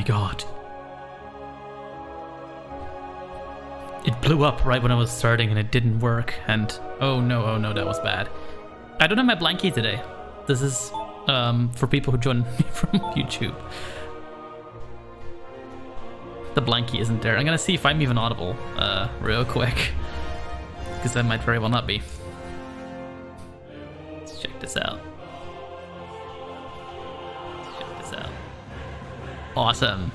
my god. It blew up right when I was starting and it didn't work, and oh no, that was bad. I don't have my blankie today. This is for people who join me from YouTube. The blankie isn't there. I'm gonna see if I'm even audible real quick, because I might very well not be. Let's check this out. Awesome.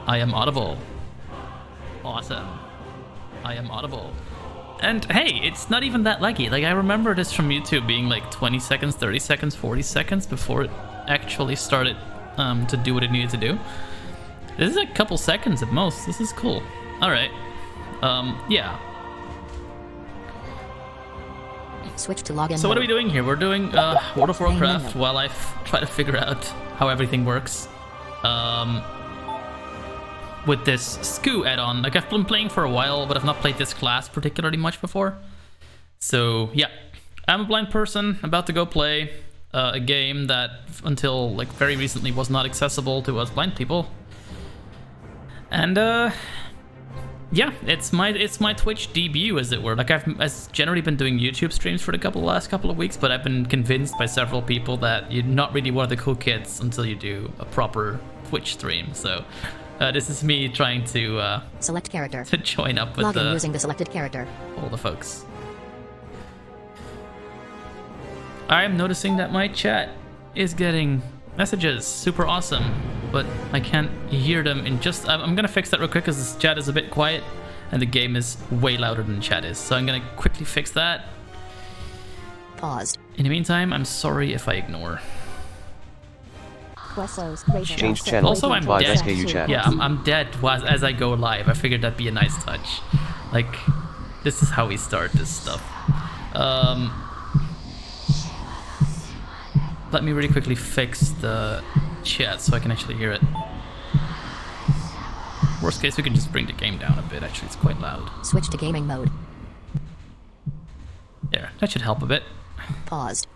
I am audible. Awesome. I am audible. And hey, it's not even that laggy. Like, I remember this from YouTube being like 20 seconds, 30 seconds, 40 seconds before it actually started to do what it needed to do. This is a couple seconds at most. This is cool. Alright. Yeah. Switch to login. So what are we doing here? We're doing World of Warcraft while I try to figure out how everything works. With this SKU add-on. Like, I've been playing for a while, but I've not played this class particularly much before. So yeah, I'm a blind person about to go play a game that until like very recently was not accessible to us blind people. And yeah, it's my Twitch debut, as it were. Like, I've generally been doing YouTube streams for the last couple of weeks, but I've been convinced by several people that you're not really one of the cool kids until you do a proper Twitch stream. So this is me trying to select character to join up with login using the selected character. All the folks. I'm noticing that my chat is getting messages. Super awesome. But I can't hear them in just... I'm gonna fix that real quick because this chat is a bit quiet and the game is way louder than chat is. So I'm gonna quickly fix that. Paused. In the meantime, I'm sorry if I ignore. Change channel. Also, I'm dead. SKU chat. Yeah, I'm dead as I go live. I figured that'd be a nice touch. Like, this is how we start this stuff. Let me really quickly fix the chat so I can actually hear it. Worst case, we can just bring the game down a bit. Actually, it's quite loud. Switch to gaming mode. There, that should help a bit. Paused.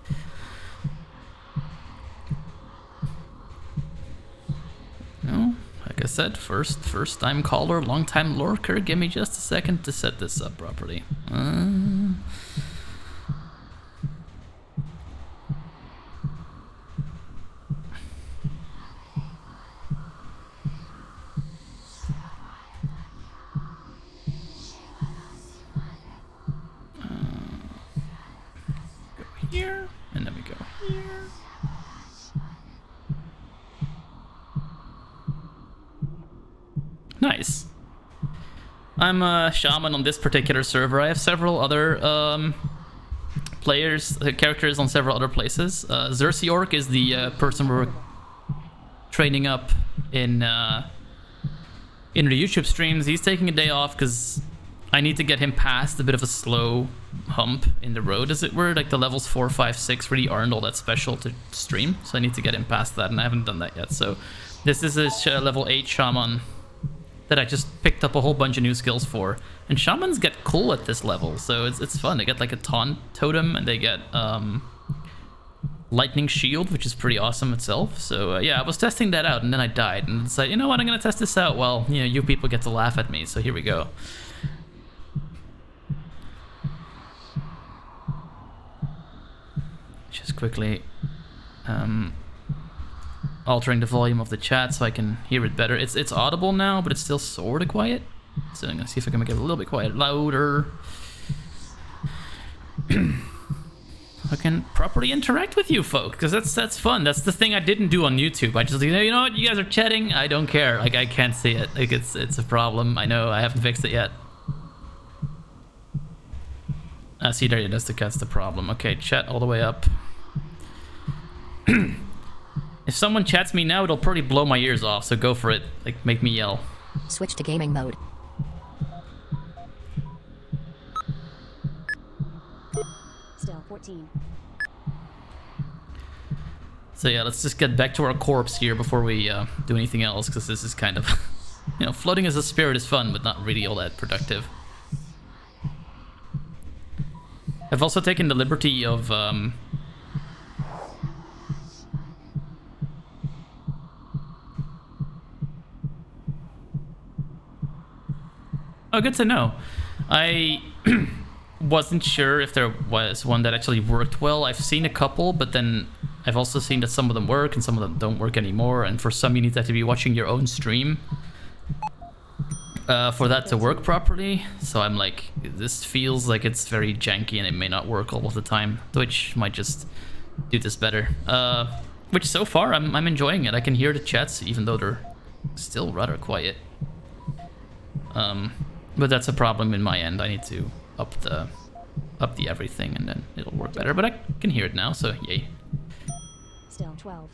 No, like I said, first time caller, long time lurker. Give me just a second to set this up properly. Here, and then we go here. Nice. I'm a shaman on this particular server. I have several other characters on several other places. Xerxiorc is the person we're training up in the YouTube streams. He's taking a day off because I need to get him past a bit of a slow hump in the road, as it were. Like, the levels 4, 5, 6 really aren't all that special to stream, so I need to get him past that, and I haven't done that yet. So this is a level 8 shaman that I just picked up a whole bunch of new skills for. And shamans get cool at this level, so it's fun. They get like a taunt totem, and they get lightning shield, which is pretty awesome itself. So yeah, I was testing that out, and then I died, and decided, you know what, I'm gonna test this out. Well, you know, you people get to laugh at me, so here we go. Just quickly altering the volume of the chat so I can hear it better. It's audible now, but it's still sort of quiet. So I'm gonna see if I can make it a little bit quiet, louder. I can properly interact with you folk, because that's fun. That's the thing I didn't do on YouTube. I just, you know what, you guys are chatting, I don't care. Like, I can't see it. Like, it's a problem. I know, I haven't fixed it yet. See, there it is. That's the problem. Okay, chat all the way up. If someone chats me now, it'll probably blow my ears off, so go for it. Like, make me yell. Switch to gaming mode. Still 14. So yeah, let's just get back to our corpse here before we do anything else, because this is kind of... you know, floating as a spirit is fun, but not really all that productive. I've also taken the liberty of... Oh, good to know. I wasn't sure if there was one that actually worked well. I've seen a couple, but then I've also seen that some of them work and some of them don't work anymore. And for some, you need to actually be watching your own stream for that to work properly. So I'm like, this feels like it's very janky and it may not work all of the time. Twitch might just do this better. Which so far I'm enjoying it. I can hear the chats even though they're still rather quiet. But that's a problem in my end. I need to up the everything and then it'll work better. But I can hear it now, so yay. Still 12.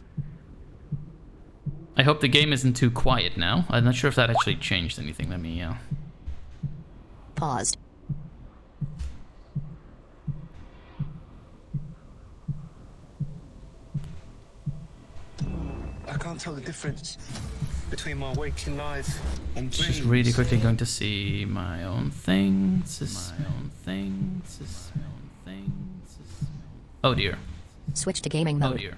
I hope the game isn't too quiet now. I'm not sure if that actually changed anything. Let me Paused. I can't tell the difference between my waking life and dreams. Just really quickly going to see my own things. Oh dear. Switch to gaming mode. Oh dear.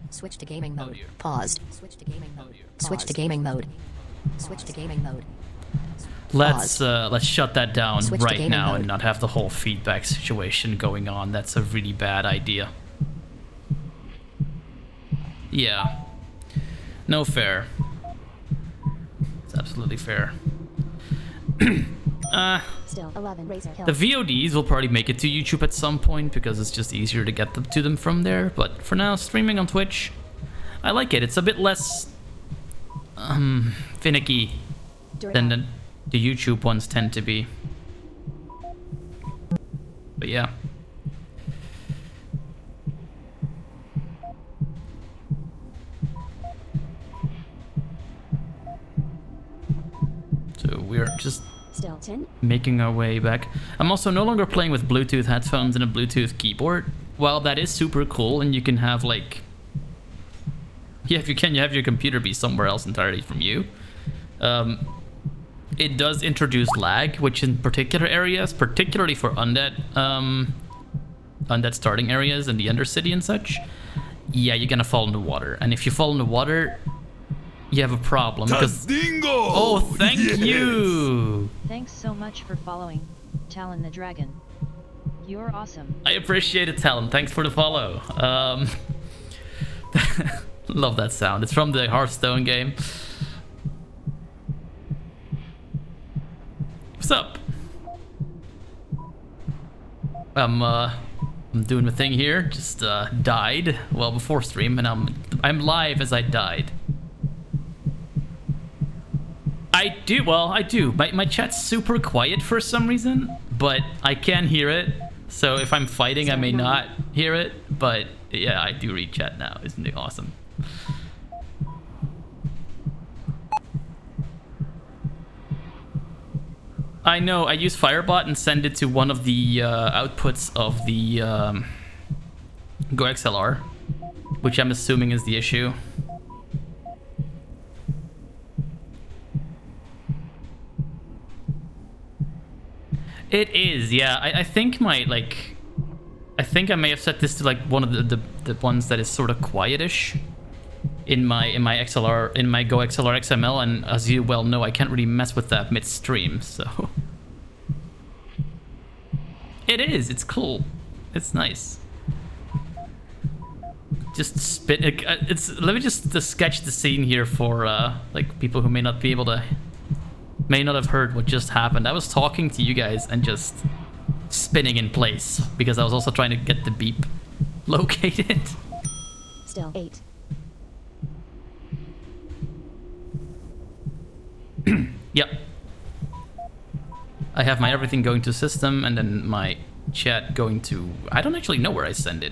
Switch to gaming mode. dear. Paused. Switch to gaming mode. Switch to gaming mode. Switch to gaming mode. Let's shut that down Switch to right gaming now mode. and not have the whole feedback situation going on. That's a really bad idea. Yeah. No fair. It's absolutely fair. Still 11. Razor kill. The VODs will probably make it to YouTube at some point because it's just easier to get to them from there. But for now, streaming on Twitch, I like it. It's a bit less finicky than the YouTube ones tend to be. But yeah. So we're just Still 10. making our way back. I'm also no longer playing with Bluetooth headphones and a Bluetooth keyboard. While that is super cool and you can have like... Yeah, if you can, you have your computer be somewhere else entirely from you. It does introduce lag, which in particular areas, particularly for undead starting areas in the Undercity and such, yeah, you're gonna fall in the water. And if you fall in the water, you have a problem because... Oh, thank you! Thanks so much for following, Talon the Dragon. You're awesome. I appreciate it, Talon. Thanks for the follow. Love that sound. It's from the Hearthstone game. What's up? I'm doing my thing here. Just died well before stream, and I'm live as I died. I do. My chat's super quiet for some reason, but I can hear it. So if I'm fighting, I may not hear it. But yeah, I do read chat now. Isn't it awesome? I know. I use Firebot and send it to one of the outputs of the GoXLR, which I'm assuming is the issue. It is, yeah. I think my I think I may have set this to like one of the ones that is sort of quietish in my XLR, in my GoXLR XML, and as you well know, I can't really mess with that mid-stream, so it is. It's cool. It's nice. Just spit. Let me just sketch the scene here for like people who may not have heard what just happened. I was talking to you guys and just spinning in place because I was also trying to get the beep located. Still 8. Yep. I have my everything going to system and then my chat going to... I don't actually know where I send it.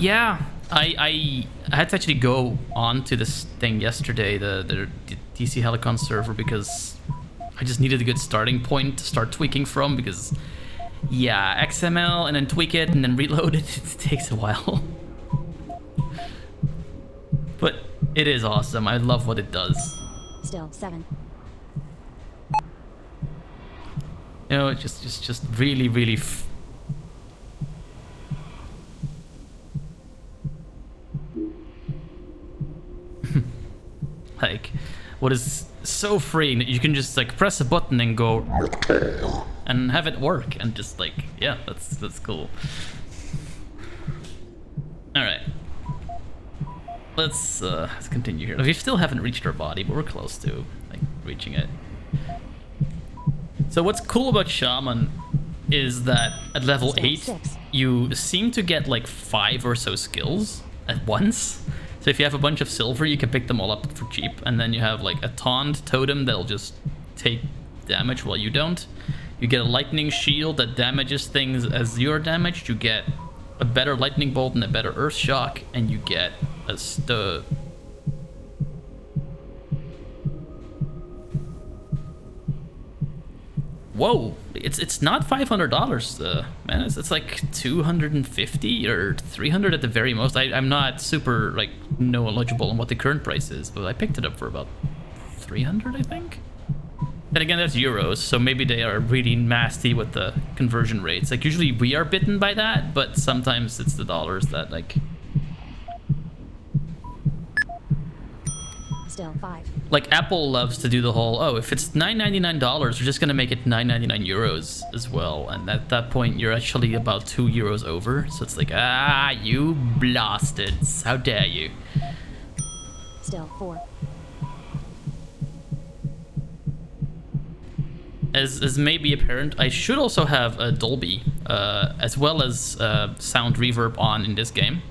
Yeah, I had to actually go on to this thing yesterday, the DC Helicon server, because I just needed a good starting point to start tweaking from, because yeah, XML and then tweak it and then reload it, it takes a while. But it is awesome. I love what it does. Still 7. You know, just really Like, what is so freeing that you can just like press a button and go and have it work, and just like, yeah, that's cool. All right, let's continue here. We still haven't reached our body, but we're close to like reaching it. So what's cool about Shaman is that at level 8 you seem to get like 5 or so skills at once. So if you have a bunch of silver, you can pick them all up for cheap, and then you have like a taunt totem that'll just take damage while you don't. You get a lightning shield that damages things as you're damaged. You get a better lightning bolt and a better earth shock, and you get a Whoa, it's not $500, man. It's like 250 or 300 at the very most. I'm not super like knowledgeable on what the current price is, but I picked it up for about 300, I think. Then again, that's euros, so maybe they are really nasty with the conversion rates. Like usually we are bitten by that, but sometimes it's the dollars that like. Still 5. Like Apple loves to do the whole, oh, if it's $9.99, we're just gonna make it 9.99 euros as well, and at that point you're actually about 2 euros over. So it's like, ah, you bastards, how dare you? Still 4. As may be apparent, I should also have a Dolby, as well as sound reverb on in this game.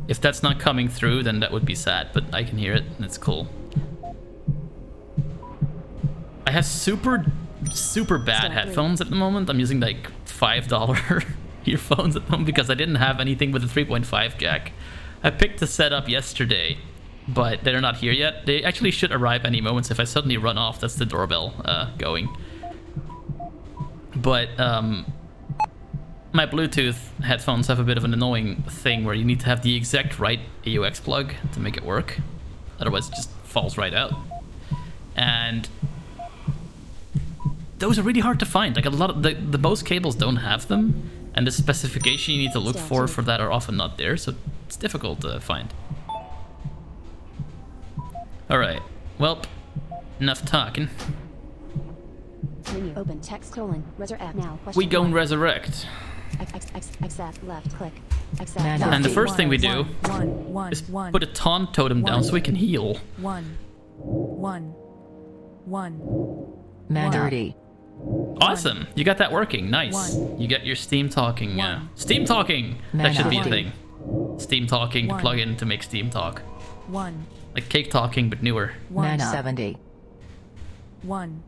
If that's not coming through, then that would be sad, but I can hear it, and it's cool. I have super bad headphones at the moment. I'm using like $5 earphones at the moment because I didn't have anything with a 3.5 jack. I picked the setup yesterday, but they're not here yet. They actually should arrive any moment, so if I suddenly run off, that's the doorbell going. But my Bluetooth headphones have a bit of an annoying thing where you need to have the exact right AUX plug to make it work. Otherwise it just falls right out. And those are really hard to find. Like a lot of the most cables don't have them, and the specification you need to look for that are often not there, so it's difficult to find. Alright, well, enough talking. Menu open text colon resurrect now. We go and resurrect. Accept left click. Accept. And the first thing we do is put a taunt totem down so we can heal. 1 Mandarity. Awesome, you got that working. Nice. You get your Steam talking. Steam talking. That should be a thing. Steam talking plugin to make Steam talk. 1 Like cake talking, but newer. 170. 1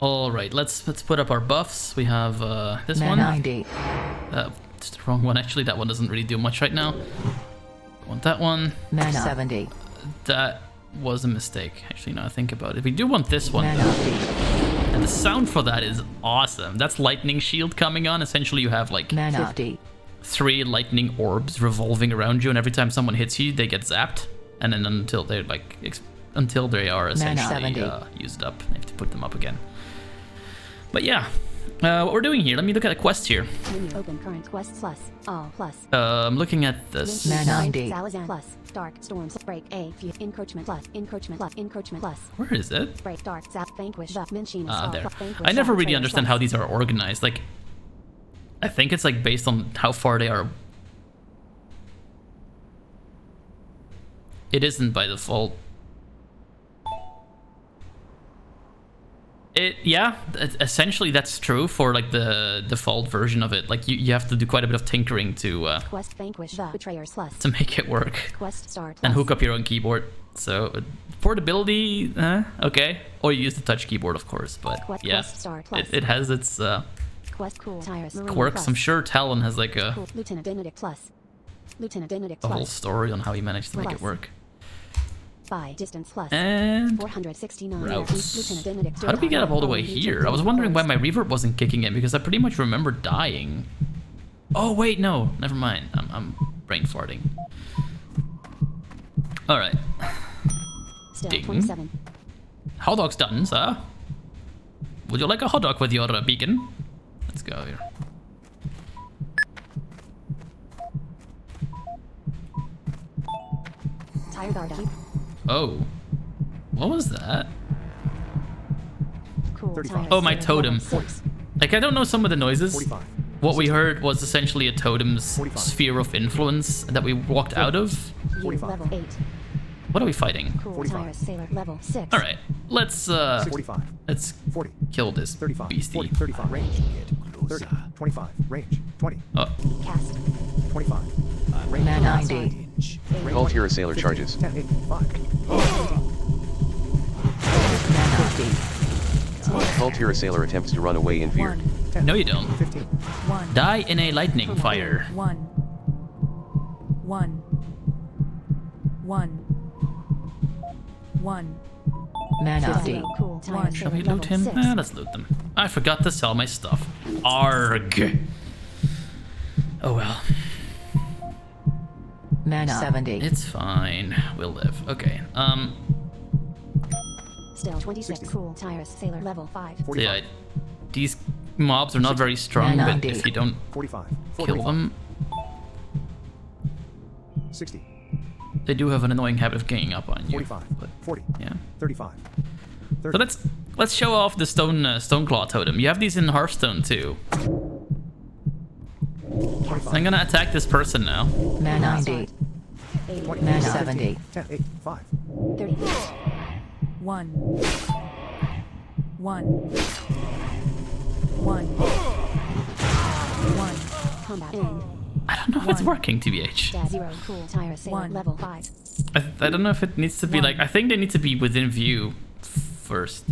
All right, let's put up our buffs. We have this one. 90. It's the wrong one actually. That one doesn't really do much right now. Want that one? 70. That was a mistake. Actually, now I think about it. We do want this one. 90. And the sound for that is awesome. That's lightning shield coming on. Essentially, you have like 50. 3 lightning orbs revolving around you, and every time someone hits you, they get zapped. And then until they're like until they are essentially used up, you have to put them up again. But yeah, what we're doing here, let me look at a quest here. Menu open current quests plus all plus. I'm looking at this. 90. Salazan plus dark storms break a few encroachment plus encroachment plus. Where is it? Break dark zap vanquish the Minchin There. I never really understand how these are organized. Like, I think it's like based on how far they are. It isn't by default. Essentially that's true for like the default version of it. Like you have to do quite a bit of tinkering to quest vanquish the betrayers plus to make it work. Quest start and hook up your own keyboard. So portability, okay. Or you use the touch keyboard, of course. But yeah, it has its quest cool tires quirks. I'm sure Talon has like a Lieutenant Benedict plus Lieutenant Benedict a whole story on how he managed to make it work. By distance plus and 469 routes. How did we get up all the way here? I was wondering why my reverb wasn't kicking in because I pretty much remember dying. Oh wait, no, never mind. I'm brain farting. All right. Ding. 27. Hot dog's done, sir. Would you like a hot dog with your beacon? Let's go here. Fire guard up. Oh. What was that? Cool. 35. Oh, my totem. 6. Like, I don't know some of the noises. 45. What we heard was essentially a totem's 45. sphere of influence that we walked out of. You 45. level 8. What are we fighting? Cool. 45. Tyrus Sailor level 6. All right, let's 45. let's 40. kill this 35. beastie. 40. 35. Range. 30. 25. Range. 20. Oh, Cast. 25. Range. 90. Call Tira Sailor 15, charges. 10, 8, 5. Call Tira Sailor attempts to run away in fear. 1. 10, no, you don't. 15. 1. Die in a lightning fire. 1. 1. 1. 1. Cool. Tyrus Shall we Sailor loot level him? 6. Let's loot them. I forgot to sell my stuff. Arg. Oh well. Mana 70. It's fine. We'll live. Okay. Still 26. 60. Cool. Tyrus Sailor level 5. 45. Yeah, these mobs are not very strong, Mana but if you don't 45. kill them, 60. they do have an annoying habit of ganging up on you. 45. But 40. yeah. 35. 30. So let's show off the stone claw totem. You have these in Hearthstone too. So I'm gonna attack this person now. Mana 90. 80. Mana 70. 10, 8, 5. 30. 1. 1. 1. 1. Combat end. I don't know if it's 1. working, TBH. Dad 0. Cool. Tyrus Sailor 1. level 5. I don't know if it needs to be 1. like, I think they need to be within view first.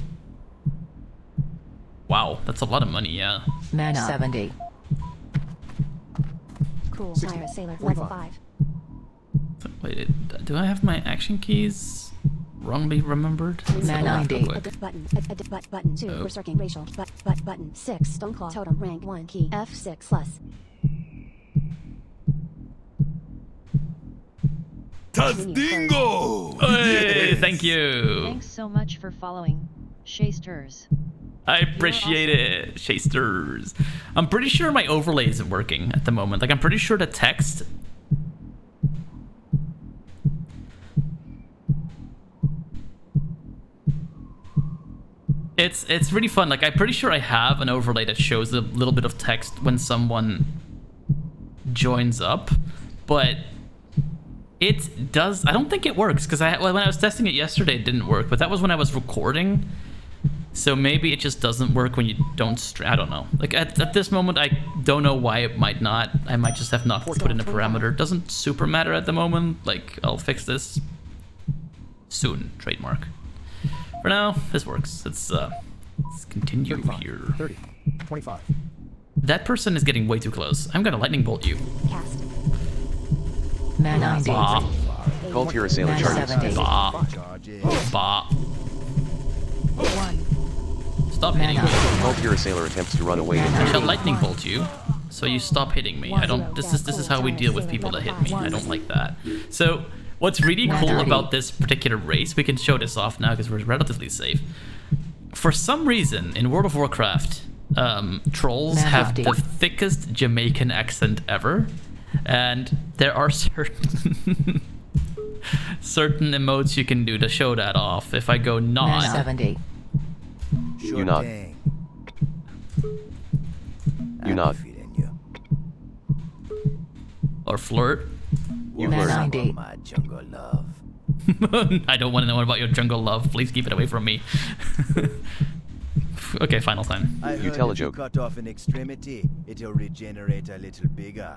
Wow, that's a lot of money, yeah. Mana 70. Cool. 60. Tyrus Sailor 45. level 5. So, wait, do I have my action keys wrongly remembered? Let's Man, have a look real 90. quick. Edit button. Edit button 2. Oh. Berserking racial. Button 6. Stoneclaw totem rank 1 key. F6 plus. Tastingo! Hey, thank you. Thanks so much for following. Shasters. I appreciate it, Shasters. I'm pretty sure my overlay isn't working at the moment. Like, I'm pretty sure the text. It's really fun. Like, I'm pretty sure I have an overlay that shows a little bit of text when someone joins up, but it does. I don't think it works because when I was testing it yesterday, it didn't work. But that was when I was recording. So maybe it just doesn't work when you don't I don't know. Like at this moment, I don't know why it might not. I might just have not put in a parameter. Doesn't super matter at the moment. Like, I'll fix this soon. Trademark. For now, this works. Let's continue 35. here. 30. 25. That person is getting way too close. I'm gonna lightning bolt you. Cast. Mana 90. Bah, Call Tira Sailor Mana charges. 70. bah, bah. 1. Stop hitting me. Call Tira Sailor attempts to run away in I fear. shall lightning bolt you, so you stop hitting me. I don't. This is how we deal with people that hit me. I don't like that. So what's really cool about this particular race, we can show this off now because we're relatively safe. For some reason, in World of Warcraft, trolls have the thickest Jamaican accent ever, and there are certain emotes you can do to show that off. If I go Mana nod, 70. You nod. You nod. or flirt. You Mana flirt. 90. My jungle love. I don't want to know about your jungle love. Please keep it away from me. Okay, final time. I You heard tell a if you joke. cut off an extremity, it'll regenerate a little bigger.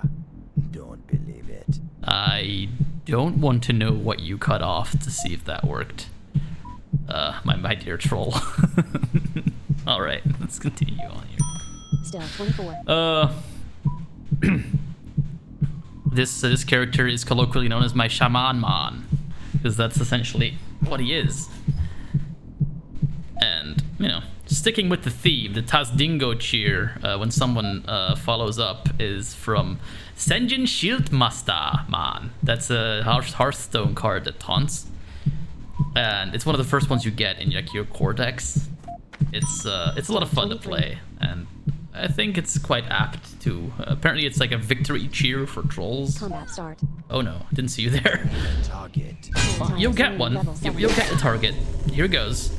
Don't believe it. I don't want to know what you cut off to see if that worked. My dear troll. All right, let's continue on here. Still 24. This character is colloquially known as my shaman man, because that's essentially what he is. And you know, sticking with the theme, the Tasdingo cheer when someone follows up is from Senjin Shieldmaster Man. That's a Hearthstone card that taunts, and it's one of the first ones you get in like your core decks. It's a lot of fun to play, and I think it's quite apt to. Apparently, it's like a victory cheer for trolls. Combat start. Oh no, didn't see you there. Target. You'll get one. You'll get a target. Here goes.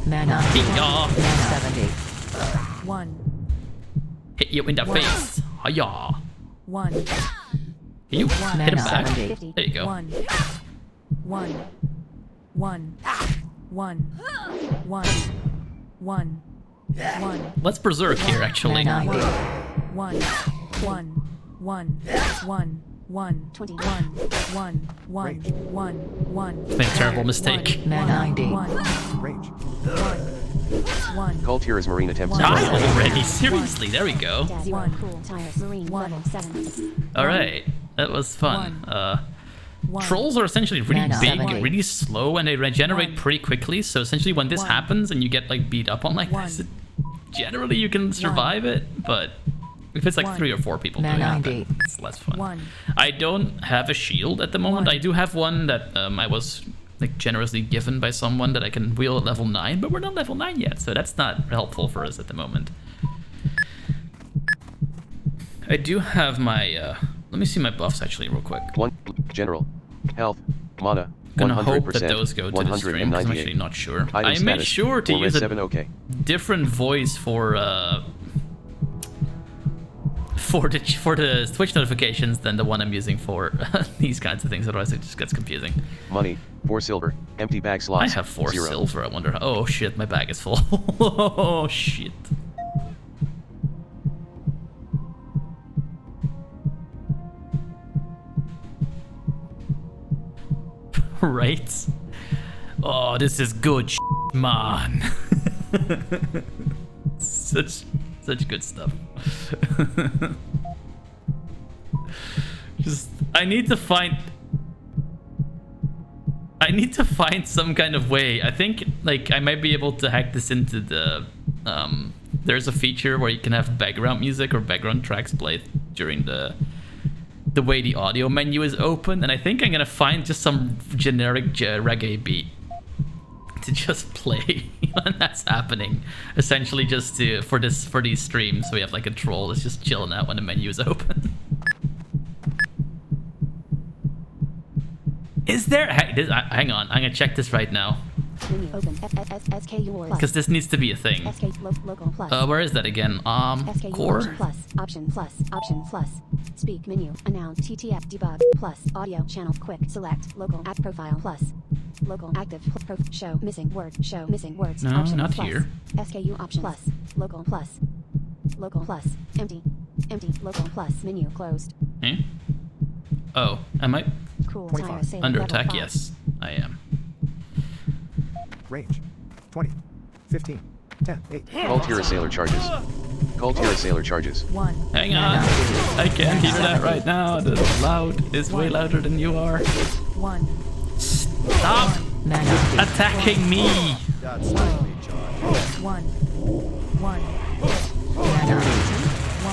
Man 90. Hiya. Man 70. 1. Hit you in the face. Hiya. 1. You hit him Man back. 70. There you go. 1. 1. 1. 1. 1. 1. 1. Let's berserk here, actually. Man 90. 1. 1. 1. 1. 1. 21. 1. 1. 1. 1. It's been a terrible mistake. Man 90. 1. Range. 1. Cult here as Marine attempts to run Die away. already? Seriously, there we go. Zero. 1. Cool tires. Marine level 7. Alright, that was fun. 1. Trolls are essentially really Man big, 70. really slow, and they regenerate One. pretty quickly. So essentially, when this 1. happens and you get like beat up on like One. this, generally you can survive it. But if it's like 1. 3 or 4 people Man doing it, 90. then it's less fun. 1. I don't have a shield at the moment. 1. I do have one that I was like generously given by someone that I can wheel at level 9, but we're not level 9 yet, so that's not helpful for us at the moment. I do have my. Let me see my buffs actually real quick. 1. General. Health. Mana. Gonna 100%. hope that those go to the stream, 'cause I'm actually not sure. Item I made status. sure to Or use res a 7 okay. different voice for the Twitch notifications than the one I'm using for these kinds of things. Otherwise, it just gets confusing. Money. 4 silver. Empty bag I slots. have 4 0. silver. I wonder. Oh shit, my bag is full. Oh shit. Right? Oh, this is good man. such good stuff. Just I need to find some kind of way. I think like I might be able to hack this into the there's a feature where you can have background music or background tracks played during the way the audio menu is open, and I think I'm gonna find just some generic reggae beat to just play when that's happening. Essentially, just for these streams, we have like a troll that's just chilling out when the menu is open. Is there? Hang on, I'm gonna check this right now Menu open. SKU because this needs to be a thing. SK local plus. Where is that again? SKU Core. option plus. Speak menu. Announce TTF debug plus. Audio channel quick select. Local app profile plus. Local active show missing word. Show missing words. No, option not plus. here. SKU option plus. Local plus. Local plus. Empty. Local plus. Menu closed. Eh? Oh, am I Cool 25. tire sale under level attack? 5. Yes, I am. Range. 20. 15. 10. 8. Cult here as sailor charges. Cult here as sailor charges. 1. Hang on, I can't hear that right now. The loud is way louder than you are. 1. Stop Man 90. attacking me! That's slightly charged. 1. 1. Man 90.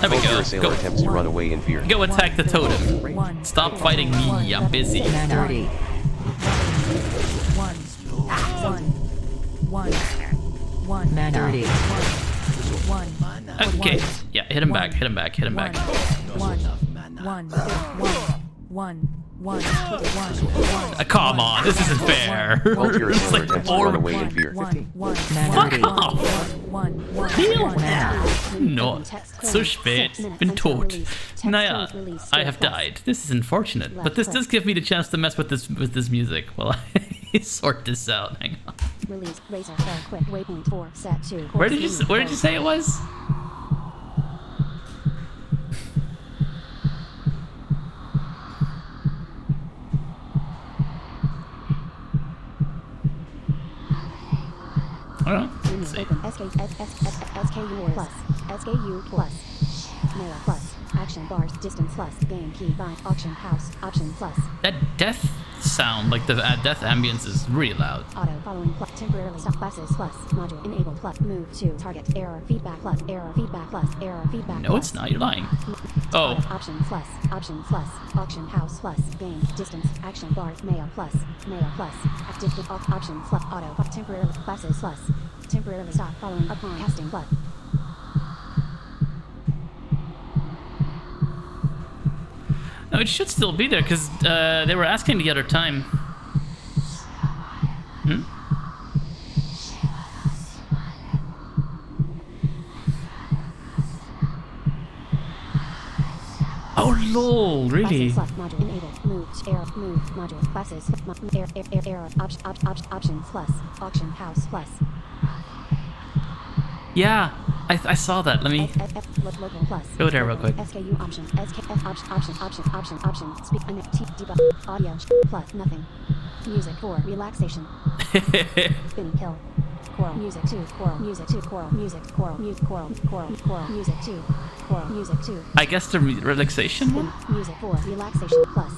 There we Cult here go. as sailor attempts to run away in fear. Go attack the totem. 1. Stop fighting me. I'm busy. Man 90. 1. 1. 1. Man 90. 1. Okay. Yeah, hit him back. Hit him back. Hit him back. 1. 1. 1. 1. Come on, this isn't fair. Cult here as It's sailor like attempts to run four. away in fear. 1. Man Fuck 90. off! No, so spät. Bin tot. Naja, I have died. This is unfortunate, but this does give me the chance to mess with this music while I sort this out. Hang on. Release razor fell quick waypoint 4 set 2. Where did you say it was? I don't know. Menu Let's see. open. SKU plus. SKU plus. Mera plus. Action bars. Distance plus. Game key by. Auction house. Option plus. That death sound, like the death ambience, is really loud. Auto following plus. Temporarily stop classes plus. Module enable plus. Move to target. Error feedback plus. Error feedback plus. Error feedback No, plus. it's not. You're lying. Oh, Option plus. Option plus. Auction house plus. Game distance. Action bar. Mail plus. Mail plus. Active option plus. Auto temporarily classes plus. Temporarily stop following upon casting plus. No, it should still be there because they were asking the other time. Hmm? Oh lol, really? Classes plus module enabled. Move air move module classes air option plus auction house plus. Yeah, I saw that. Let me Local plus. go there real quick. SKU option. SKF option. Speak T debug. Audio plus nothing. Music 4 relaxation. Spin kill. Choral music 2. Choral music 2. Choral music. Choral music. Choral music 2. Choral music 2. I guess the relaxation Spin one? music 4 relaxation plus.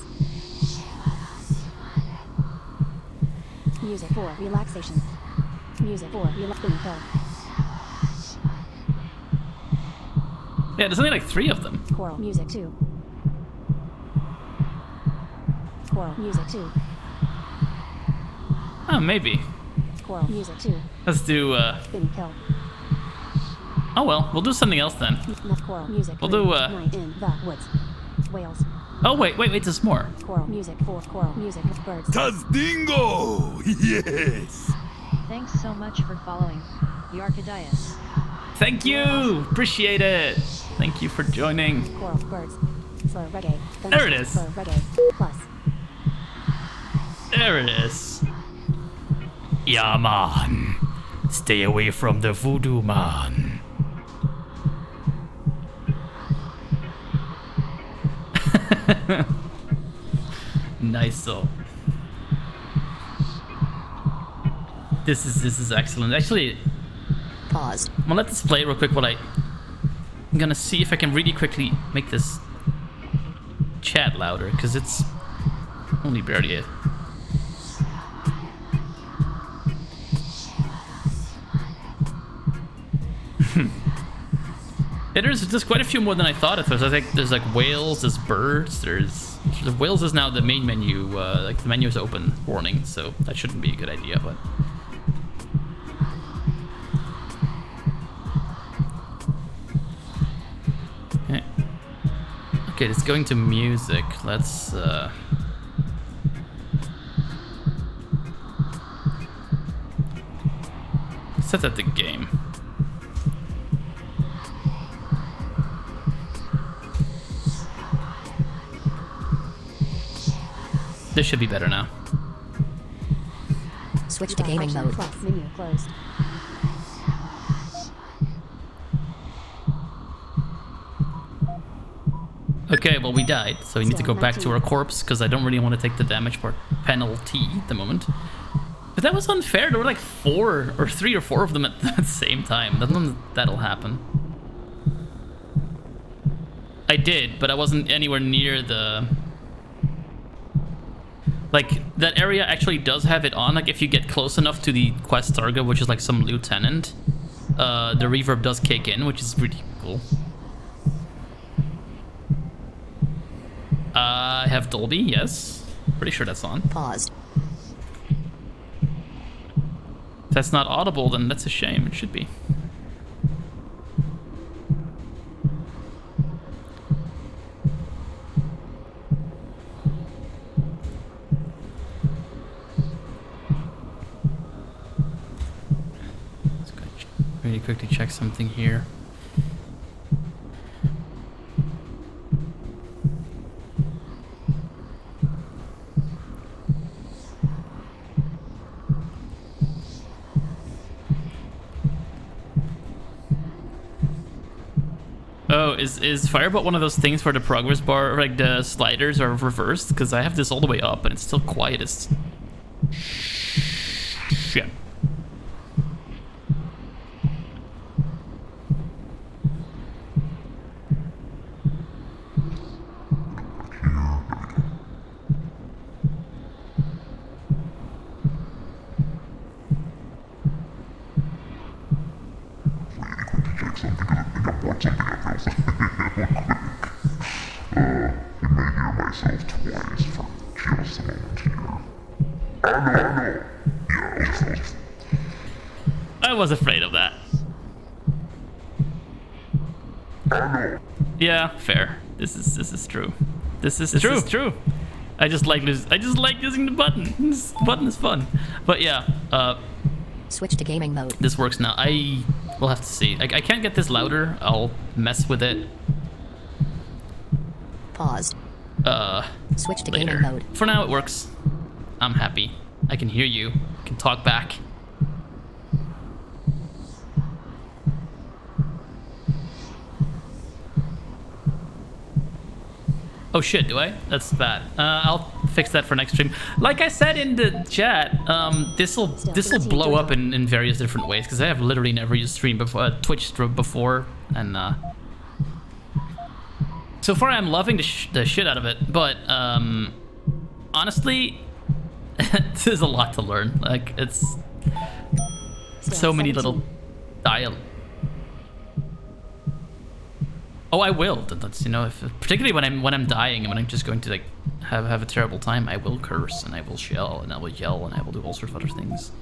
Music 4 relaxation. Music 4 spin kill. Yeah, there's only like 3 of them. Choral music 2. Choral music 2. Oh, maybe. Choral music 2. Let's do, Spin kill. oh well, we'll do something else then. Choral music. We'll 3. do, Night in the woods. Wales. Oh, wait, there's more. Choral music 4. Choral music. Birds. Tazdingo! Yes! Thanks so much for following. Yarkadias. Thank you! Appreciate it! Thank you for joining. Choral birds. Slow reggae. There it is. Slow reggae. Plus. There it is. Yeah, man. Stay away from the voodoo man. Nice though. This is excellent. Actually, Paused. I'm gonna let this play real quick while I'm gonna see if I can really quickly make this chat louder, because it's only barely it. Yeah, there's quite a few more than I thought at first. I think there's like whales, there's birds, there's whales is now the main menu, like the menu is open warning, so that shouldn't be a good idea, but okay, it's going to music. Let's set that to game. This should be better now. Switch to gaming Action mode. plus menu closed. Okay, well we died, so we need to go back to our corpse because I don't really want to take the damage penalty at the moment. But that was unfair. There were like 3 or 4 of them at the same time. That'll happen. I did, but I wasn't anywhere near the... Like, that area actually does have it on. Like, if you get close enough to the quest target, which is like some lieutenant, the reverb does kick in, which is pretty cool. I have Dolby, yes. Pretty sure that's on. Paused. If that's not audible, then that's a shame. It should be. Let's go really quickly check something here. Oh, is Firebolt one of those things where the progress bar, like the sliders, are reversed? Because I have this all the way up and it's still quiet as shit. I was afraid of that. Yeah, fair. This is true. This is true. I just like using the button. This button is fun. But yeah, Switch to gaming mode. this works now. I will have to see. I can't get this louder. I'll mess with it Paused. Switch to later. gaming mode. For now, it works. I'm happy. I can hear you. I can talk back. Oh shit, do I? That's bad. I'll fix that for next stream. Like I said in the chat, this'll blow up in various different ways because I have literally never used stream before, Twitch before, and so far I'm loving the shit out of it. But honestly, there's a lot to learn. Like it's so many little dial. Oh, I will. That's, you know, particularly when I'm dying and when I'm just going to like have a terrible time, I will curse and I will shell and I will yell and I will do all sorts of other things.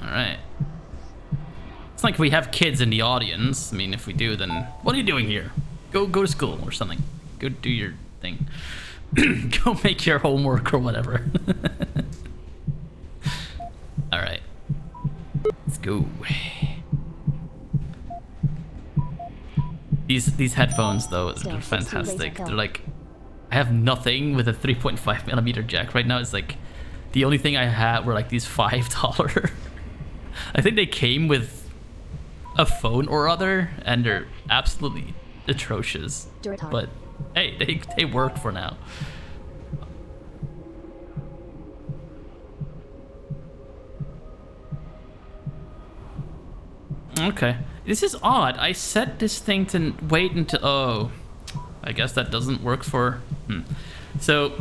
All right. It's like we have kids in the audience. I mean, if we do, then what are you doing here? Go to school or something. Go do your thing. Go make your homework or whatever. All right. Let's go. These headphones though, they're fantastic. They're like, I have nothing with a 3.5mm jack right now. It's like the only thing I had were like these $5. I think they came with a phone or other, and they're absolutely atrocious. But hey, they work for now. Okay, this is odd. I set this thing to wait until... Oh, I guess that doesn't work for... So...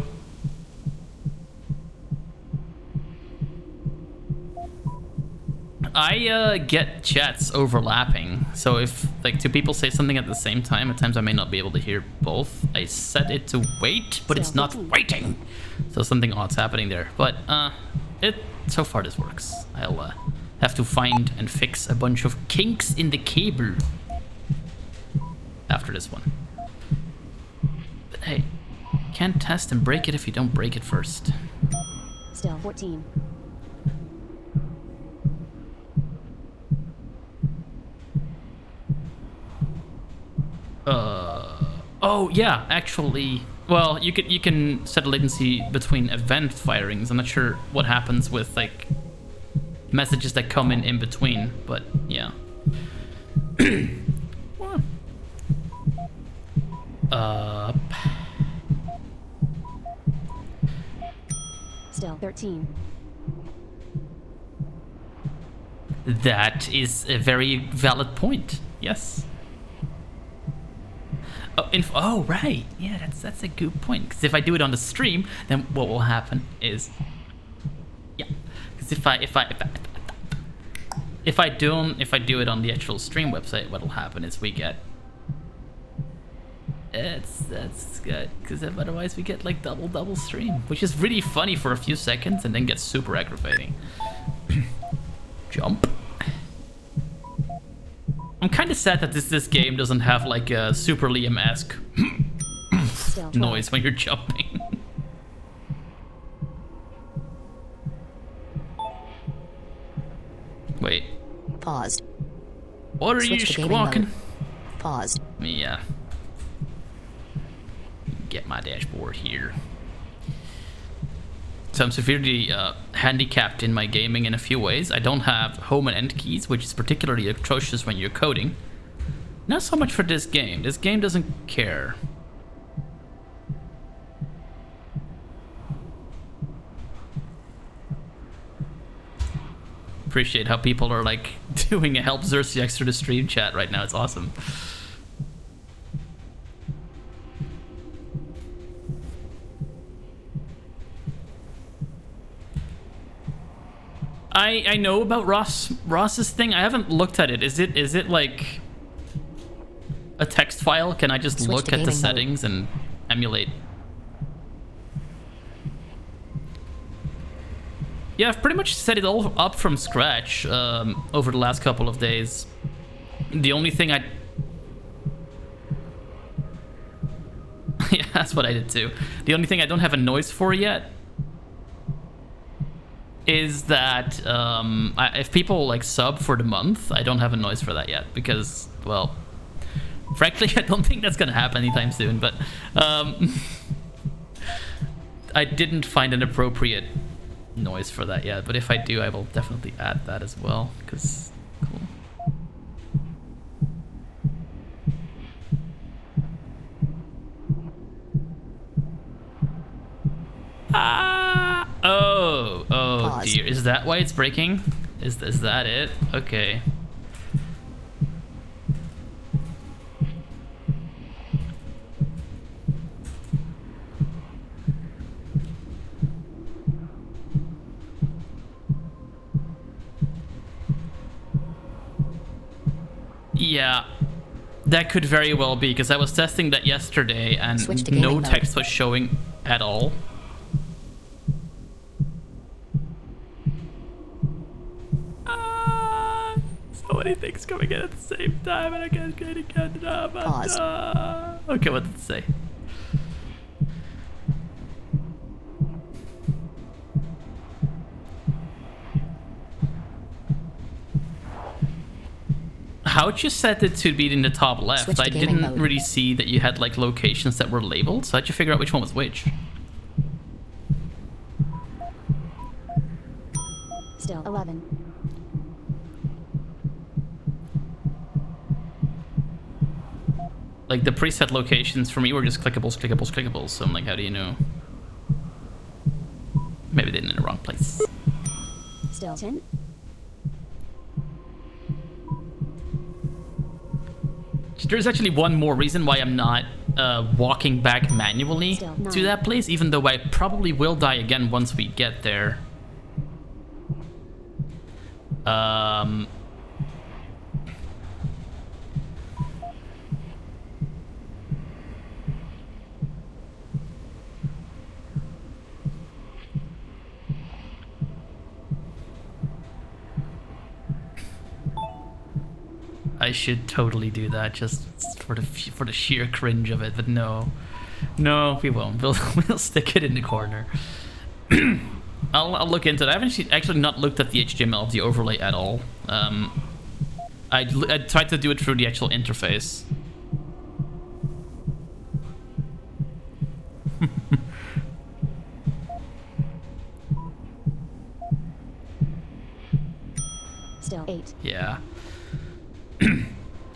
I get chats overlapping. So if like two people say something at the same time, at times I may not be able to hear both. I set it to wait, but it's not waiting. So something odd's happening there. But so far this works. I'll have to find and fix a bunch of kinks in the cable after this one. But hey, can't test and break it if you don't break it first. Still 14. Oh yeah, actually, well, you can set a latency between event firings. I'm not sure what happens with like messages that come in between, but yeah. Still 13. That is a very valid point. Yes. Oh, right. Yeah, that's a good point. Because if I do it on the stream, then what will happen is, yeah. Because if I do it on the actual stream website, what'll happen is we get. That's good. Because otherwise we get like double stream, which is really funny for a few seconds and then gets super aggravating. Jump. I'm kind of sad that this game doesn't have like a Super Liam-esque noise when you're jumping. Wait. Paused. What are you squawking? Paused. Yeah. Get my dashboard here. So I'm severely handicapped in my gaming in a few ways. I don't have home and end keys, which is particularly atrocious when you're coding. Not so much for this game. This game doesn't care. Appreciate how people are like doing a help Xerxes through the stream chat right now. It's awesome. I know about Ross's thing. I haven't looked at it. Is it like a text file? Can I just look at the settings and emulate? Yeah, I've pretty much set it all up from scratch over the last couple of days. The only thing I... yeah, that's what I did too. The only thing I don't have a noise for yet is that if people like sub for the month, I don't have a noise for that yet because, well, frankly, I don't think that's gonna happen anytime soon. But I didn't find an appropriate noise for that yet. But if I do, I will definitely add that as well. Cause cool. Oh Pause. dear. Is that why it's breaking? Is that it? Okay. Yeah. That could very well be, because I was testing that yesterday and no text was showing at all. So many things coming in at the same time and I can't get it up. Pause. Okay, what did it say? How'd you set it to be in the top left? I didn't really see that you had like locations that were labeled, so how'd you figure out which one was which? Still 11. Like the preset locations for me were just clickables, clickables, clickables. So I'm like, how do you know? Maybe they did it in the wrong place. Still 10. There's actually one more reason why I'm not walking back manually to that place, even though I probably will die again once we get there. I should totally do that just for the sheer cringe of it, but no, we won't. We'll stick it in the corner. I'll look into it. I haven't actually not looked at the HTML of the overlay at all. I tried to do it through the actual interface. Still 8. Yeah.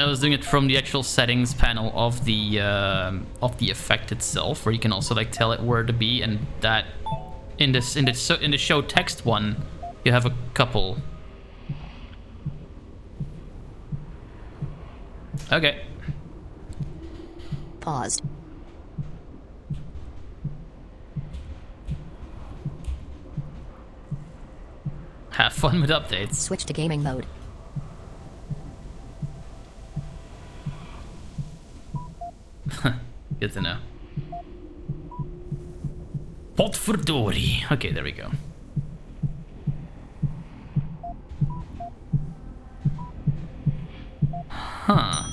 I was doing it from the actual settings panel of the effect itself, where you can also like tell it where to be, and that in the show text one, you have a couple. Okay. Paused. Have fun with updates. Switch to gaming mode. Good to know. Potverdorie. Okay, there we go. Huh.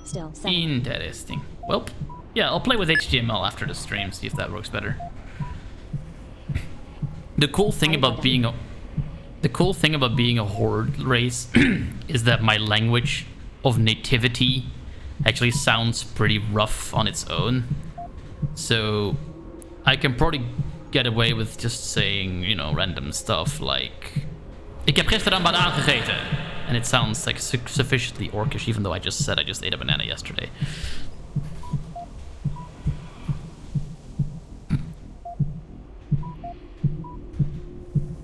Still 7. Interesting. Well, yeah, I'll play with HTML after the stream, see if that works better. The cool thing about being a horde race is that my language of nativity actually sounds pretty rough on its own. So I can probably get away with just saying, you know, random stuff like Ik heb gisteren een banaan gegeten. And it sounds like sufficiently orcish, even though I just said I just ate a banana yesterday.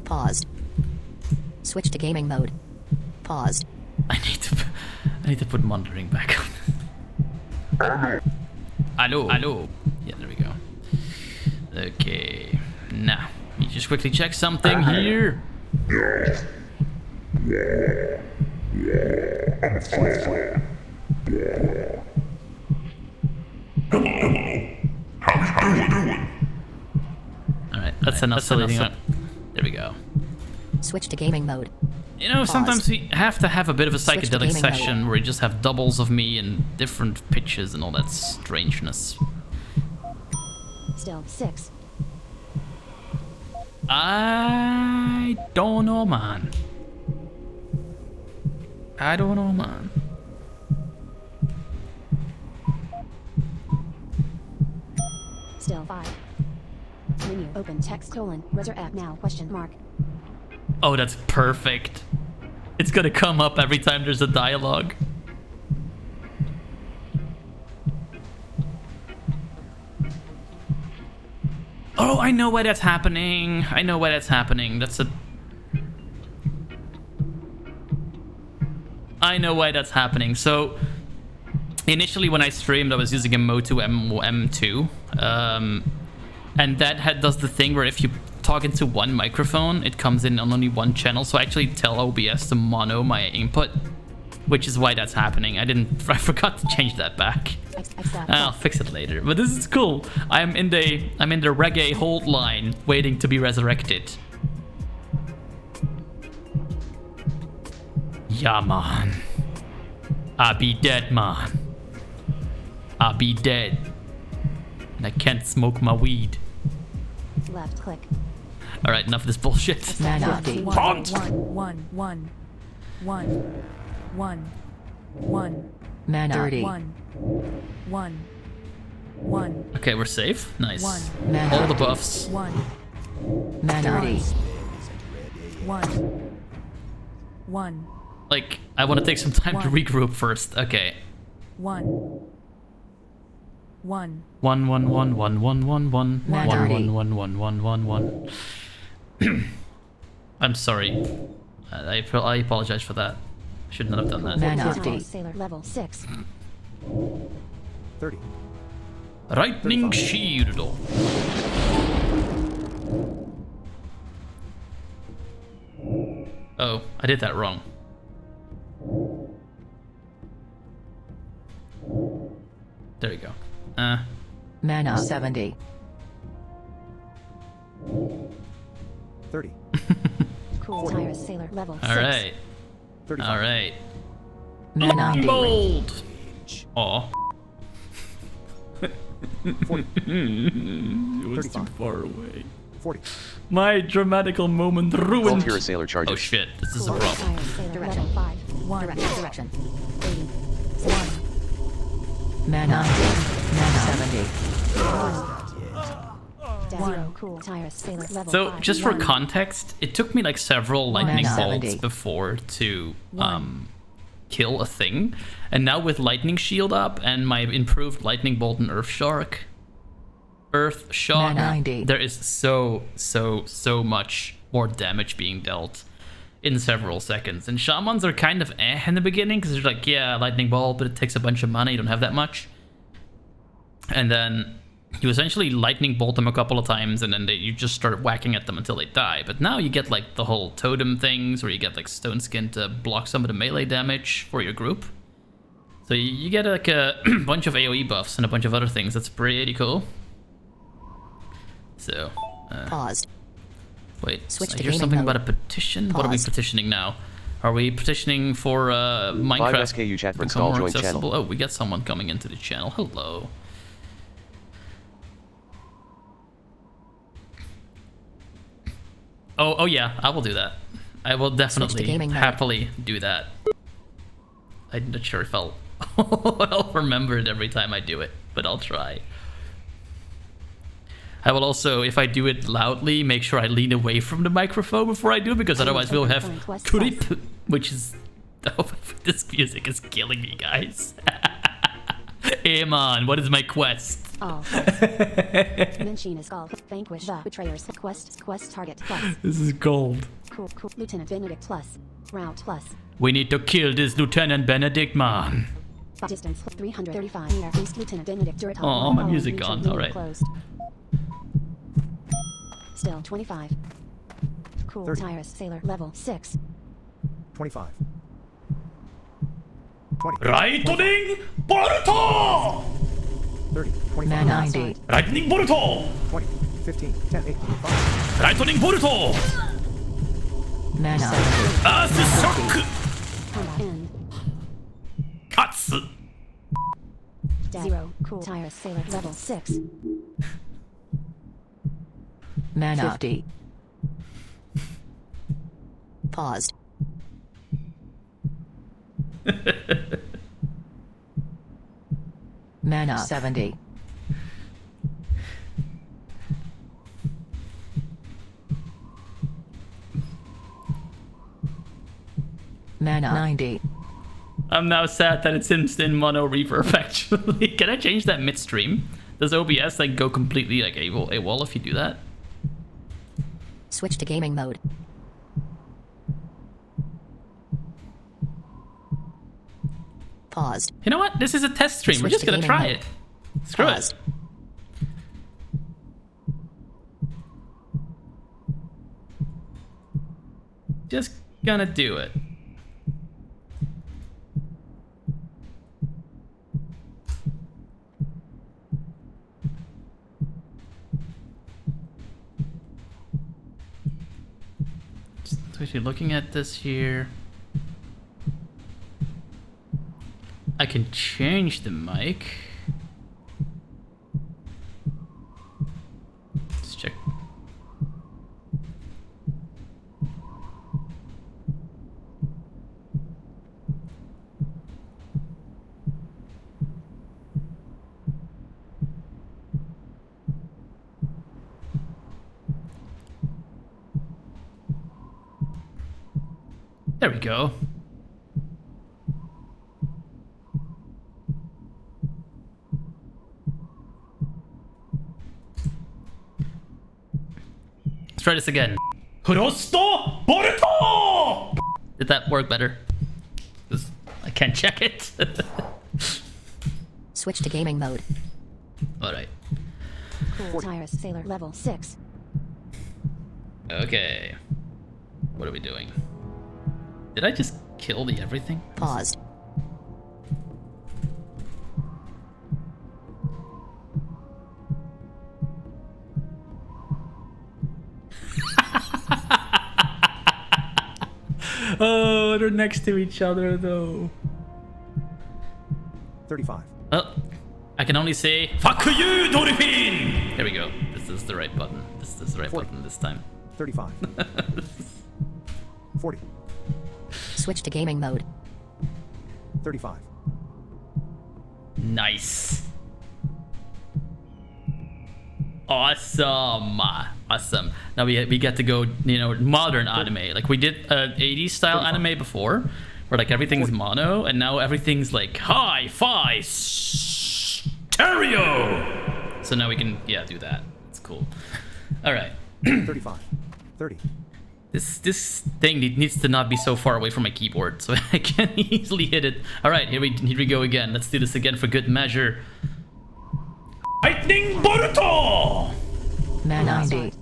Paused. Switch to gaming mode. Paused. I need to put monitoring back on. Hello. Yeah, there we go. Okay. Now, let me just quickly check something here. Alright, that's enough. There we go. Switch to gaming mode. You know, sometimes we have to have a bit of a Switch to psychedelic gaming mode. session where you just have doubles of me and different pitches and all that strangeness. Still 6. I don't know, man. I don't know, man. Still 5. Menu open text colon resurrect now question mark. Oh, that's perfect. It's gonna come up every time there's a dialogue. Oh, I know why that's happening. I know why that's happening. I know why that's happening. So, initially when I streamed, I was using a Motu M2. And that does the thing where if you talk into one microphone, it comes in on only one channel. So I actually tell OBS to mono my input, which is why that's happening. I forgot to change that back. I'll fix it later. But this is cool. I'm in the reggae hold line, waiting to be resurrected. Yeah, man. I be dead, man. I be dead. And I can't smoke my weed. Left click. All right, enough of this bullshit. Man update. Man dirty. Okay, we're safe. Nice. Man All the buffs. Man dirty. Like, I want to take some time to regroup first. Okay. 1. One, one, one, one, one, one, one, one, Dirty. one, one, one, one, one. I'm sorry. I apologize for that. Should not have done that. Man Tires update. sailor level 6. 30. Lightning shield. Oh, I did that wrong. There you go. Mana 70. 30. Cool tires sailor level 6. All right. 35. All right. Man update. Bold. Aw. 40. It was too 35. far away. 40. My dramatical moment Cult ruined. Hero Sailor charges. Oh shit, this is a Cool problem. tires sailor Direction. level 5. 1. Direction. 80. 1. Man update. Man 70. Zero. Cool tires sailor level So 5. just for context, it took me like several lightning Mana. bolts 70. before to kill a thing, and now with lightning shield up and my improved lightning bolt and earth shock, Man 90. there is so much more damage being dealt in several seconds. And shamans are kind of in the beginning because they're like, yeah, lightning bolt, but it takes a bunch of mana, you don't have that much. And then you essentially lightning bolt them a couple of times, and then you just start whacking at them until they die. But now you get like the whole totem things where you get like stone skin to block some of the melee damage for your group. So you get like a bunch of AoE buffs and a bunch of other things. That's pretty cool. So, Paused. wait, Switch I to hear gaming something mode. about a petition? What are we Pause. petitioning now? Are we petitioning for 5 Minecraft SKU chat for to become install more join accessible? channel. Oh, we got someone coming into the channel. Hello. Oh yeah, I will do that. I will definitely gaming mode. happily do that. I'm not sure if I'll remember it every time I do it, but I'll try. I will also, if I do it loudly, make sure I lean away from the microphone before I do it, because otherwise we'll have creep, which is... Oh, this music is killing me, guys. Hey man, what is my quest? All. Mention is all. Vanquish the betrayers. Quest target plus. This is gold. Cool. Lieutenant Benedict plus. Route plus. We need to kill this Lieutenant Benedict, man. Distance 335 meter. East Lieutenant Benedict Durata. Oh, my music gone. All right. Closed. Still 25. Cool 30. tires sailor level 6. 25. 20. Lightning Boruto! 30. 25. Man 90. Lightning Boruto! 20. 15. 10. 8. 5. Lightning Boruto! Mana. Combat end. Katsu. Dead. 0. Cool tire sailor level 6. Mana. 50. Paused. Mana. 70. Mana. 90. I'm now sad that it's in mono reverb, actually. Can I change that midstream? Does OBS like go completely like AWOL if you do that? Switch to gaming mode. Paused. You know what? This is a test stream. We're Switch just to gonna gaming try mode. it. Screw Paused. it. Just gonna do it. Just actually looking at this here. I can change the mic. Let's check. There we go. Let's try this again. Prosto Boruto! Did that work better? 'Cause I can't check it. Switch to gaming mode. Alright. Cool tire sailor level 6. Okay. What are we doing? Did I just kill the everything? Paused. Oh, they're next to each other though. 35. Oh, I can only say fuck you, Dolphin! There we go. This is the right button. This is the right 40. button this time. 35. 40. Switch to gaming mode. 35. Nice. Awesome. Awesome. Now we get to go, you know, modern anime. Like we did 80s style anime before, where like everything's mono, and now everything's like hi-fi stereo. So now we can, yeah, do that. It's cool. All right. 35. 30. This thing needs to not be so far away from my keyboard, so I can easily hit it. All right, here we go again. Let's do this again for good measure. Lightning Boruto! Mana. 90.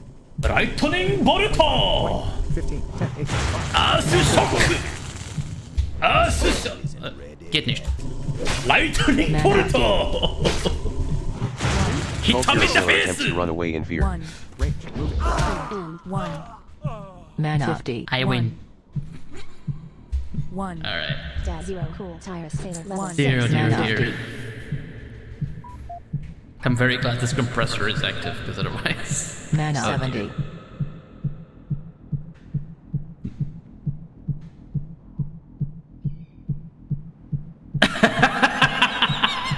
Lightning Boruto! 15. 10. 8. 5. Asushoku! Get nicht. Lightning Boruto! He Call taught me the Sailor attempts face! to run away in fear. 1. Range. Moving. End. 1. Mana. 50. I win. 1. Alright. Dead. 0. Cool tire sailor level 1. 0, 6. 0, Mana. 0. I'm very glad this compressor is active, because otherwise... Mana. 70.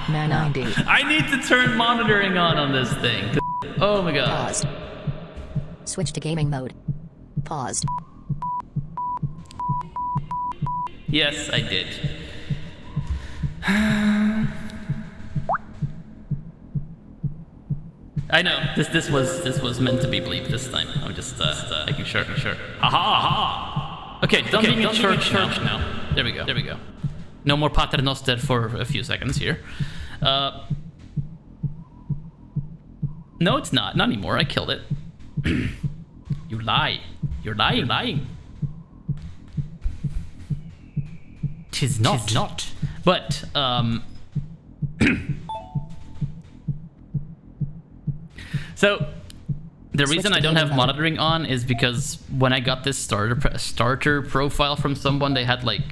Mana. 90. I need to turn monitoring on this thing. Oh my god. Paused. Switch to gaming mode. Paused. Yes, I did. I know this was meant to be bleeped this time. I'm just making sure. Ha ha ha. Okay, don't be in church now. There we go. No more paternoster for a few seconds here. No, it's not anymore. I killed it. You lie. You're lying. Tis not. But so The Switch reason to I don't have gaming mode. monitoring on is because when I got this starter profile from someone, they had like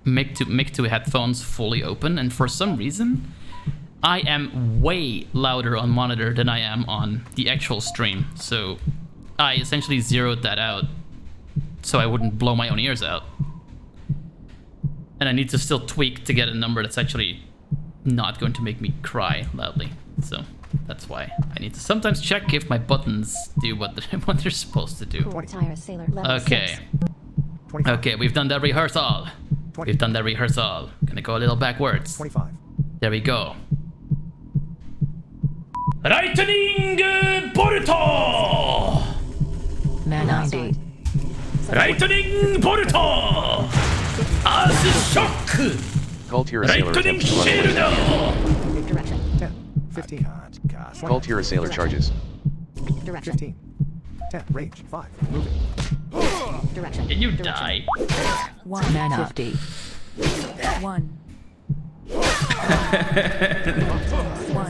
mic to headphones fully open, and for some reason, I am way louder on monitor than I am on the actual stream. So I essentially zeroed that out so I wouldn't blow my own ears out. And I need to still tweak to get a number that's actually not going to make me cry loudly. So that's why I need to sometimes check if my buttons do what they're supposed to do. Cool tire sailor level Okay. 6. 25. Okay, we've done that rehearsal. 20. We've done that rehearsal. Gonna go a little backwards. 25. There we go. Lightning Boruto! Man 90. Lightning Boruto! As shock! Cult Hero Sailor Lightning attempts to run away in fear. shield! Direction. 10. 15. Cast. Cult Hero Sailor charges. Direction. 15. 10. Range. 5. Moving. Direction. Can you Direction. die? Man 50. 1.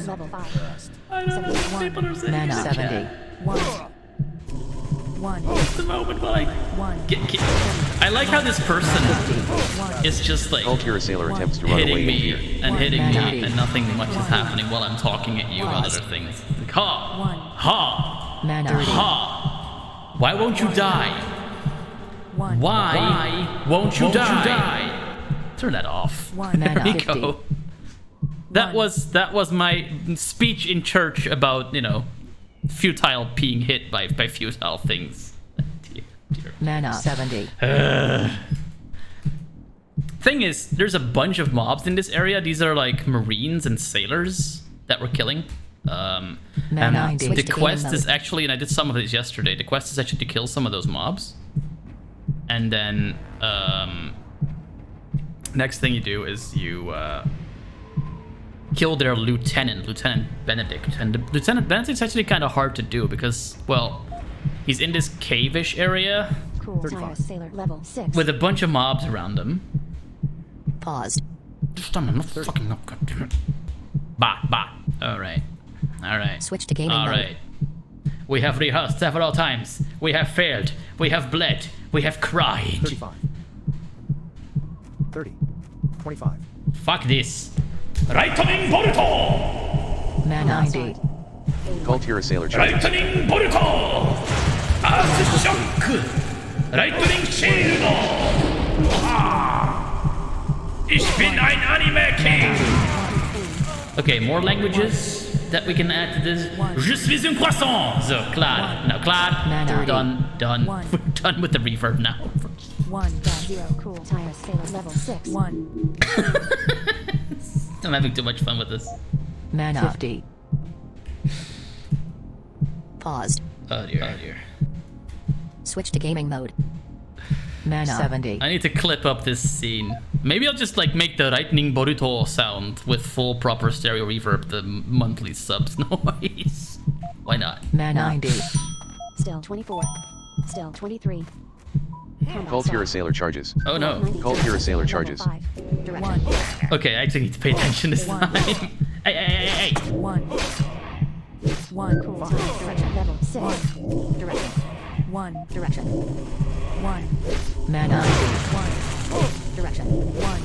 Level 5. I don't know what people are saying. Man in the 70. chat. 1. It's the moment when I 1. I like how this person is just like Cult Hero Sailor attempts to run hitting away in fear. me and hitting me, Ninety. and nothing much is happening while I'm talking at you about other things. Like, ha! Ha! Man 30. Ha! Why won't you die? 1. Why won't you die? Turn that off. 1. Man There we 50. go. That was my speech in church about, you know, futile being hit by futile things. Dear, dear. Man 70. Thing is, there's a bunch of mobs in this area. These are like marines and sailors that we're killing. Man And 90. the Switch to quest game is mode. actually, and I did some of this yesterday, the quest is actually to kill some of those mobs. And then next thing you do is you kill their lieutenant, Lieutenant Benedict. And the Lieutenant Benedict's actually kind of hard to do because, well, he's in this cave-ish area Cool 35. tire sailor level 6. with a bunch of mobs around him. Paused. Just I'm not fucking up, goddammit. Bah. Alright. Switch to gaming mode. Alright. We have rehearsed several times. We have failed. We have bled. We have cried. 35. 30. 25. Fuck this. Lightning Boruto! Man 90. Cult Hero Sailor charges. Lightning Boruto! As shock! Lightning shield! Ich bin ein Anime King! Okay, more languages that we can add to this. Je suis un croissant! So, klar. Now, klar. Man We're 30. done. One. We're done with the reverb now. 1. 0 cool tire sailor level 6. 1. I'm having too much fun with this. Man 50. Paused. Oh dear. Switch to gaming mode. Man 70. I need to clip up this scene. Maybe I'll just like make the Lightning Boruto sound with full proper stereo reverb, the monthly subs noise. Why not? Man 90. Still 24. Still 23. Combat Cult Hero start. Sailor charges. Oh no. 92. Cult Hero Sailor Level charges. 5. Direction. 1. Okay, I actually need to pay attention this time. Hey. 1. 1. Cool tire direction level 6. Direction. 1. Direction. 1. Man 90. 1. Direction. 1.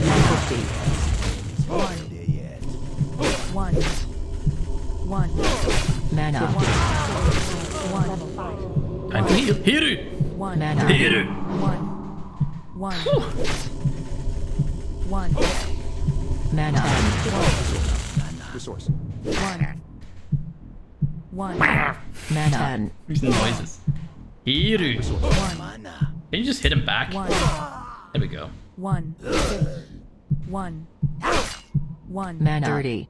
Man 50. 1. There yet. 1. 1. Man 50. Level 5. Time to heal. Hiru! 1. Man 90. Hiru! 1. 1. 1. Man 10. Resource. 1. 1. Man 10. Where's the noises? Hiru! 1. Mana. Can you just hit him back? 1. There we go. 1. 1. 1. Man 30.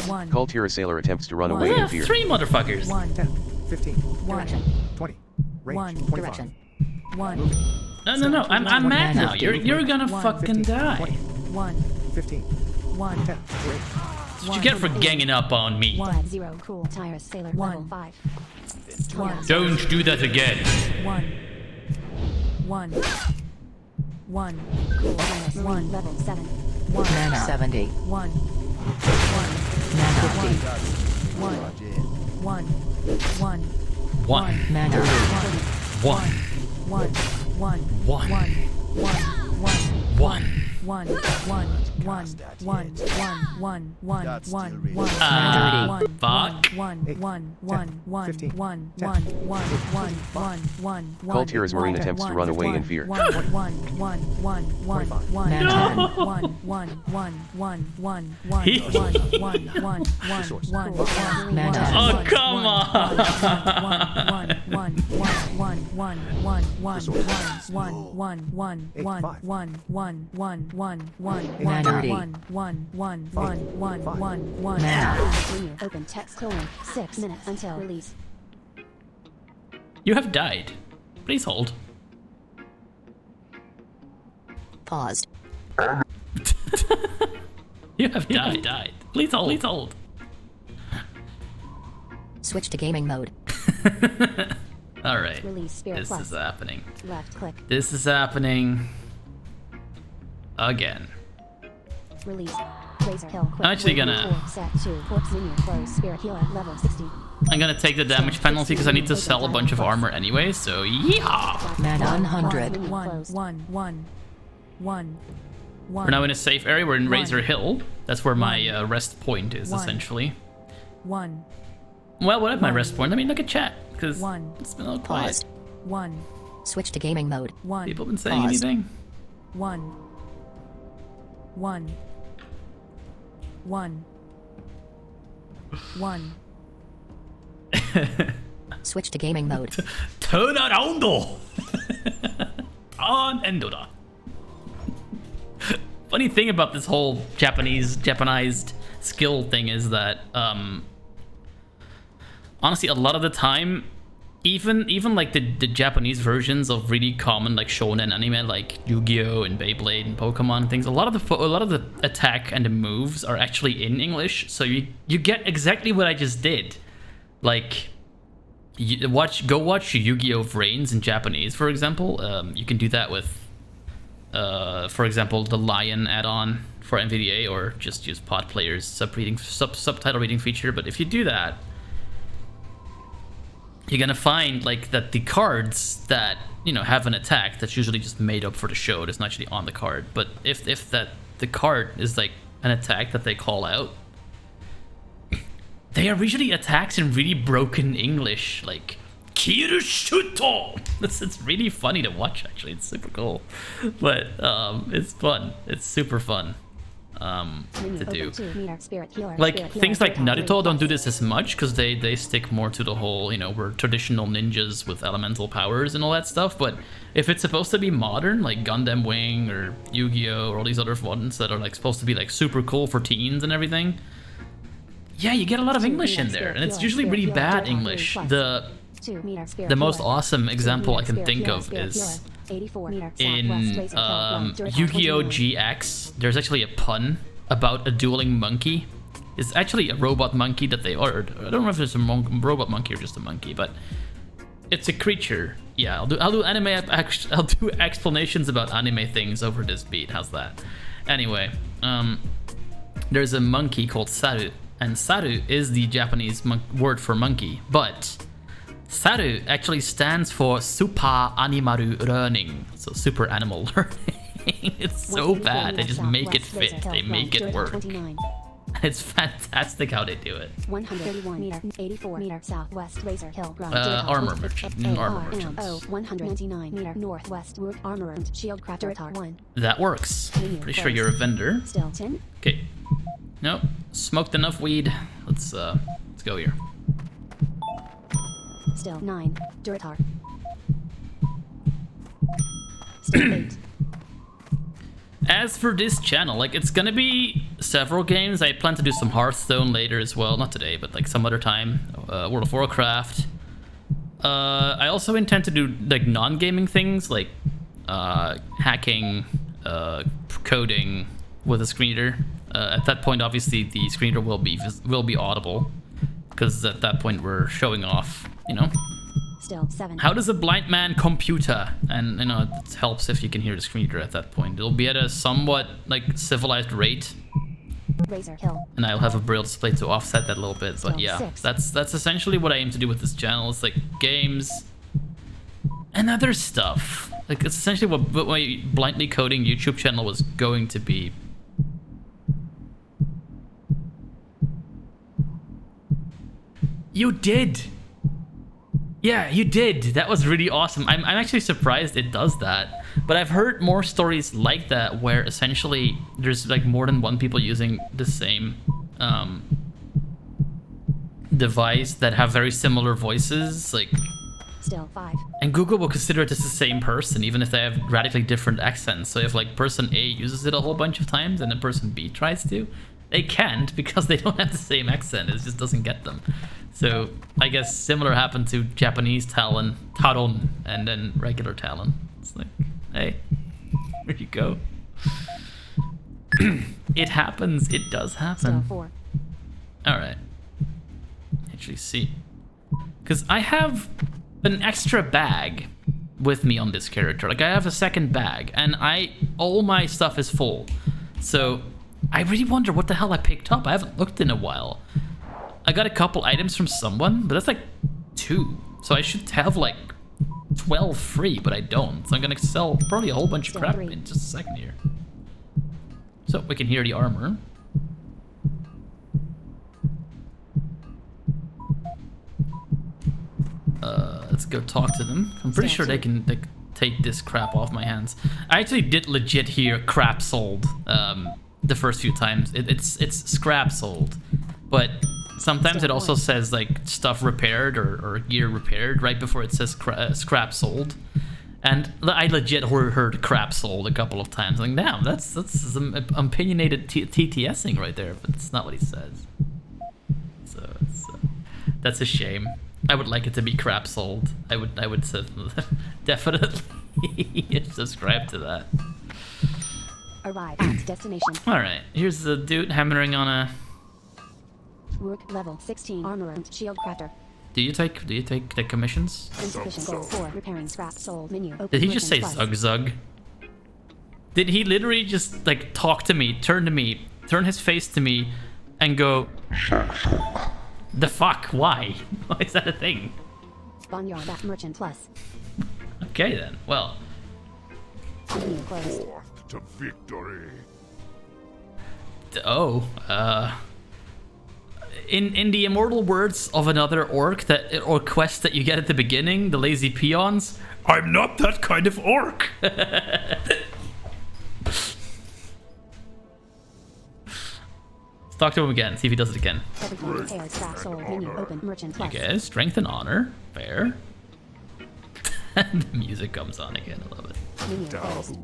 1. Cult Hero Sailor attempts to run away Yeah, in fear. 3 motherfuckers. 1. 10. 15. 1. 20. Range. 1. 25. Direction. 1. No. I'm mad now. You're gonna One. fucking 15. die. 20. 1. 15. 1. 10. Range. That's what you get for ganging up on me. Flat 0 cool tire sailor level 5. 1. Don't do that again. 1. 1. 1. Cool tire sailor 1. level 7. 1. Man 70. 1. 1. Man 50. 1. One. Mandarin. One. Kultira's Marine attempts to run away in fear. Oh, come on. Continue. Open text colon 6 minutes until release. You have died. Please hold. Paused. You have died. Please hold. Please hold. Switch to gaming mode. All right. Release Spirit This Plus. is happening. Left click. This is happening again. Release. Razor Hill. Quick. I'm actually gonna- Set 2. Corpse menu. Close. Spirit Healer. Level 60. I'm gonna take the damage penalty because I need to sell a bunch of armor anyway, so yeehaw! Mana 100. Menu closed. We're now in a safe area, we're in Razor Hill. That's where my rest point is, essentially. Well, what is my rest point? I mean, look at chat, because it's been a little quiet. Paused. Switch to gaming mode. People been saying Paused. anything? Switch to gaming mode. Turn around! On Endoda. Funny thing about this whole Japanized skill thing is that, honestly, a lot of the time, even like the Japanese versions of really common like shonen anime like Yu-Gi-Oh and Beyblade and Pokemon and things, a lot of the attack and the moves are actually in English, so you get exactly what I just did. Like, go watch Yu-Gi-Oh! Vrains in Japanese, for example. You can do that with, for example, the Lion add-on for NVDA, or just use Pod Player's subtitle reading feature. But if you do that, you're gonna find like that the cards that have an attack that's usually just made up for the show, that's not actually on the card. But if the card is like an attack that they call out, they are usually attacks in really broken English, like Kirushuto. It's really funny to watch, actually. It's super cool, but it's fun. It's super fun to do. Like things like Naruto don't do this as much because they stick more to the whole we're traditional ninjas with elemental powers and all that stuff. But if it's supposed to be modern, like Gundam Wing or Yu-Gi-Oh or all these other ones that are like supposed to be like super cool for teens and everything, yeah, you get a lot of English in there, and it's usually really bad English. The most awesome example I can think of is in Yu-Gi-Oh! GX. There's actually a pun about a dueling monkey. It's actually a robot monkey that they ordered. I don't know if it's a robot monkey or just a monkey, but it's a creature. Yeah, I'll do anime. I'll do explanations about anime things over this beat. How's that? Anyway, there's a monkey called Saru. And Saru is the Japanese word for monkey, but Saru actually stands for Super Animaru Learning, so super animal learning. It's so bad, they just make it fit, they make it work. It's fantastic how they do it. 131 meter, 84 meter southwest Razor Hill. Armor merchant. 199 meter northwest Wood Armor and Shield Crafter 1. That works. Pretty sure you're a vendor. Still 10. Okay. Nope. Smoked enough weed. Let's go here. Still 9. Duratar. Still 8. As for this channel, like, it's gonna be several games. I plan to do some Hearthstone later as well. Not today, but like some other time. World of Warcraft. I also intend to do like non-gaming things like hacking, coding with a screen reader. At that point, obviously, the screen reader will be audible, because at that point we're showing off, Still 7. How does a blind man computer? And it helps if you can hear the screen reader at that point. It'll be at a somewhat like civilized rate, Razor Hill. And I'll have a braille display to offset that a little bit. But Still yeah, 6. that's essentially what I aim to do with this channel. It's like games and other stuff. Like it's essentially what my blindly coding YouTube channel was going to be. You did. Yeah, you did. That was really awesome. I'm actually surprised it does that. But I've heard more stories like that where essentially there's like more than one people using the same device that have very similar voices. Like, Still 5. and Google will consider it as the same person even if they have radically different accents. So if like person A uses it a whole bunch of times and then person B tries to, they can't because they don't have the same accent. It just doesn't get them. So I guess similar happened to Japanese Talon, and then regular Talon. It's like, hey, there you go. It happens. It does Still happen. 4. All right. Actually, see, because I have an extra bag with me on this character. Like I have a second bag, and all my stuff is full. So I really wonder what the hell I picked up. I haven't looked in a while. I got a couple items from someone, but that's like 2. So I should have like 12 free, but I don't. So I'm gonna sell probably a whole bunch of Still crap 3. in just a second here. So we can hear the armor. Let's go talk to them. I'm pretty sure they can take this crap off my hands. I actually did legit hear crap sold the first few times. It's scrap sold, but sometimes it also says like stuff repaired or gear repaired right before it says scrap sold. And I legit heard crap sold a couple of times. Like, damn, that's some opinionated TTSing right there, but it's not what he says. So that's a shame. I would like it to be crap sold. I would definitely subscribe to that. Arrive at destination. All right, here's the dude hammering on a. Work level 16. Armorer and shield crafter. Do you take the commissions? Insufficient goal 4. Repairing scrap sold menu. Open Did he just say merchant zug plus. zug? Did he literally just like talk to me, turn his face to me, and go? The fuck? Why? Why is that a thing? Boneyard at merchant plus. Okay then. Well, Menu closed. To victory. in the immortal words of another orc or quest that you get at the beginning, the lazy peons, I'm not that kind of orc. Let's talk to him again, see if he does it again. Everything repaired scrap sold menu. Open merchant plus. Okay, strength and honor, fair. And the music comes on again, I love it. Menu closed.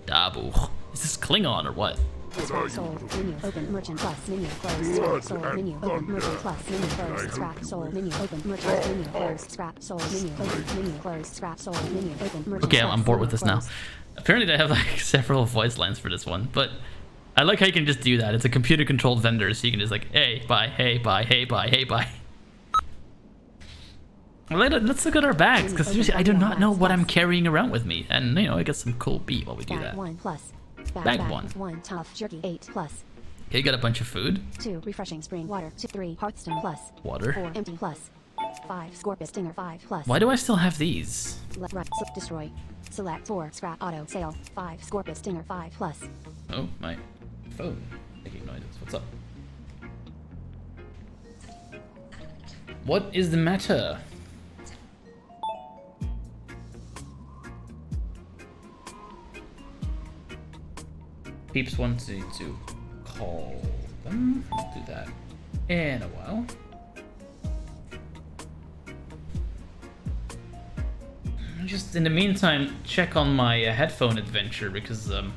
Dabu. Is this Klingon or what? Scrap sold menu. Open merchant plus. Menu closed. Scrap sold menu. Open merchant plus. Menu closed. Scrap sold menu. Open merchant. Menu closed. Scrap sold menu. Open menu closed. Scrap sold menu. Open merchant. Okay, I'm plus. bored with Menu this now. closed. Apparently they have like several voice lines for this one, but I like how you can just do that. It's a computer controlled vendor, so you can just like, hey, bye, hey, bye, hey, bye, hey, bye. Well, let's look at our bags, because seriously, I do not know what I'm carrying around with me. And, you know, I get some cool beat while we do Bag that. 1 plus. Bag bag 1. 1 tough jerky 8 plus. Okay, you got a bunch of food. 2 refreshing spring water. 2 3 Hearthstone plus. Water. 4 empty plus. 5 scorpion stinger 5 plus. Why do I still have these? Left right destroy. Select 4 scrap auto sale 5 scorpion stinger 5 plus. Oh, my phone making noises. What's up? What is the matter? Peeps wanted to call them. I'll do that in a while. Just in the meantime, check on my headphone adventure because you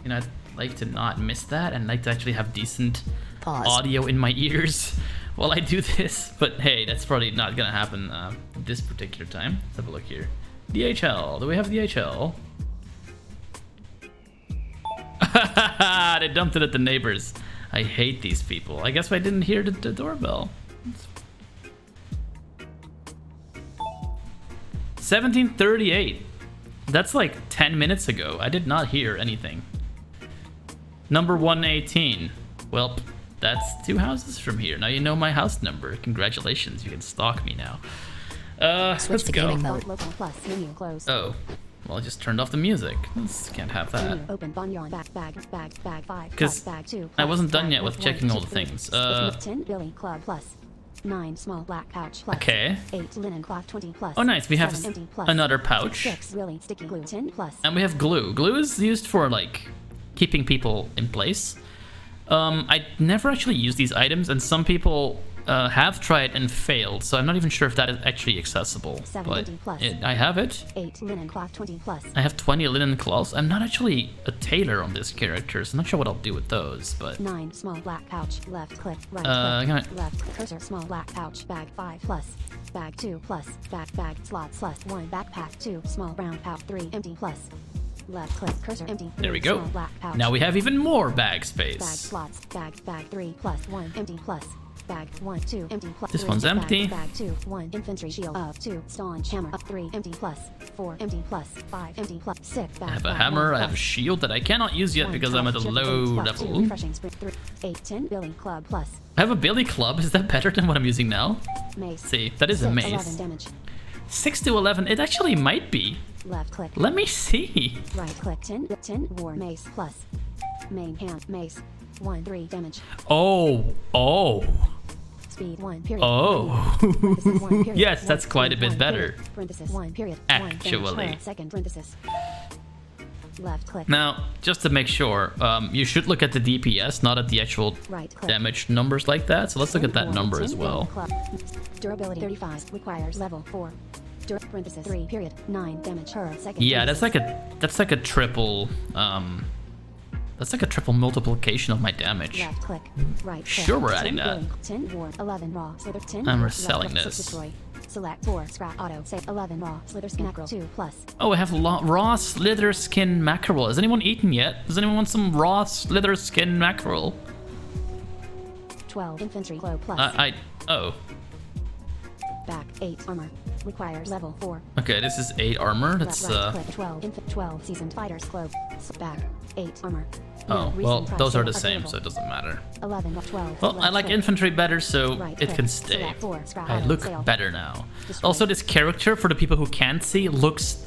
know, I'd like to not miss that and like to actually have decent audio in my ears while I do this. But hey, that's probably not gonna happen this particular time. Let's have a look here. DHL. Do we have DHL? They dumped it at the neighbors. I hate these people. I guess I didn't hear the doorbell. 17:38. That's like 10 minutes ago. I did not hear anything. Number 118. Well, that's 2 houses from here. Now you know my house number. Congratulations, you can stalk me now. Switch Let's to go. gaming mode. Local plus menu closed. Oh, well, I just turned off the music. Can't have that. Menu open bonyon bag 5 'Cause bag 2. I wasn't done bag yet with 1, checking all 2, the 3. things. 10 Billy Club plus 9 small black pouch plus Okay. 8 linen cloth 20 plus. Oh, nice. We have 7 empty plus another pouch. 6 really sticky glue 10 plus. And we have glue. Glue is used for, like, keeping people in place. I never actually use these items, and some people have tried and failed, so I'm not even sure if that is actually accessible. 7 But empty plus. I have it. 8 linen cloth 20 plus. I have 20 linen cloths. I'm not actually a tailor on this character, so I'm not sure what I'll do with those, but... 9 small black pouch left click right I'm click gonna- left cursor small black pouch bag 5 plus bag 2 plus bag slots plus 1 backpack 2 small brown pouch 3 empty plus left click cursor empty. There we 3 go. small black pouch. Now we have even more bag Bag space. slots bag 3 plus 1 empty plus bag 1 2 empty plus. This 3 one's bag, empty. Bag 2 1 infantry shield up 2 staunch hammer up 3 empty plus 4 empty plus 5 empty plus 6 bag. I have a bag, hammer, 1 I have a plus. shield that I cannot use yet 1 because I'm at a chip low plus 2 level. refreshing spring 3 8 10 Billy Club plus I have a billy club. Is that better than what I'm using now? mace. See, that is a 6, mace. 11 damage. 6 to 11. It actually might be. Left click. Let me see. Right click 10 war mace plus main hand mace 1 3 damage Oh. speed 1 period Oh. Parenthesis, 1 period, Yes, 1, that's quite a 1 bit period, better. parenthesis 1 period 1 damage Actually. per second parenthesis left click Now, just to make sure, you should look at the DPS, not at the actual right click damage numbers like that. So let's look at that 10 number 10 as well. club. Durability 35 requires level 4 parenthesis 3 period 9 damage per second Yeah, that's parenthesis. like a triple that's like a triple multiplication of my damage. Left click right click Sure, we're adding 10 that. billing, 10 war 11 raw slither 10 And we're left, selling left, this. destroy. Select 4 scrap auto say 11 raw slither skin mackerel 2 plus Oh, I have raw slither skin mackerel. Has anyone eaten yet? Does anyone want some raw slither skin mackerel? 12 infantry glow plus Oh. back 8 armor requires level 4 Okay, this is 8 armor. That's right click 12 seasoned fighters glow back 8 armor oh, No, well, recent price those are sale the same, available. so it doesn't matter. 11 12 Well, I left like click. infantry better, so Right it click. can stay. Select 4 scrap I auto look sale. better now. Destroy. Also, this character, for the people who can't see, looks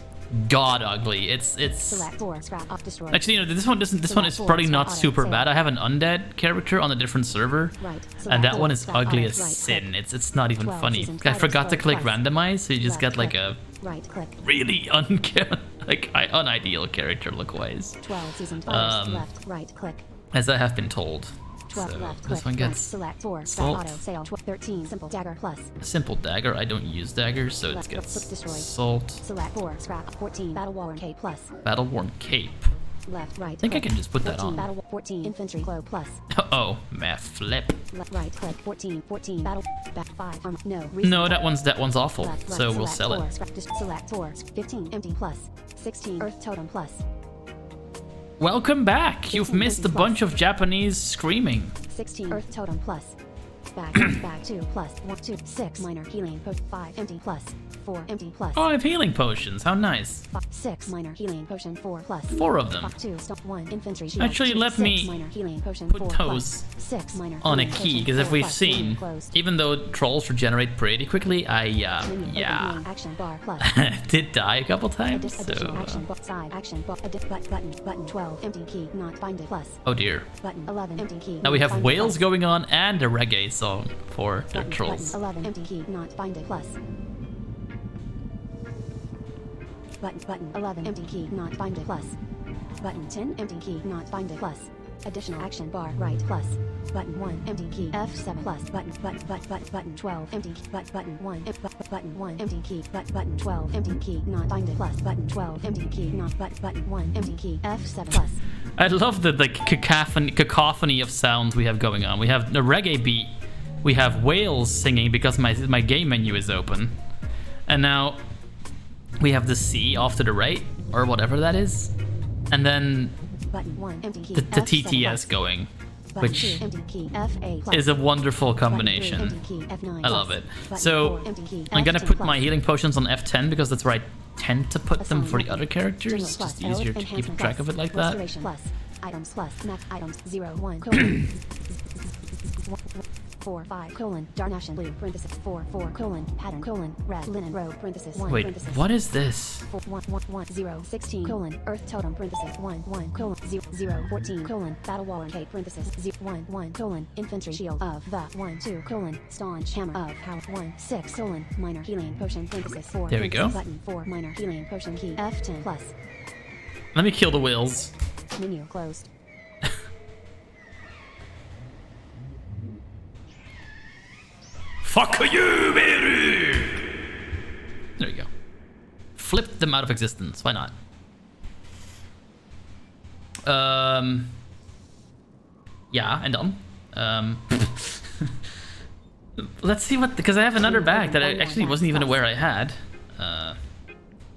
god ugly. It's Select 4 scrap off destroy actually, you know, this one is probably not super bad. I have an undead character on a different server, Right. and Select that 4 one is scrap ugly auto as right sin. click. It's not even 12 funny. seasoned I fighters forgot to glow click plus. randomize, so you just Left get like click. a Right click really unideal character look-wise, 12 seasoned fighters Um, left right click as I have been told. 12 So left this click one right. gets Select 4 salt. scrap auto sale 13 simple dagger plus a simple dagger. I don't use daggers, so it Left gets click destroy. salt. Select 4 scrap 14 battle worn K plus Battle-worn cape. left right I think I click. can just put that 14 on. battle 14 infantry glow plus Oh, math flip. left right click 14 battle back 5 armor no No, that one's awful. left, right, So we'll select sell 4, it. scrap, select 4 15 empty plus 16 earth totem plus Welcome back. You've 15 missed a plus. bunch of Japanese screaming. 16 earth totem plus bag 2 plus 1 2 6 minor healing potion 5 empty plus 4 empty plus Oh, I have healing potions. How nice. 6 minor healing potion 4 plus 4 of them. 2 stop 1 infantry shield Actually, 2, let 6 me minor healing potion put 4 those plus 6 minor on a healing key, potion because if 4 we've plus, seen, menu closed. even though trolls regenerate pretty quickly, I Menu open, yeah, main action bar plus did die a couple times. So additional action bar side action bar button 12 empty key not binded plus oh dear. button 11 empty key Now we not have binded whales plus. going on and a reggae song for the Button, trolls. Button 11 empty key not binded plus. Button 11 empty key not binded plus. Button 10 empty key not binded plus. Additional action bar right plus. Button 1 empty key F7 plus. Button 12 empty key button 1 button 1 empty key button 12 empty key not binded plus. Button 12 empty key not button 1 empty key F7 plus. I love the cacophony of sounds we have going on. We have the reggae beat. We have whales singing because my game menu is open. And now we have the sea off to the right, or whatever that is. And then Button 1 empty key the F7 plus. TTS going, Button which 2 empty key F8 plus. is a wonderful combination. Button 3 empty key F9 I love plus. it. Button So 4 empty key I'm gonna F10 put plus. my healing potions on F10 because that's where I tend to put them Assign for the method. other characters. General It's plus, just easier to keep enhancement track plus, of it like that. restoration plus, items plus, Mac items 0 1 colon 4 5 colon Darnashan blue parenthesis 4 4 colon pattern colon red linen robe parenthesis 1 Wait, parenthesis what is this? 4 1 1 1 0 16 colon earth totem parenthesis 1 1 colon 0 0 14 colon battle wall and cape parenthesis 0 1 1 colon infantry shield of the 1 2 colon staunch hammer of how 1 6 colon minor healing potion parenthesis 4 There we go. button 4 minor healing potion key F10 plus Let me kill the whales. menu closed. Fuck you, baby! There you go. Flip them out of existence. Why not? Yeah, and done. Let's see what, because I have another bag that I actually wasn't even aware I had. Gonna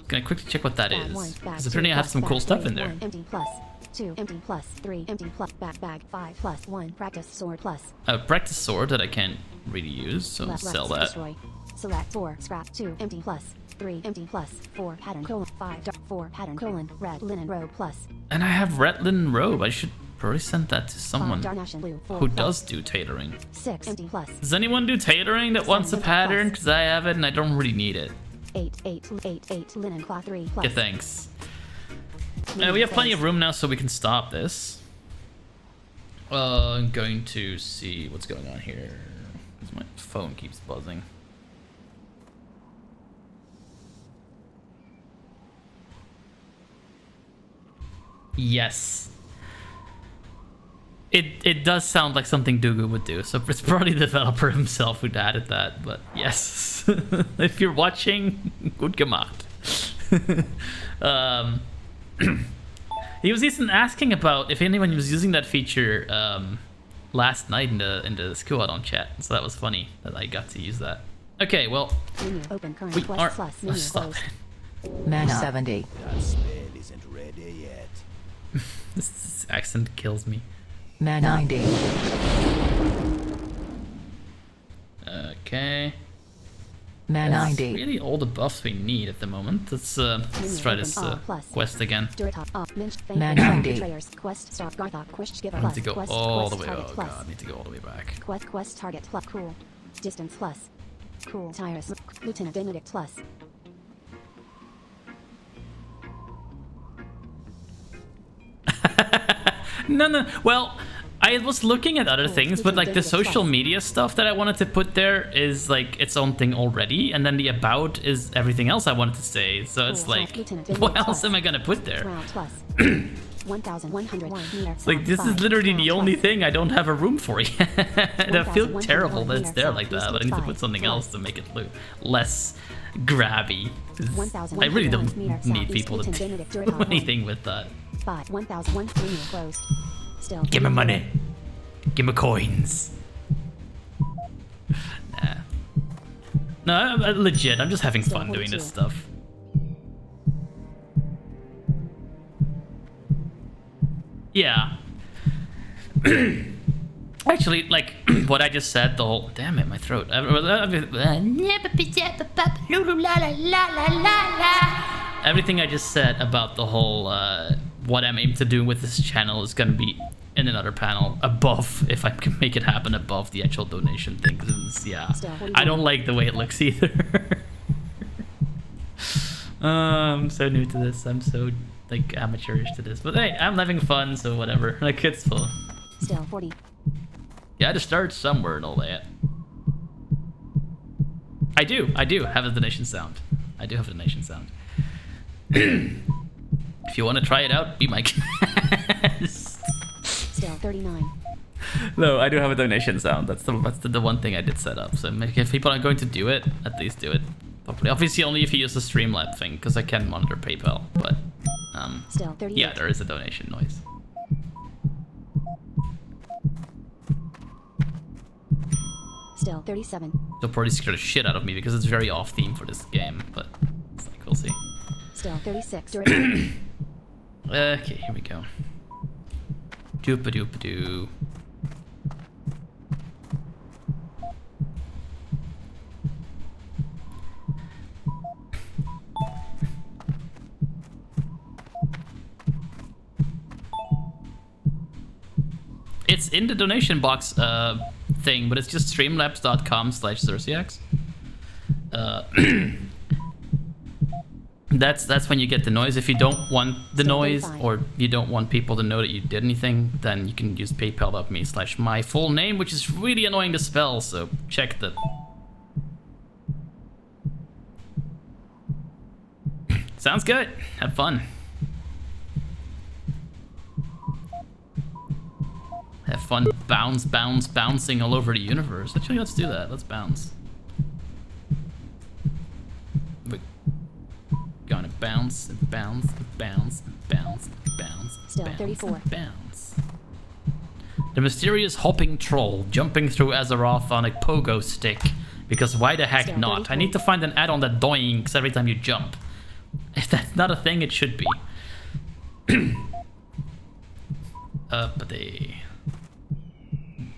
quickly check what that is, because apparently I have some cool stuff in there. Empty plus 2 empty plus 3 empty plus bag 5 plus 1 practice sword plus A practice sword that I can't really use, so left sell to that. destroy. Select 4 scrap 2 empty plus 3 empty plus 4 pattern colon 5 dark 4 pattern colon red linen robe plus And I have red linen robe. I should probably send that to 5 someone Darnashan blue 4 who plus does do tailoring. 6 empty plus Does anyone do tailoring that wants a pattern? Because I have it and I don't really need it. 8 linen cloth 3 plus Yeah, thanks. We have plenty of room now, so we can stop this. I'm going to see what's going on here. 'Cause my phone keeps buzzing. Yes. It does sound like something Dugu would do, so it's probably the developer himself who added that, but yes. If you're watching, gut gemacht. He was even asking about if anyone was using that feature last night in the school add-on chat, so that was funny that I got to use that. Okay, well, menu open current we quest are. plus menu Stop closed. it. Mana 70. That spell isn't ready yet. This accent kills me. Mana 90. Okay. Mana That's 90. really all the buffs we need at the moment. Let's try this quest again. Man 90. Quest start Garthok quest give I need plus to go quest all the quest way. target Oh plus god, I need to go all the way back. quest target plus cool distance plus cool Tyrus Lieutenant Benedict plus No. Well, I was looking at other things, but like the social media stuff that I wanted to put there is like its own thing already, and then the about is everything else I wanted to say. So it's like, what else am I gonna put there? round plus 1101 meter Like, this is literally the only thing I don't have a room for yet. And I feel terrible that it's there like that, but I need to put something else to make it look less grabby. 'Cause I really don't need people to do anything with that. 1001 menu closed. Still. Give me money. Give me coins. Nah. No, I'm legit. I'm just having fun doing this stuff. Yeah. Actually, like what I just said, the whole damn it, my throat. Everything I just said about the whole what I'm aiming to do with this channel is gonna be in another panel above, if I can make it happen above the actual donation thing. 'Cause yeah, I don't like the way it looks either. I'm so new to this. I'm so like amateurish to this, but hey, I'm having fun, so whatever. Like it's fun. Still 40. You had to start somewhere and all that. I do have a donation sound. I do have a donation sound. If you want to try it out, be my guest. Still 39. No, I do have a donation sound. That's the one thing I did set up. So if people are going to do it, at least do it properly. Obviously, only if you use the Streamlab thing, because I can monitor PayPal. But Still 38. yeah, there is a donation noise. Still 37. They'll probably scare the shit out of me because it's very off theme for this game, but it's like we'll see. Still 36. Okay, here we go. Doop-a-doop-a-doo. It's in the donation box thing, but it's just streamlabs.com/Xerxiax. That's when you get the noise. If you don't want the noise, or you don't want people to know that you did anything, then you can use paypal.me/my full name, which is really annoying to spell, so check the... Sounds good. Have fun. Have fun bouncing all over the universe. Actually, let's do that. Let's bounce. We're gonna bounce and bounce and bounce and bounce and bounce. Still bounce 34. And bounce. The mysterious hopping troll jumping through Azeroth on a pogo stick. Because why the heck Still not? 34. I need to find an add-on that doinks every time you jump. If that's not a thing, it should be. But they...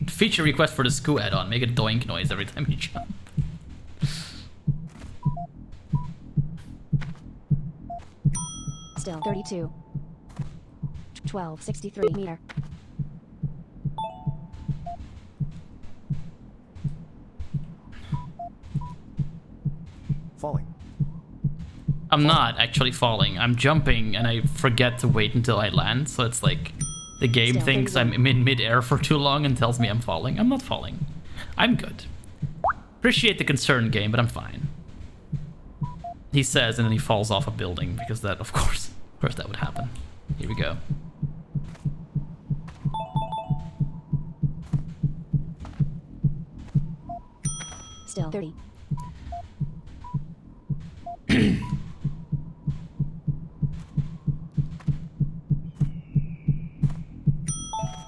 Feature request for the SKU add-on. Make a doink noise every time you jump. Still 32. 1263 meter. Falling. I'm not actually falling. I'm jumping and I forget to wait until I land. So it's like the game Still thinks 31. I'm in mid-air for too long and tells me I'm falling. I'm not falling. I'm good. Appreciate the concern, game, but I'm fine. He says, and then he falls off a building because that, of course that would happen. Here we go. Still 30.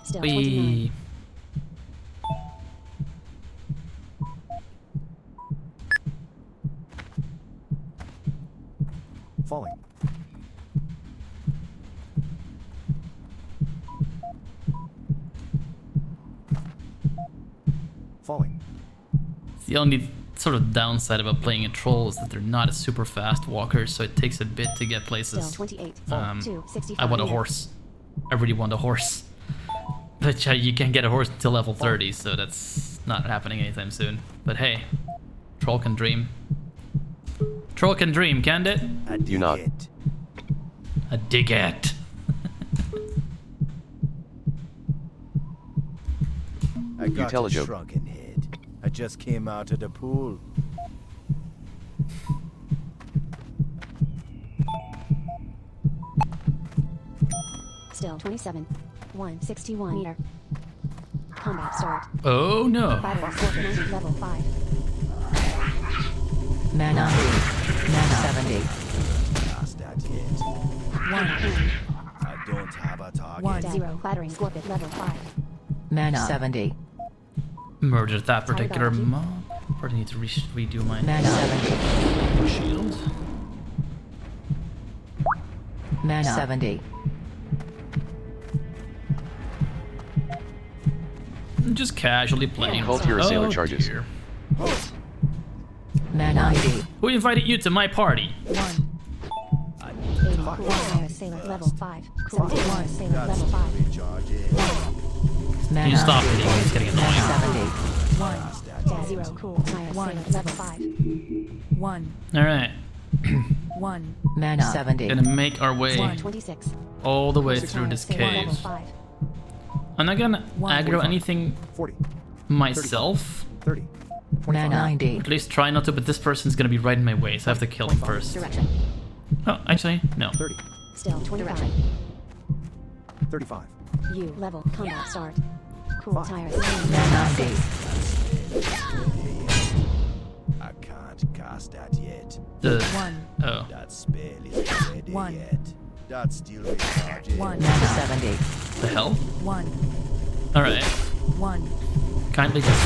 Still 29. We... Falling. Falling. The only sort of downside about playing a troll is that they're not a super fast walker, so it takes a bit to get Still places. 28. Um, 265 I want a meter. horse. I really want a horse. But you can't get a horse until level 30, so that's not happening anytime soon. But hey, troll can dream. Troll can dream, can't it? I You not. it. A dig at. I got tell a a joke. shrunken head. I just came out of the pool. Still 27. 161 meter. Combat start. Oh no. Battery scorpion level 5. Mana 70. Cast that hit. 1 I don't have a target. 0. Battering scorpion level 5. Mana 70. Murdered that particular Tired mob. Probably need to redo my Mana 70. shield. Mana 70. I'm just casually playing. Call to your assailer Oh, charges. dear. Mana 90. Who invited you to my party? 80. Cool Tire Sailor level 5. Cool Tire Sailor level 5. Recharge it. Can you stop hitting me? It's getting annoying. 70. 0. Cool Tire Sailor level 5. Alright. Mana 70. Gonna make our way 26. all the way Cool through Tire this Sailor cave. level 5. I'm not gonna aggro anything 40. myself. 30. Mana 90. At least try not to, but this person's gonna be right in my way, so I have to kill him first. Direction. Oh, actually, no. 30. Still 25. 35. U level combat start. Cool Tire Mana Sailor 90. I can't cast that yet. The... Oh. That spell isn't ready yet. That's still recharging. Mana 70. The hell? Alright. Kindly just...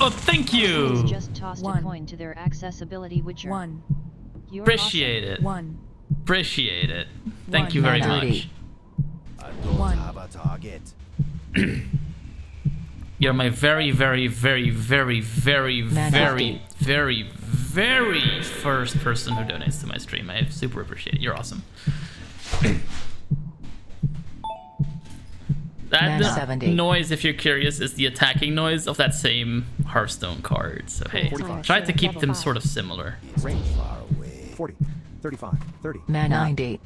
Oh, thank Please you! just tossed a coin to their accessibility witcher. You're Appreciate it. Appreciate it. Thank you very Mana much. 80. I don't have a target. You're my very, very, very, very, very, Man, very, happy. very, very first person who donates to my stream. I super appreciate it. You're awesome. That Mana 70. noise, if you're curious, is the attacking noise of that same Hearthstone card. So hey, try to keep them sort of similar. Range. 40, 35, 30. Mana 90.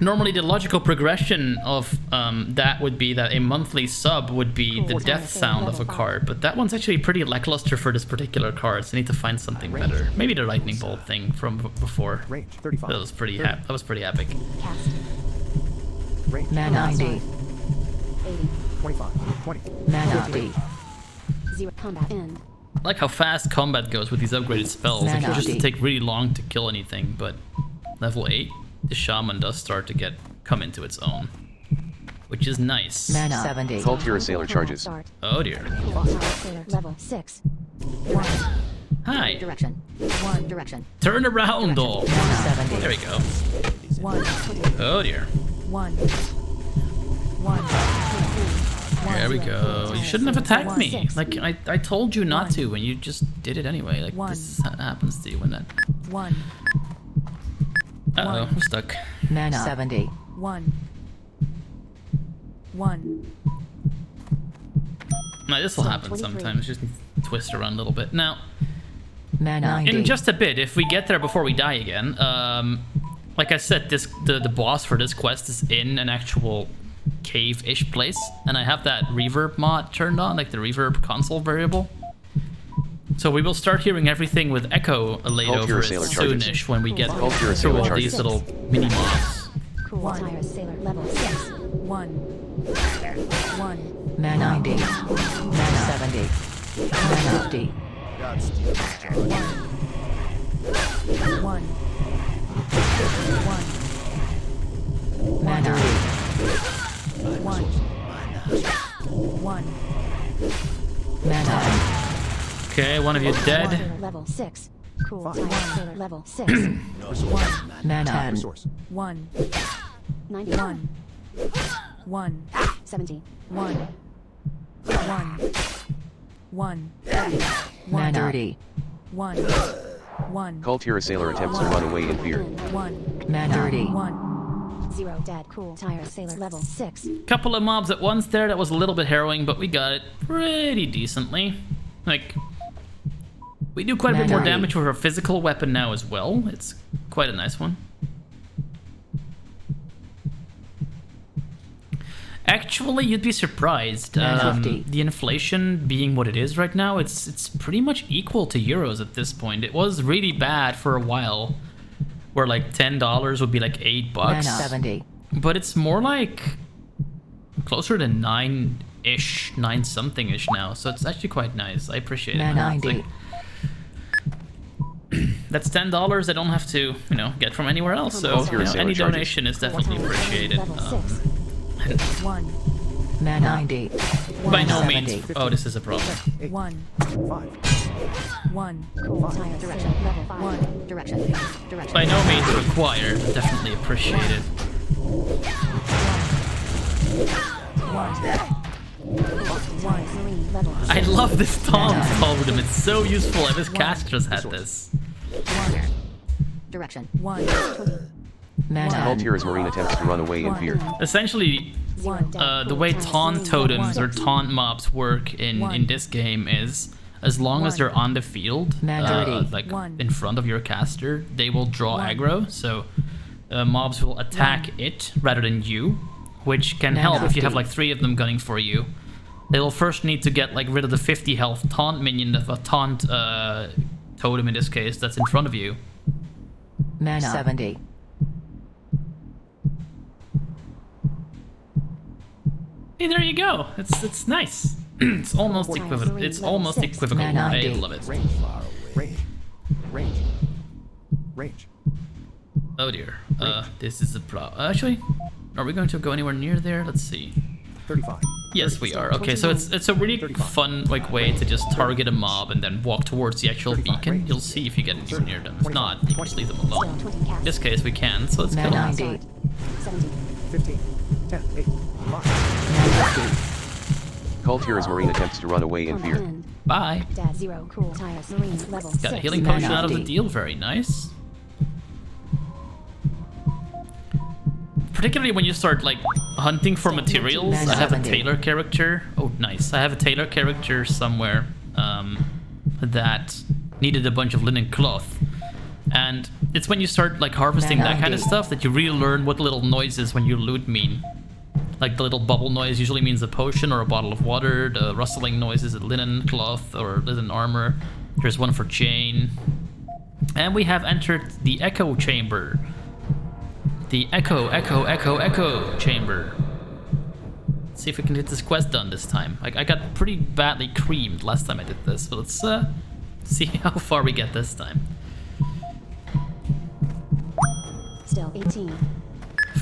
Normally the logical progression of that would be that a monthly sub would be the death sound of a card, but that one's actually pretty lackluster for this particular card, so I need to find something better. Maybe the lightning bolt thing from before. Range 35. That was pretty epic. Cast. Range Mana 90. 80. 25, 20. Mana 50. 0 combat end. I like how fast combat goes with these upgraded spells. Like, it just take really long to kill anything, but level 8, the shaman does start to come into its own, which is nice. Mana 70. Cult Hero Sailor charges. Start. Oh dear. Level 6. Hi. Direction. One direction. Turn around, though. Mana 70. There we go. 1. Oh dear. 1. 1. There we go. You shouldn't have attacked me. Like, I told you not to, and you just did it anyway. Like, this happens to you when that... 1. Uh-oh, I'm stuck. Mana 70. 1. 1. Now, this will happen sometimes. Just twist around a little bit. Now, Mana 90. in just a bit, if we get there before we die again, like I said, the boss for this quest is in an actual cave-ish place, and I have that reverb mod turned on, like the reverb console variable. So we will start hearing everything with echo laid Cult over Hero it Sailor charges. soonish when we get Cult Hero through Sailor all charges. these little mini mobs. Cool tire sailor level 6. 1. 1. Mana 90. Mana 70. Mana 50. God steal this charge. 1. 1. Mana 80. 1. 1. Mana. Okay, one of you dead. Sailor level 6. Cool tire sailor level 6. Mana 10. Resource. 1. 91. 1. 70. 1. 1. 1. Mana 30. 1. 1. Cult Hero Sailor attempts to run away in fear. 1. Mana 30. 1. 0 dead. Cool tire sailor level 6. Couple of mobs at once there. That was a little bit harrowing, but we got it pretty decently. Like, we do quite a bit more Mana 80. damage with our physical weapon now as well. It's quite a nice one. Actually, you'd be surprised. Mana 50. The inflation being what it is right now, it's pretty much equal to euros at this point. It was really bad for a while, where like $10 would be like $8. Mana 70. But it's more like closer to 9-ish, 9-something-ish now. So it's actually quite nice. I appreciate it. Mana man. It's 90. like, that's $10 I don't have to, get from anywhere else. So Cult Hero any Sailor charges. donation is definitely appreciated. Level 6. 1. Mana 90. By no 70. means. Oh, this is a problem. 1. 5. 1. Cool tire sailor level 5. 1. Direction. Direction. By no means required, but definitely appreciated. 1. Marine level 6. I love this taunt totem. It's so useful. And this caster's had this. 1. Direction. 1. Mana Cult Hero's Marine attempts to run away in fear. Essentially, 1. the way taunt totems or taunt mobs work in this game is, as long as they're on the field, like in front of your caster, they will draw aggro. So mobs will attack it rather than you, which can help if you have like 3 of them gunning for you. They will first need to get like rid of the 50 health taunt minion of a taunt totem in this case that's in front of you. Mana 70. Hey, there you go. It's nice. It's almost equivalent. It's almost equivocal. Mana I 90. love it. Range. Range. Range. Range. Oh dear. This is a problem. Actually, are we going to go anywhere near there? Let's see. 35. Yes, we are. Okay, so it's a really fun way to just target a mob and then walk towards the actual beacon. You'll see if you get anywhere near them. If not, you just leave them alone. In this case, we can. So let's Mana go. 90. 70. 15. 10. 8. 5. Mana 50. Cult Hero's Marine attempts to run away in fear. End. Bye. Dad 0. Cool tires. Marine level 6. Got a healing Mana potion out of the 50. deal. Very nice. particularly when you start like hunting for materials. I have a tailor character. Oh, nice. I have a tailor character somewhere that needed a bunch of linen cloth. And it's when you start like harvesting that kind of stuff that you really learn what the little noises when you loot mean. Like the little bubble noise usually means a potion or a bottle of water. The rustling noise is a linen cloth or linen armor. There's one for chain. And we have entered the echo chamber. The echo chamber. Let's see if we can get this quest done this time. Like, I got pretty badly creamed last time I did this, but let's see how far we get this time. Still 18.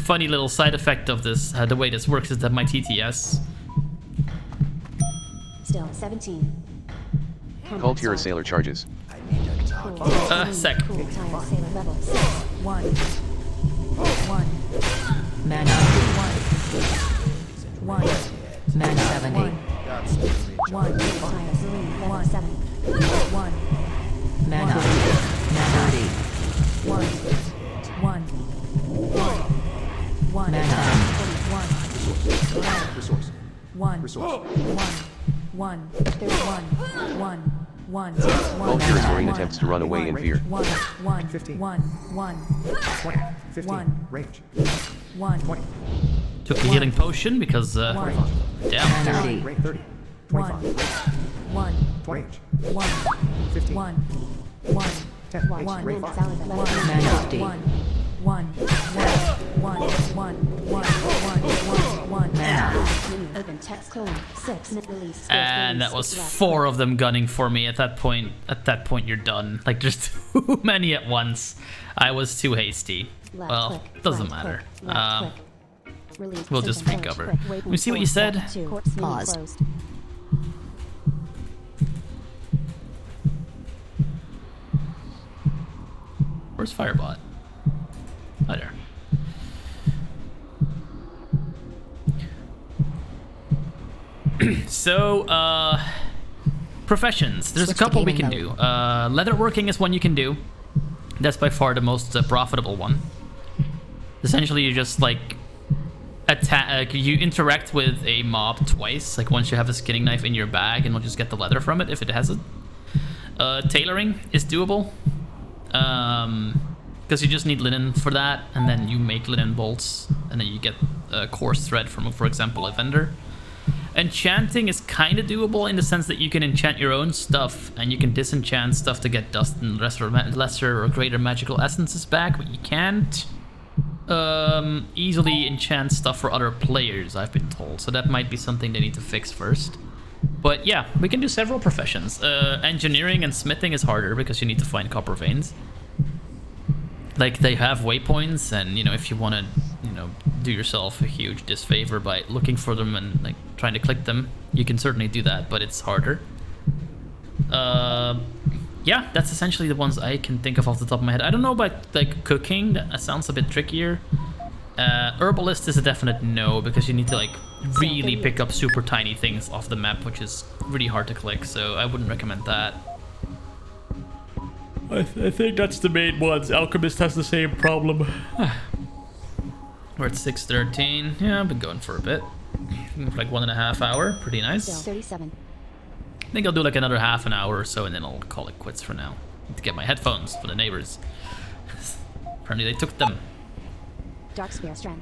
Funny little side effect of this, the way this works, is that my TTS. Still 17. Cult Hero Sailor charges. Sec. Cool tire sailor level 6. 1. Man 1. Man 70. 1. Tire serene level 7. 1. Man 100. Man 30. 1. 1. 1. Man 10. Resource. 1. Resource. 1. 31. 1. 1. Cult Hero's Marine attempts to run away in fear. 1. 15. 1. 20. 15. One. Range. 1. 20. Took the healing potion because, damn. 30. Range. 30. 25. 1. 20. 1. 15. 1. 1. 10. 1. Range. Man 5. salad level Man 50. 1. 1. 1. 1. Man Open text colon 6. Release. And that was 4 of them gunning for me at that point. At that point, you're done. Like, there's too many at once. I was too hasty. Well, doesn't matter. We'll just recover. Let me see what you said. Pause. Where's Firebot? Oh, there. So, professions. There's a couple we can do. Leatherworking is one you can do. That's by far the most profitable one. Essentially, you just like attack. You interact with a mob twice. Like once you have a skinning knife in your bag, and we'll just get the leather from it if it has it. Tailoring is doable. Because you just need linen for that, and then you make linen bolts, and then you get coarse thread from, for example, a vendor. Enchanting is kind of doable in the sense that you can enchant your own stuff, and you can disenchant stuff to get dust and lesser or greater magical essences back, but you can't easily enchant stuff for other players, I've been told. So that might be something they need to fix first. But yeah, we can do several professions. Engineering and smithing is harder because you need to find copper veins. Like, they have waypoints, and, you know, if you want to, you know, do yourself a huge disfavor by looking for them and, like, trying to click them, you can certainly do that, but it's harder. Yeah, that's essentially the ones I can think of off the top of my head. I don't know about, like, cooking. That sounds a bit trickier. Herbalist is a definite no, because you need to, like, really pick up super tiny things off the map, which is really hard to click, so I wouldn't recommend that. I think that's the main ones. Alchemist has the same problem. We're at 6:13. Yeah, I've been going for a bit. For like 1.5 hours. Pretty nice. Still 37. I think I'll do like another half an hour or so, and then I'll call it quits for now. Need to get my headphones for the neighbors. Apparently they took them. Dark Spear Strength.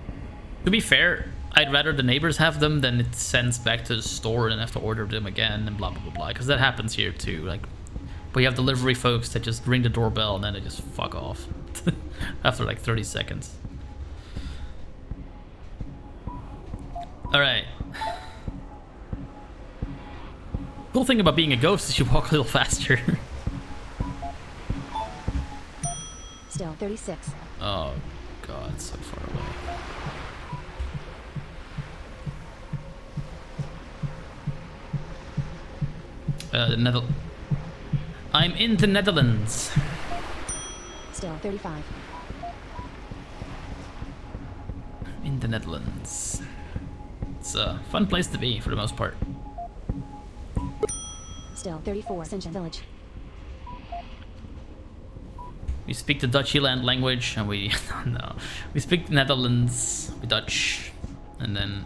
To be fair, I'd rather the neighbors have them than it sends back to the store and have to order them again and blah blah blah blah. Because that happens here too. Like, we have delivery folks that just ring the doorbell and then they just fuck off after like 30 seconds. All right. Cool thing about being a ghost is you walk a little faster. Still 36. Oh god, so far away. I'm in the Netherlands. Still 35. In the Netherlands. It's a fun place to be for the most part. Still 34. Ascension Village. We speak the Dutchyland language, and we no, we speak the Netherlands, Dutch, and then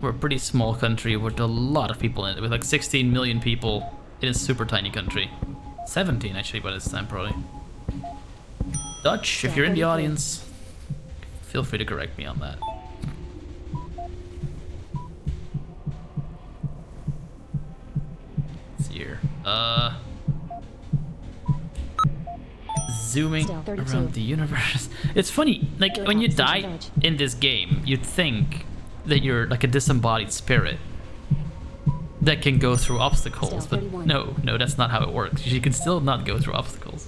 we're a pretty small country with a lot of people in it, with like 16 million people in a super tiny country. 17 actually by this time probably. Dutch, if you're in the audience, feel free to correct me on that. Let's see here. Zooming around the universe. It's funny, like when you die in this game, you'd think that you're like a disembodied spirit that can go through obstacles, but no, that's not how it works. You can still not go through obstacles.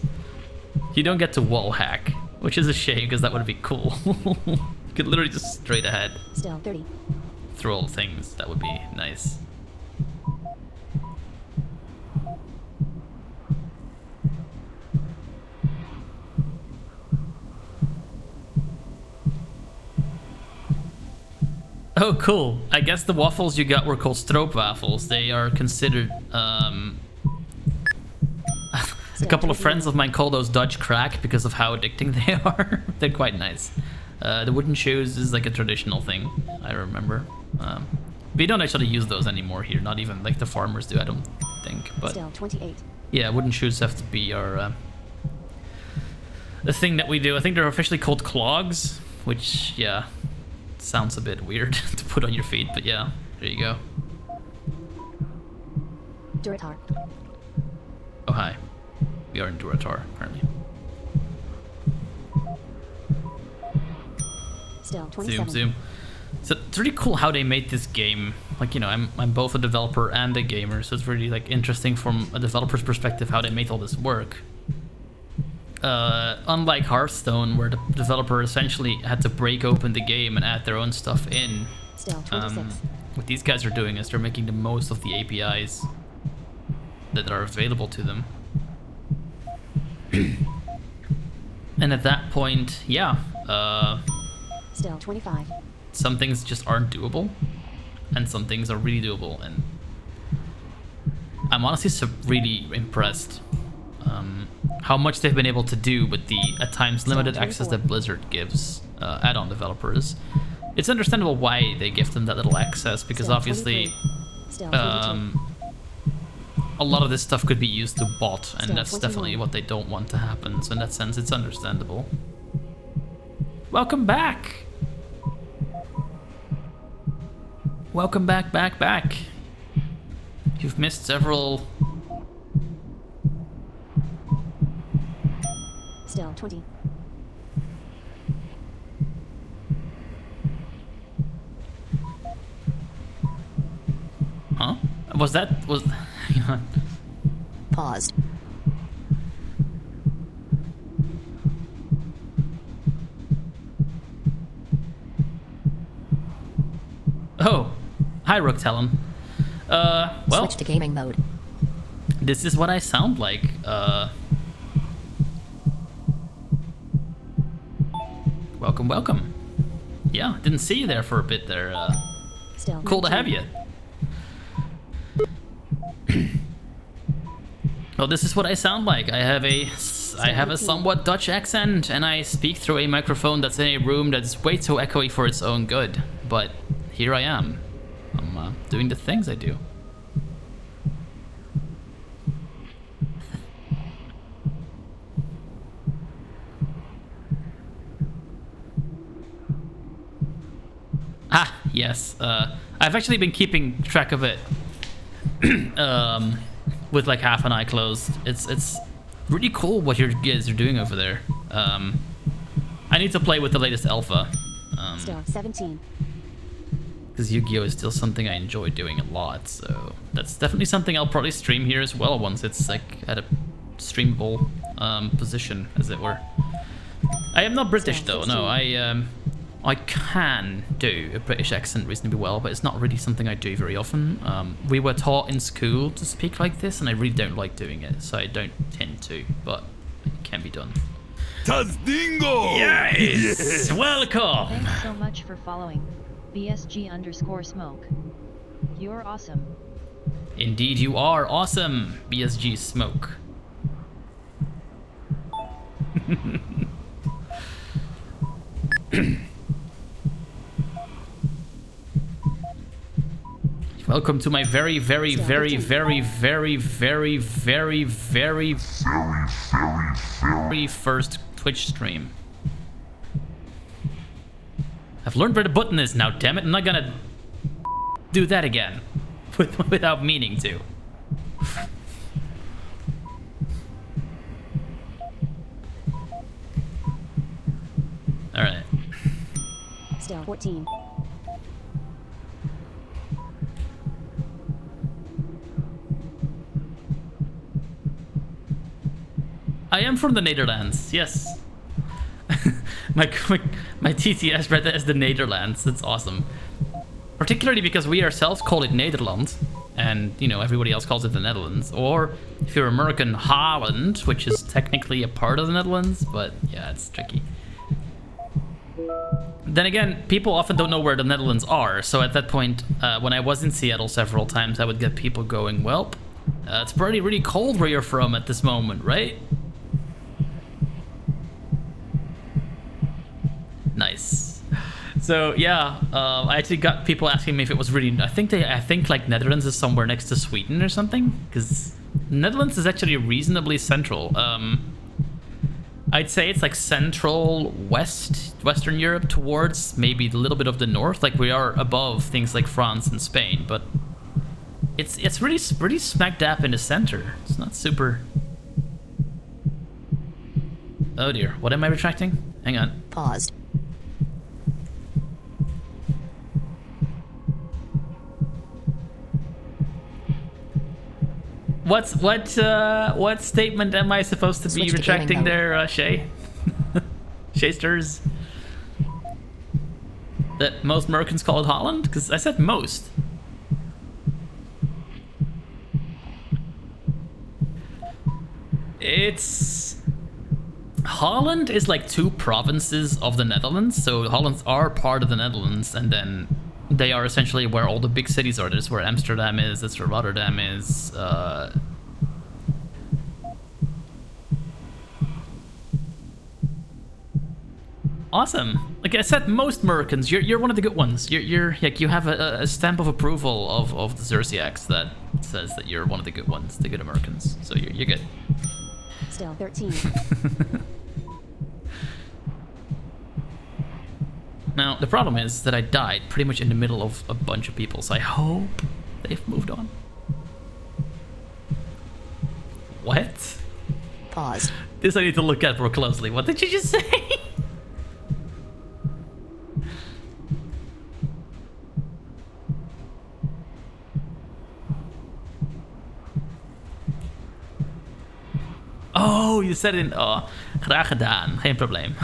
You don't get to wall hack, which is a shame because that would be cool. You could literally just straight ahead. Still 30. Through all things, that would be nice. Oh, cool. I guess the waffles you got were called stroopwafels. They are considered, a couple of friends of mine call those Dutch crack because of how addicting they are. They're quite nice. The wooden shoes is like a traditional thing, I remember. We don't actually use those anymore here, not even like the farmers do, I don't think. But Still 28. yeah, wooden shoes have to be our, the thing that we do. I think they're officially called clogs, which, yeah, sounds a bit weird to put on your feet, but yeah, there you go. Duratar. Oh, hi. We are in Duratar, apparently. Still 27. Zoom. So it's really cool how they made this game. Like, you know, I'm both a developer and a gamer, so it's really like interesting from a developer's perspective how they made all this work. Unlike Hearthstone, where the developer essentially had to break open the game and add their own stuff in, Still 26. what these guys are doing is they're making the most of the APIs that are available to them. And at that point, yeah, Still 25. some things just aren't doable, and some things are really doable, and I'm honestly really impressed how much they've been able to do with the, at times, limited access that Blizzard gives add-on developers. It's understandable why they give them that little access, because obviously Still a lot of this stuff could be used to bot, and that's definitely what they don't want to happen, so in that sense it's understandable. Welcome back! Welcome back. You've missed several... Still 20. Huh? Was... Hang on. Paused. Oh, hi Rooktalon. Well, Switch to gaming mode. this is what I sound like. Welcome. Yeah, didn't see you there for a bit there. Still Cool to have you. Well, this is what I sound like. I have a somewhat Dutch accent, and I speak through a microphone that's in a room that's way too echoey for its own good. But here I am. I'm doing the things I do. Ah, yes. I've actually been keeping track of it with like half an eye closed. It's really cool what you guys are doing over there. I need to play with the latest alpha. Still 17. Because Yu-Gi-Oh! Is still something I enjoy doing a lot, so that's definitely something I'll probably stream here as well once it's like at a streamable position, as it were. I am not British though. No, I can do a British accent reasonably well, but it's not really something I do very often. We were taught in school to speak like this, and I really don't like doing it, so I don't tend to, but it can be done. Tazdingo! Yes! Welcome! Thanks so much for following. BSG_smoke. You're awesome. Indeed you are awesome, BSG Smoke. Welcome to my very first Twitch stream. I've learned where the button is now, damn it. I'm not gonna do that again without meaning to. Alright. Still 14. I am from the Netherlands, yes. my TTS read that as the Netherlands. That's awesome. Particularly because we ourselves call it Nederland, and you know everybody else calls it the Netherlands. Or if you're American, Holland, which is technically a part of the Netherlands, but yeah, it's tricky. Then again, people often don't know where the Netherlands are, so at that point, when I was in Seattle several times, I would get people going, well, it's probably really cold where you're from at this moment, right? Nice. So yeah, I actually got people asking me if it was really. I think like Netherlands is somewhere next to Sweden or something, because Netherlands is actually reasonably central. I'd say it's like central Western Europe towards maybe a little bit of the north. Like we are above things like France and Spain, but it's really pretty smack dab in the center. It's not super. Oh dear, what am I retracting? Hang on. Paused. What statement am I supposed to be retracting there, Shay? Shaysters? That most Americans call it Holland? Because I said most. It's... Holland is like 2 provinces of the Netherlands, so Hollands are part of the Netherlands, and then they are essentially where all the big cities are. That's where Amsterdam is, that's where Rotterdam is. Awesome. Like I said, most Americans, you're one of the good ones. You're like, you have a stamp of approval of the Zersiacs that says that you're one of the good ones, the good Americans. So you're good. Still 13. Now, the problem is that I died pretty much in the middle of a bunch of people, so I hope they've moved on. What? Pause. This I need to look at more closely. What did you just say? Oh, you said it in... Oh, graag gedaan. Geen probleem.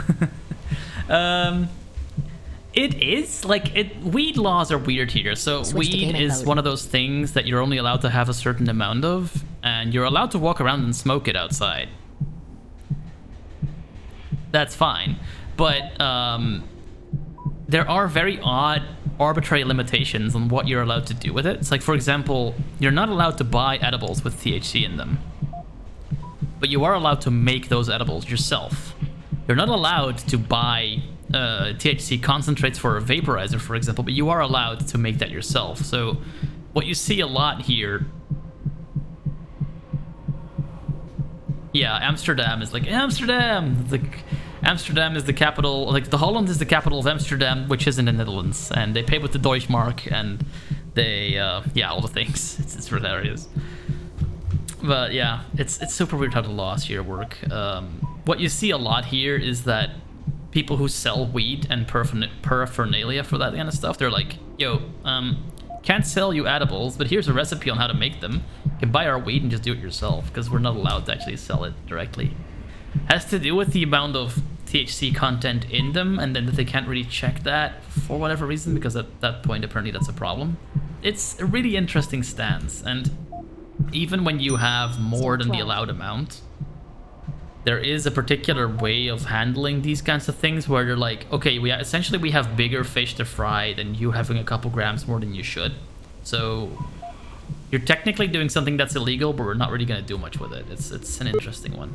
It is, like, weed laws are weird here. So weed is one of those things that you're only allowed to have a certain amount of, and you're allowed to walk around and smoke it outside. That's fine. But there are very odd, arbitrary limitations on what you're allowed to do with it. It's like, for example, you're not allowed to buy edibles with THC in them. But you are allowed to make those edibles yourself. You're not allowed to buy THC concentrates for a vaporizer, for example, but you are allowed to make that yourself. So what you see a lot here... Yeah, Amsterdam is like, Amsterdam! Amsterdam is the capital, like the Holland is the capital of Amsterdam, which is in the Netherlands. And they pay with the Deutschmark, and they, yeah, all the things. It's hilarious. But yeah, it's super weird how the laws here work. What you see a lot here is that people who sell weed and paraphernalia for that kind of stuff, they're like, yo, can't sell you edibles, but here's a recipe on how to make them. You can buy our weed and just do it yourself, because we're not allowed to actually sell it directly. Has to do with the amount of THC content in them, and then that they can't really check that for whatever reason, because at that point apparently that's a problem. It's a really interesting stance, and even when you have more than the allowed amount, there is a particular way of handling these kinds of things where you're like, okay, we have bigger fish to fry than you having a couple grams more than you should. So you're technically doing something that's illegal, but we're not really going to do much with it. It's an interesting one.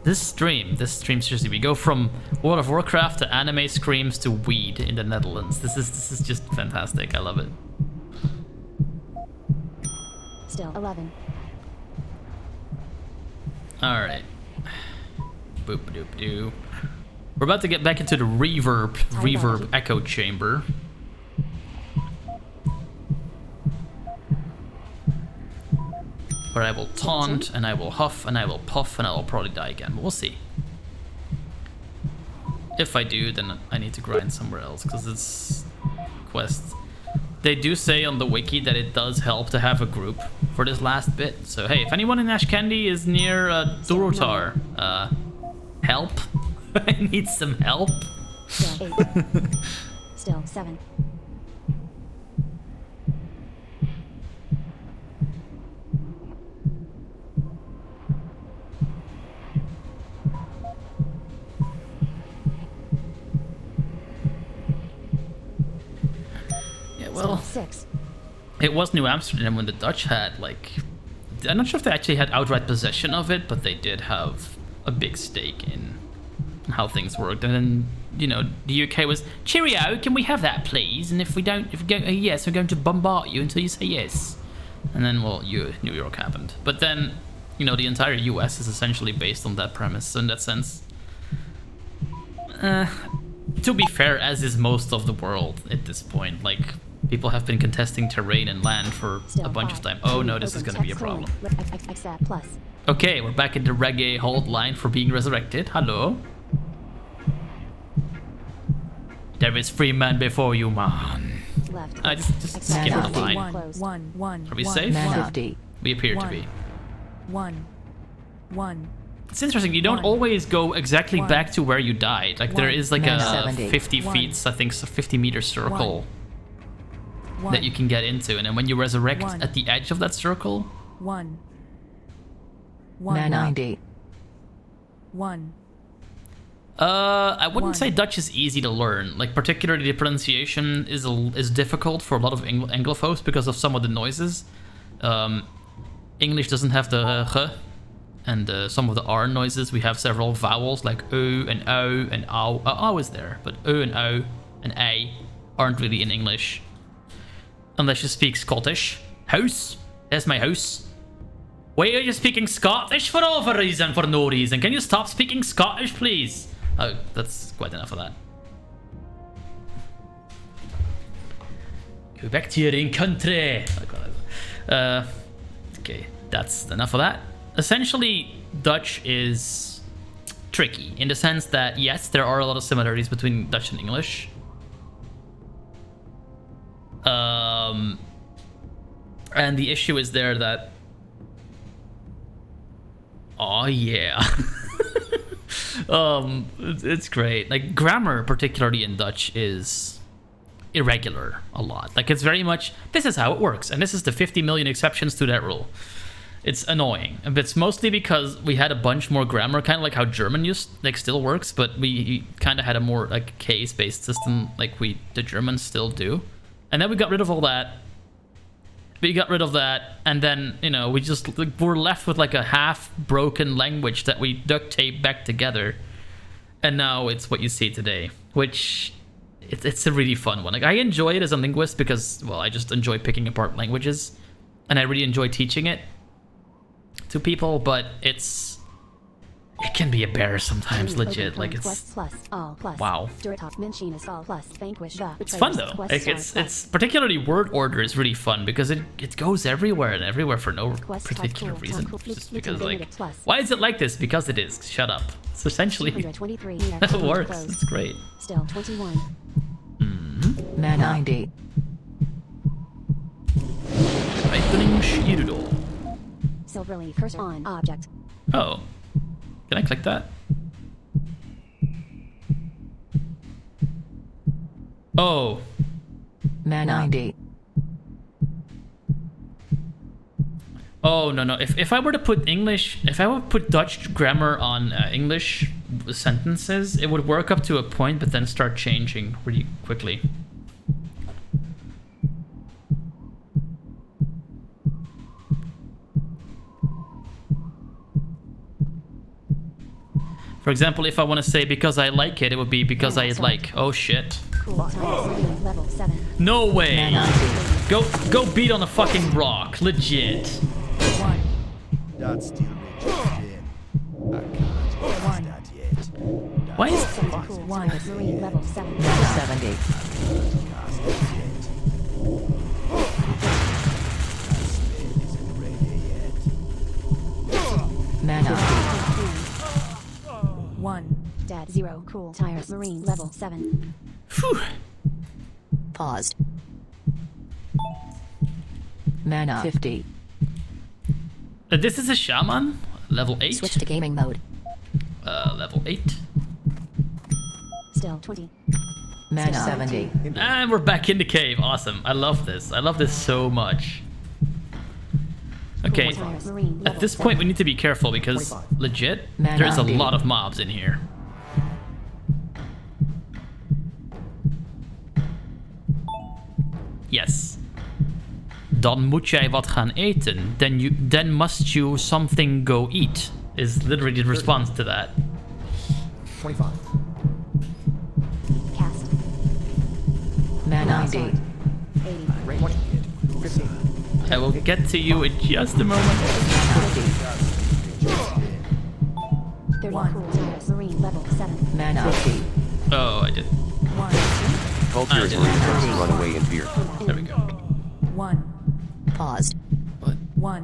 This stream seriously, we go from World of Warcraft to anime screams to weed in the Netherlands. This is just fantastic. I love it. Still 11. All right. Boop doop doo. We're about to get back into the reverb echo chamber. Where I will taunt, and I will huff, and I will puff, and I will probably die again. But we'll see. If I do, then I need to grind somewhere else, because it's quest. They do say on the wiki that it does help to have a group for this last bit. So hey, if anyone in Ashkendi is near Durotar, help. I need some help. Still 8. Still 7. Well, 6. It was New Amsterdam when the Dutch had, like, I'm not sure if they actually had outright possession of it, but they did have a big stake in how things worked. And then, you know, the UK was, cheerio, can we have that, please? And if we go, yes, we're going to bombard you until you say yes. And then, well, New York happened. But then, you know, the entire US is essentially based on that premise. So in that sense, to be fair, as is most of the world at this point, like, people have been contesting terrain and land for a bunch of time. Oh no, this is going to be a problem. Okay, we're back in the reggae hold line for being resurrected. Hello. There is free man before you, man. I just skip the line. Are we safe? We appear to be. It's interesting, you don't always go exactly back to where you died. Like, there is like a 50 feet, I think, so 50 meter circle that you can get into, and then when you resurrect at the edge of that circle, 90. I wouldn't say Dutch is easy to learn. Like, particularly the pronunciation is difficult for a lot of Anglophones because of some of the noises. English doesn't have the h, and some of the R noises. We have several vowels like O and O and ow. O is there, but O and O and A aren't really in English. Unless you speak Scottish. House. There's my house. Why are you speaking Scottish for no reason? Can you stop speaking Scottish, please? Oh, that's quite enough of that. Go back to your own country. Okay, that's enough of that. Essentially, Dutch is tricky in the sense that, yes, there are a lot of similarities between Dutch and English. And the issue is there that, oh yeah, it's great. Like, grammar, particularly in Dutch, is irregular a lot. Like, it's very much, this is how it works, and this is the 50 million exceptions to that rule. It's annoying, but it's mostly because we had a bunch more grammar, kind of like how German still works, but we kind of had a more like case-based system, like the Germans still do. And then we got rid of all that. We got rid of that, and then, you know, we're left with like a half-broken language that we duct tape back together. And now it's what you see today, which it's a really fun one. Like, I enjoy it as a linguist because, well, I just enjoy picking apart languages, and I really enjoy teaching it to people, but it can be a bear sometimes, legit. Like, it's wow. It's fun though. Like, it's particularly word order is really fun because it goes everywhere and everywhere for no particular reason. Just because, like, why is it like this? Because it is. Shut up. It's essentially that works. It's great. Still 21. 90. Opening Shirudo. Silver leaf cursor on object. Oh. Can I click that? Oh. 90. Oh, no. If I were to put Dutch grammar on English sentences, it would work up to a point, but then start changing really quickly. For example, if I want to say because I like it, it would be because I like. Oh shit. Cool tires marine level 7. No way. Mana 8. Go beat on a fucking rock. Legit. 1. That's still rejected. I can't use that yet. Why is Cool tires marine level 7. Mana 70. Cast it yet. That spell isn't ready yet. Mana 1. Dead 0. Cool tires marine level 7. Phew. Paused. Mana 50. This is a shaman. Level 8. Switch to gaming mode. Level 8. Still 20. Mana 70. And we're back in the cave. Awesome. I love this. I love this so much. Okay. Cool tires marine level At this 7. point, we need to be careful because 25. legit, Mana there's a 80. lot of mobs in here. Yes. Dan moet jij wat gaan eten. Then must you something go eat. Is literally the response to that. 25. Cast. Mana 90. 80. Range 20. Hit. 15. I will get to you in just a moment. 50. 30. Cool tires marine level 7. Mana 50. Oh, I did. 1. Cult here is Marine attempts to run away in fear. There we go. 1. Paused. What? 1.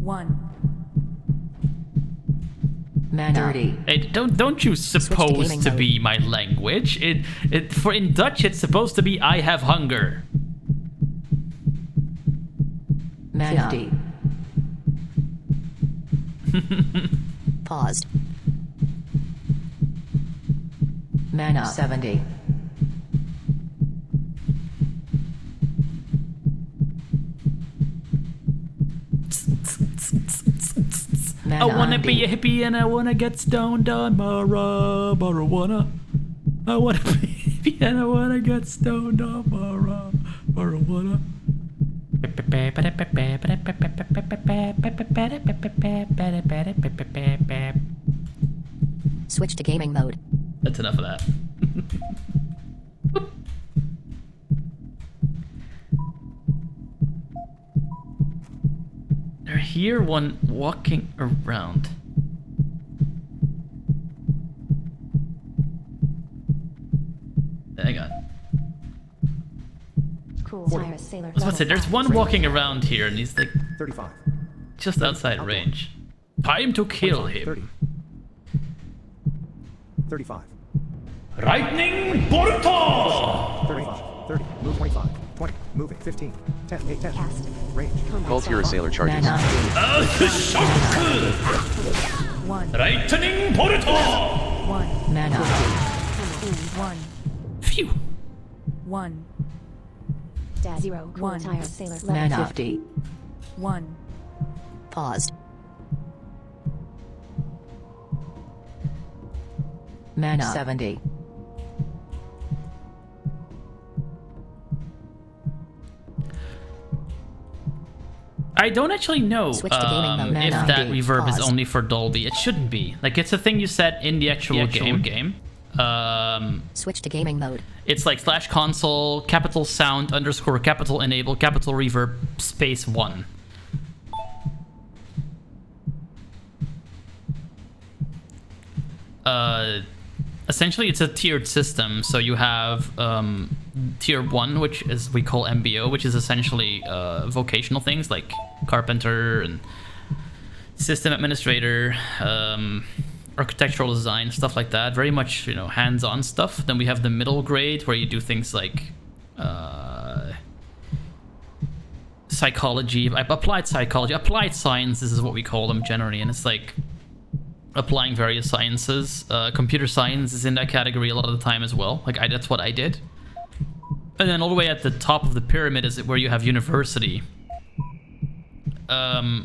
1. Mana 30. Hey, don't you suppose gaming to mode. be my language? For in Dutch it's supposed to be I have hunger. Mana 50. Paused. Mana 70. I wanna be a hippie and I wanna get stoned on marijuana. I wanna be a hippie and I wanna get stoned on marijuana. Switch to gaming mode. That's enough of that. I hear one walking around. Hang on. Cool tires sailor I was about to say, there's one walking around here and he's like 35. just outside range. Time to kill 30. him. 35. Lightning Boruto! 35. 30. Move 25. 20. Moving. 15. 10. 8. 10. Cast. Range. Combat Cult here is style. Sailor charges. Mana Shock! 1. Lightning Boruto! 1. Mana 50. 1. Phew! 1. Dead 0. Cool One. tires sailor level Mana 5. 50. 1. Paused. Mana 70. I don't actually know Switch to gaming mode. if Mana that 8. reverb is Pause. only for Dolby. It shouldn't be. Like, it's a thing you set in the actual game. Switch to gaming mode. It's like /console, capital sound, _ capital enable, capital reverb, space 1. Essentially, it's a tiered system. So you have tier 1, which is we call MBO, which is essentially vocational things like carpenter and system administrator, architectural design, stuff like that. Very much, hands-on stuff. Then we have the middle grade where you do things like psychology, applied psychology, applied sciences is what we call them generally, and it's like applying various sciences. Computer science is in that category a lot of the time as well. Like that's what I did. And then all the way at the top of the pyramid is where you have university,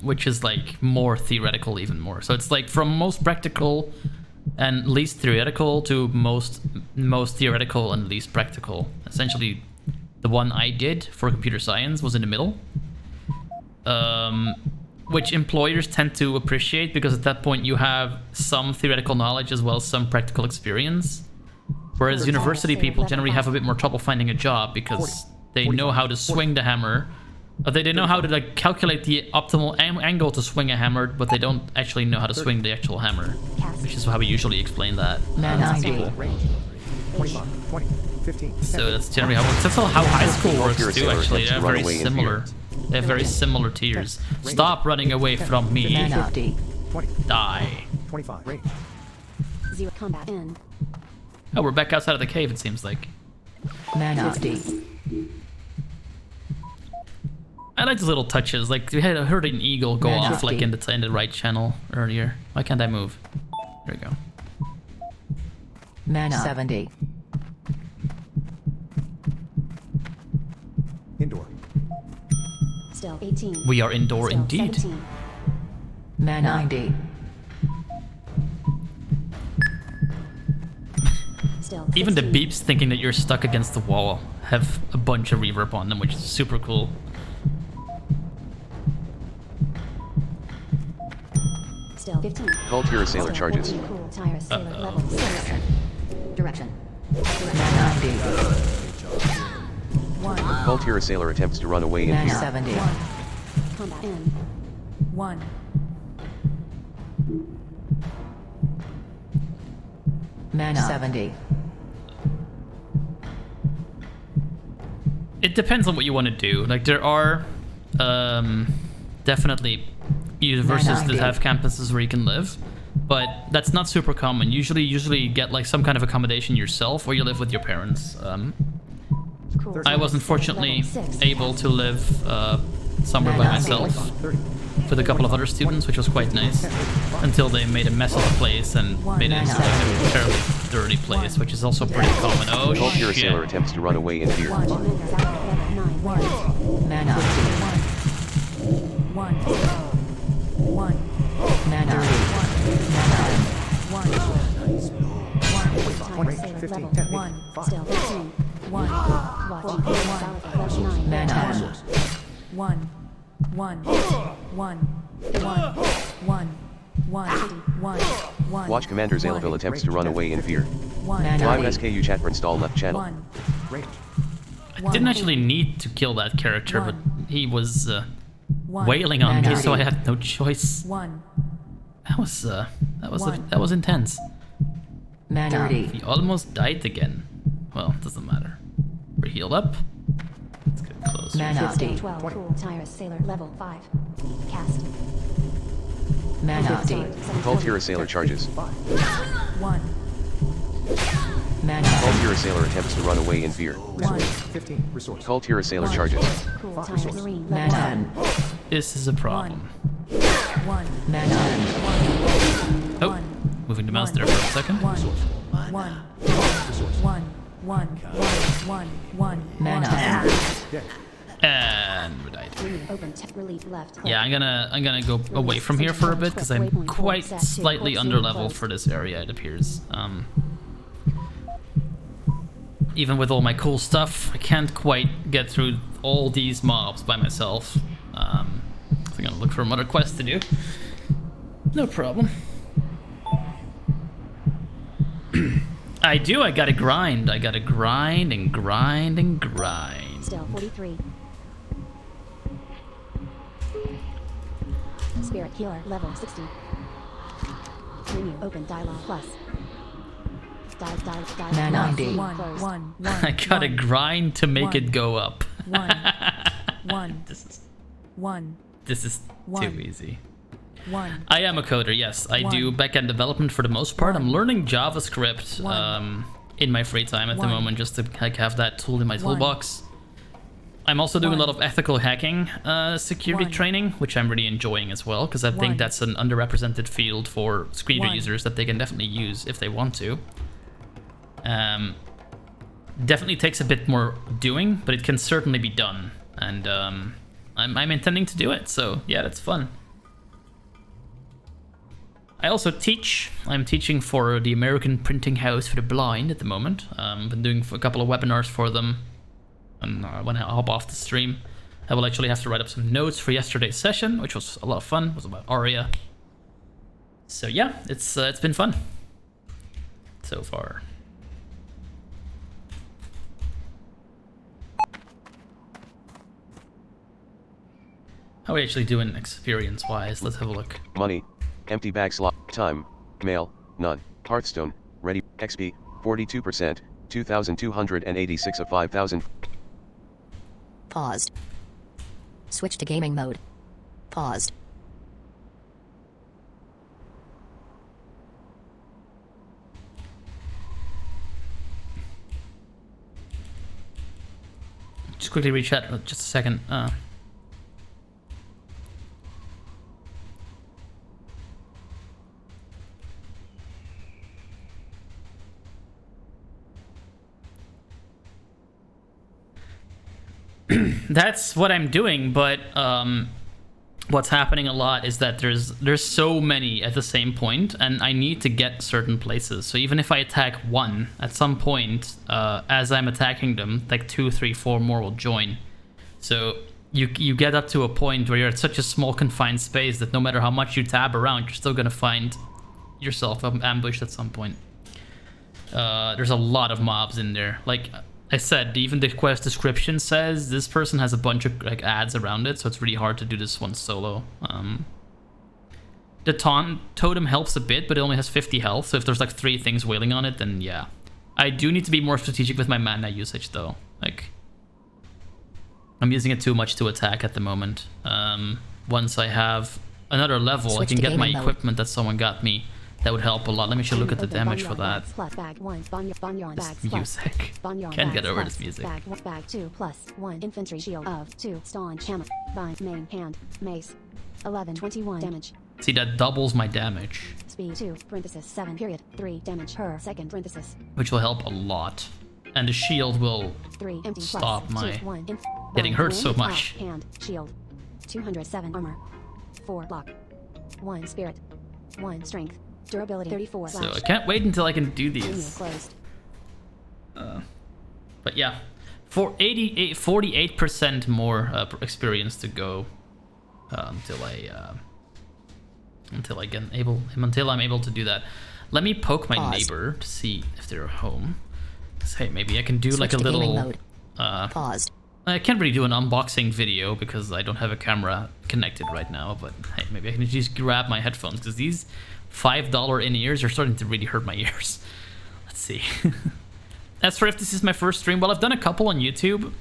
which is like more theoretical, even more. So it's like from most practical and least theoretical to most theoretical and least practical. Essentially, the one I did for computer science was in the middle. which employers tend to appreciate because at that point you have some theoretical knowledge as well as some practical experience. Whereas university people generally have a bit more trouble finding a job because they know how to swing the hammer. They know how to like calculate the optimal angle to swing a hammer, but they don't actually know how to swing the actual hammer, which is how we usually explain that to people. 25, 20, 15. So that's generally how it works. That's how high school works too, actually. They're very similar. They have very similar tiers. Stop running away from me. 50. 20, Die. 25. Range. 0 combat end. Oh, we're back outside of the cave, it seems like. 50. I like these little touches. Like, we had heard an eagle go off like in the right channel earlier. Why can't I move? There we go. Mana 70. Indoor. Still 18. We are indoor Still indeed. 17. Mana 90. Still Even the 15. beeps thinking that you're stuck against the wall have a bunch of reverb on them, which is super cool. Still 15. Call Tira Sailor Still charges. 14. Cool tire sailor level 6. Direction. 90. Call Tira Sailor attempts to run away in Mana fear. 70. Combat end. 1. Mana 70. It depends on what you want to do. Like, there are definitely universities that have campuses where you can live, but that's not super common. Usually you get like some kind of accommodation yourself, or you live with your parents. Cool I was tire unfortunately sailor level 6. able to live somewhere by myself with a couple of other students, which was quite nice, until they made a mess of the place and made it into like a terribly dirty place, which is also pretty common. Oh Call Tira shit. Sailor attempts to run away in fear. Commander level 9. Mana 1. Mana 20 sailor 15, level 10, 1. 5. Still 15. Watching level 9. Mana 1. Watch Commander Zaleville attempts to run away in fear. Mana 5 8. SKU chat for install left channel. Range. I didn't actually need to kill that character, but he was wailing on me, so I had no choice. That was intense. Mana 30. He almost died again. Well, doesn't matter. We're healed up. Let's get closer. Mana 15, 50. 12. Cool tire sailor level 5. Cast. Mana 50. Call Tira Sailor charges. 1. Mana Call Tira Sailor attempts to run away in fear. 15. Resource. Call Tira Sailor charges. Cool tire marine level Mana 1. 10. This is a problem. Mana 10. Oh, moving the mouse there for a second. Mana 10. And we died. Menu open. Relief left. Click. Yeah, I'm gonna go away from here for a bit because I'm quite slightly under level for this area, it appears. Even with all my cool stuff, I can't quite get through all these mobs by myself. So I'm gonna look for another quest to do. No problem. I gotta grind. I gotta grind and grind and grind. Still 43. Spirit healer level 60. Menu open dialogue plus. Mana 90. I gotta grind to make it go up. This is too easy. I am a coder, yes. I do backend development for the most part. I'm learning JavaScript in my free time at the moment, just to like have that tool in my toolbox. I'm also doing a lot of ethical hacking security training, which I'm really enjoying as well, because I think that's an underrepresented field for screen reader users that they can definitely use if they want to. Definitely takes a bit more doing, but it can certainly be done, and I'm intending to do it, so yeah, that's fun. I also teach. I'm teaching for the American Printing House for the Blind at the moment. Been doing a couple of webinars for them, and when I hop off the stream, I will actually have to write up some notes for yesterday's session, which was a lot of fun. It was about Aria. So yeah, it's been fun so far. How are we actually doing experience-wise? Let's have a look. Money. Empty bag slot. Time. Mail. None. Hearthstone. Ready. XP. 42%. 2,286 of 5,000. Paused. Switch to gaming mode. Paused. Just quickly reach out. Just a second. That's what I'm doing, but what's happening a lot is that there's so many at the same point, and I need to get certain places. So even if I attack one, at some point, as I'm attacking them, like 2, 3, 4 more will join. So you get up to a point where you're at such a small confined space that no matter how much you tab around, you're still gonna find yourself ambushed at some point. There's a lot of mobs in there. Like I said, even the quest description says this person has a bunch of like ads around it, so it's really hard to do this one solo. The taunt totem helps a bit, but it only has 50 health, so if there's like 3 things wailing on it, then yeah. I do need to be more strategic with my mana usage though. Like, I'm using it too much to attack at the moment. Once I have another level, I can get my equipment that someone got me. That would help a lot. Let me actually look at the damage for that. This music. Can't get over this music. Bag 2 plus 1 infantry shield of 2 staunch hammer. Bind main hand mace. 11/21 damage. See, that doubles my damage. Speed 2 parenthesis 7 period 3 damage per second parenthesis. Which will help a lot. And the shield will 3 empty stop plus my 2, 1 getting hurt so wind, much. Hand shield. 207 armor. 4 block. 1 spirit. 1 strength. Durability 34. So I can't wait until I can do these. Closed. But yeah, for 48% more experience to go until I'm able to do that. Let me poke my neighbor to see if they're home. Hey, maybe I can do like a little. Paused. I can't really do an unboxing video because I don't have a camera connected right now. But hey, maybe I can just grab my headphones because these $5 in-ears are starting to really hurt my ears. Let's see. As for if this is my first stream, well, I've done a couple on YouTube.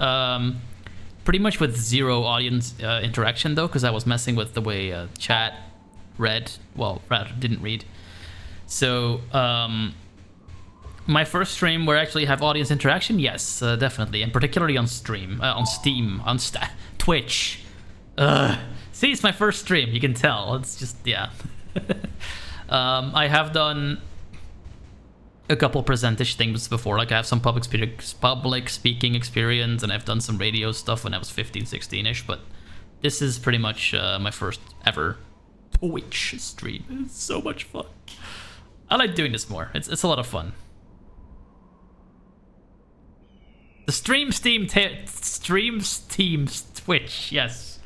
Pretty much with 0 audience interaction though, because I was messing with the way chat read. Well, rather didn't read. So my first stream where I actually have audience interaction, yes, definitely, and particularly on stream, on Steam, on Twitch. See, it's my first stream. You can tell. It's just yeah. I have done a couple presentish things before, like I have some public speaking experience, and I've done some radio stuff when I was 15, 16-ish, but this is pretty much my first ever Twitch stream. It's so much fun. I like doing this more. It's a lot of fun. The streams team Twitch, yes.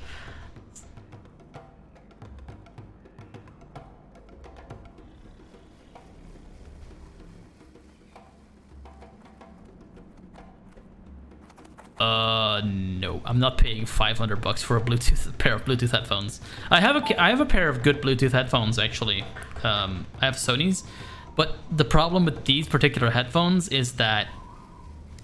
No, I'm not paying $500 for a pair of Bluetooth headphones. I have a pair of good Bluetooth headphones actually. I have Sony's, but the problem with these particular headphones is that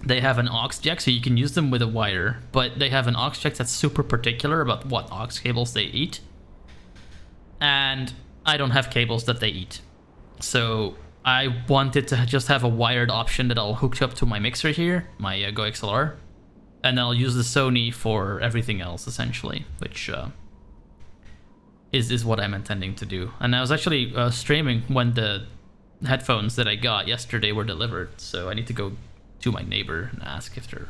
they have an aux jack, so you can use them with a wire, but they have an aux jack that's super particular about what aux cables they eat, and I don't have cables that they eat. So I wanted to just have a wired option that I'll hook up to my mixer here, my Go XLR, and I'll use the Sony for everything else essentially, which is what I'm intending to do. And I was actually streaming when the headphones that I got yesterday were delivered, so I need to go to my neighbor and ask if they're...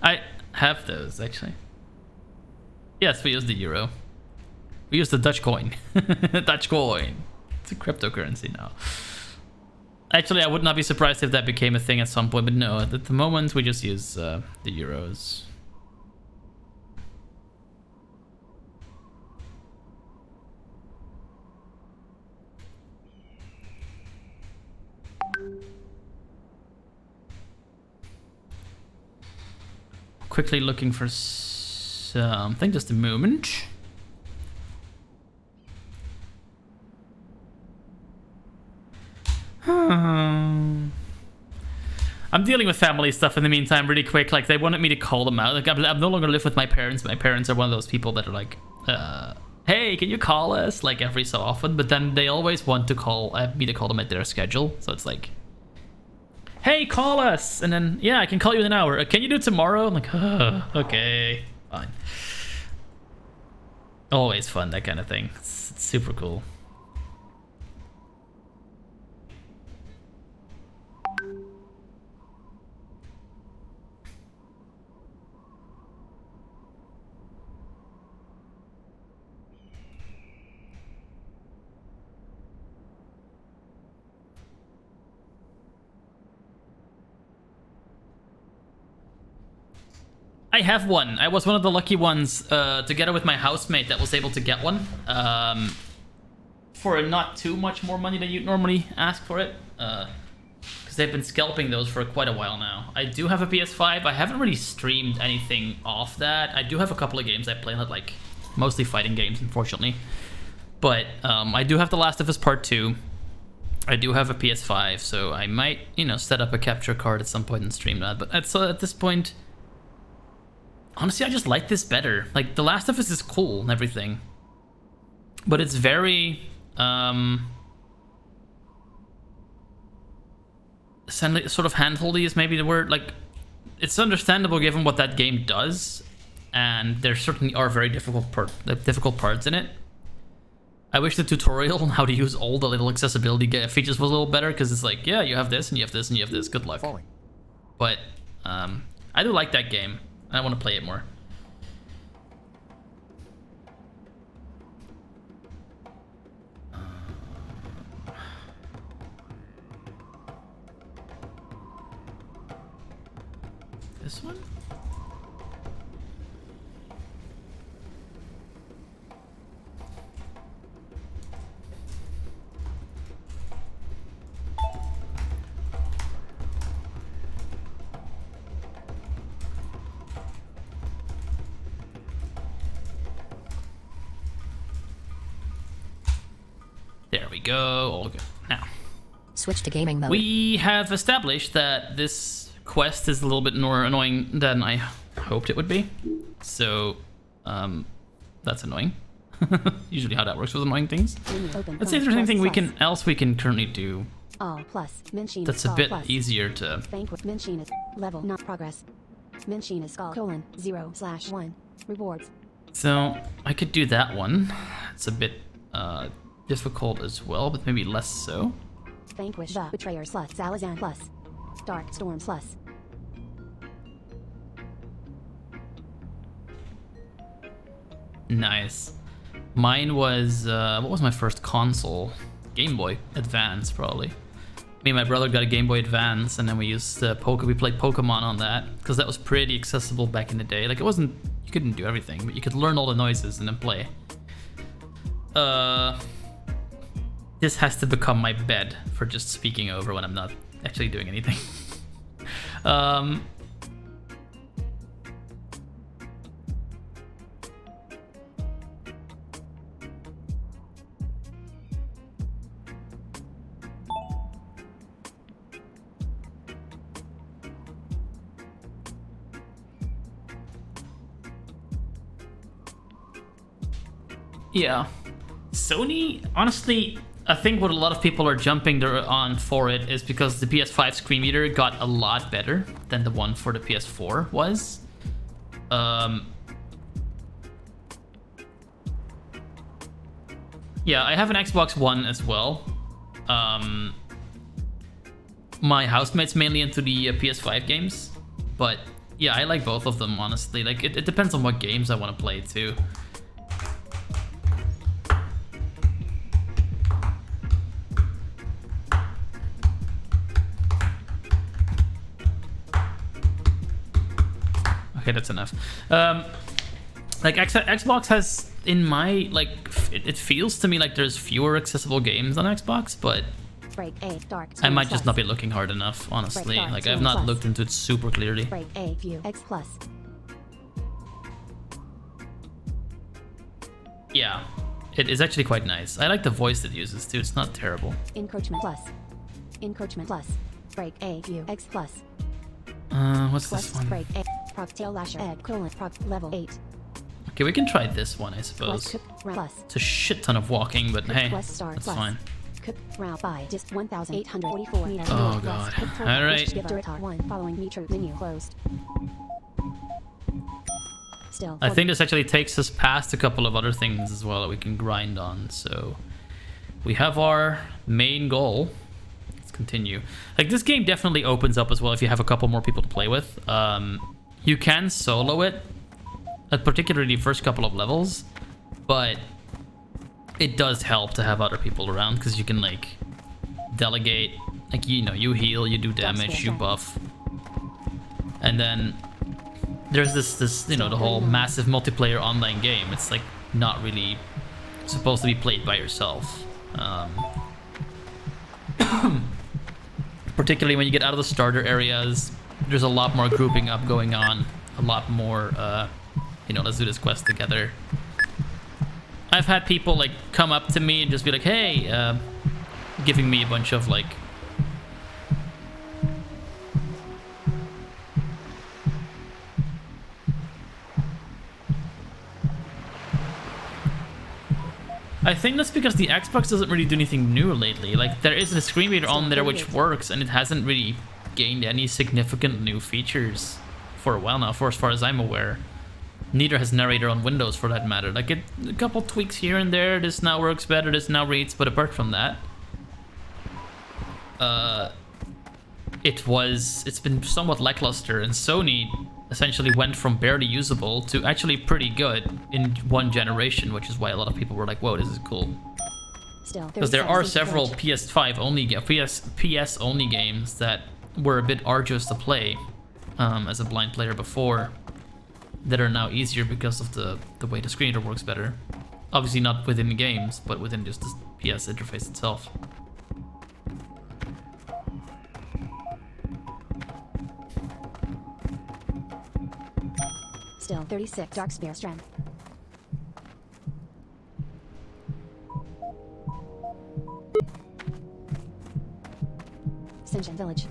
I have those, actually. Yes, we use the euro. We use the Dutch coin. Dutch coin. It's a cryptocurrency now. Actually, I would not be surprised if that became a thing at some point, but no, at the moment we just use the euros. Quickly looking for something, just a moment. I'm dealing with family stuff in the meantime really quick. Like, they wanted me to call them out. Like, I'm no longer live with my parents. My parents are one of those people that are like, hey, can you call us? Like, every so often. But then they always want to call me to call them at their schedule. So it's like, hey, call us. And then, yeah, I can call you in an hour. Can you do it tomorrow? I'm like, okay, fine. Always fun, that kind of thing. It's super cool. I have one. I was one of the lucky ones, together with my housemate, that was able to get one. For not too much more money than you'd normally ask for it. Because they've been scalping those for quite a while now. I do have a PS5. I haven't really streamed anything off that. I do have a couple of games I play, like mostly fighting games, unfortunately. But I do have The Last of Us Part 2. I do have a PS5, so I might, you know, set up a capture card at some point and stream that. But at this point... Honestly, I just like this better. Like, The Last of Us is cool and everything. But it's very... sort of handholdy is maybe the word. Like, it's understandable given what that game does. And there certainly are very difficult parts in it. I wish the tutorial on how to use all the little accessibility features was a little better. Because it's like, yeah, you have this, and you have this, and you have this. Good luck. Falling. But I do like that game. I want to play it more. This one? There we go. All good. Now, Switch to gaming mode. we have established that this quest is a little bit more annoying than I hoped it would be. So, that's annoying. Usually how that works with annoying things. Let's see if there's anything else we can currently do. All plus. Minshine That's a is bit plus. easier to... Banquet. Minshine is level not progress. Minshine is skull colon 0/1. Rewards. So, I could do that one. It's a bit difficult as well, but maybe less so. Vanquish the Betrayers plus Salazan plus. Dark Storm plus. Nice. Mine was, what was my first console? Game Boy Advance, probably. Me and my brother got a Game Boy Advance, and then we used we played Pokemon on that, because that was pretty accessible back in the day. Like, it wasn't, you couldn't do everything, but you could learn all the noises and then play. This has to become my bed for just speaking over when I'm not actually doing anything. Yeah. Sony, honestly, I think what a lot of people are jumping on for it is because the PS5 screen reader got a lot better than the one for the PS4 was. Yeah, I have an Xbox One as well. My housemate's mainly into the PS5 games, but Yeah, I like both of them, honestly. Like, it depends on what games I want to play, too. Okay, that's enough. Like, Xbox has, in my, like, it feels to me like there's fewer accessible games on Xbox, but Break A, dark, I might just plus. not be looking hard enough, honestly. Dark, Like, I've not plus. looked into it super clearly. Break A, view, X plus. Yeah, it is actually quite nice. I like the voice it uses, too. It's not terrible. Encroachment plus. Encroachment plus. Break A, view, X plus. What's Plus, this one? break A, proc tail lasher, egg, colon, proc, level 8. Okay, we can try this one, I suppose. Plus, cook, round, plus. It's a shit ton of walking, but Cook, hey, plus, star, that's plus. fine. Cook, round, by, just 1,844 meters. Oh, Plus, God. cook, for, All right. wish, give, direct, 1, following metro, menu, closed. Still, I think this actually takes us past a couple of other things as well that we can grind on. So we have our main goal. Let's continue. Like, this game definitely opens up as well if you have a couple more people to play with. You can solo it, particularly the first couple of levels, but it does help to have other people around because you can, like, delegate. Like, you know, you heal, you do damage, you buff, and then there's this, you know, the whole massive multiplayer online game. It's like not really supposed to be played by yourself. Particularly when you get out of the starter areas, there's a lot more grouping up going on, a lot more, you know, let's do this quest together. I've had people like come up to me and just be like, hey, giving me a bunch of like, I think that's because the Xbox doesn't really do anything new lately. Like, there is a screen reader on there which works, and it hasn't really gained any significant new features for a while now, for as far as I'm aware. Neither has narrator on Windows, for that matter. Like, a couple tweaks here and there. This now works better, this now reads, but apart from that, it's been somewhat lackluster, and Sony essentially went from barely usable to actually pretty good in one generation, which is why a lot of people were like, whoa, this is cool. Because there are several PS5 only, PS only games that were a bit arduous to play as a blind player before, that are now easier because of the way the screen reader works better. Obviously not within the games, but within just the PS interface itself. Still 36, dark spear strength. Ascension village.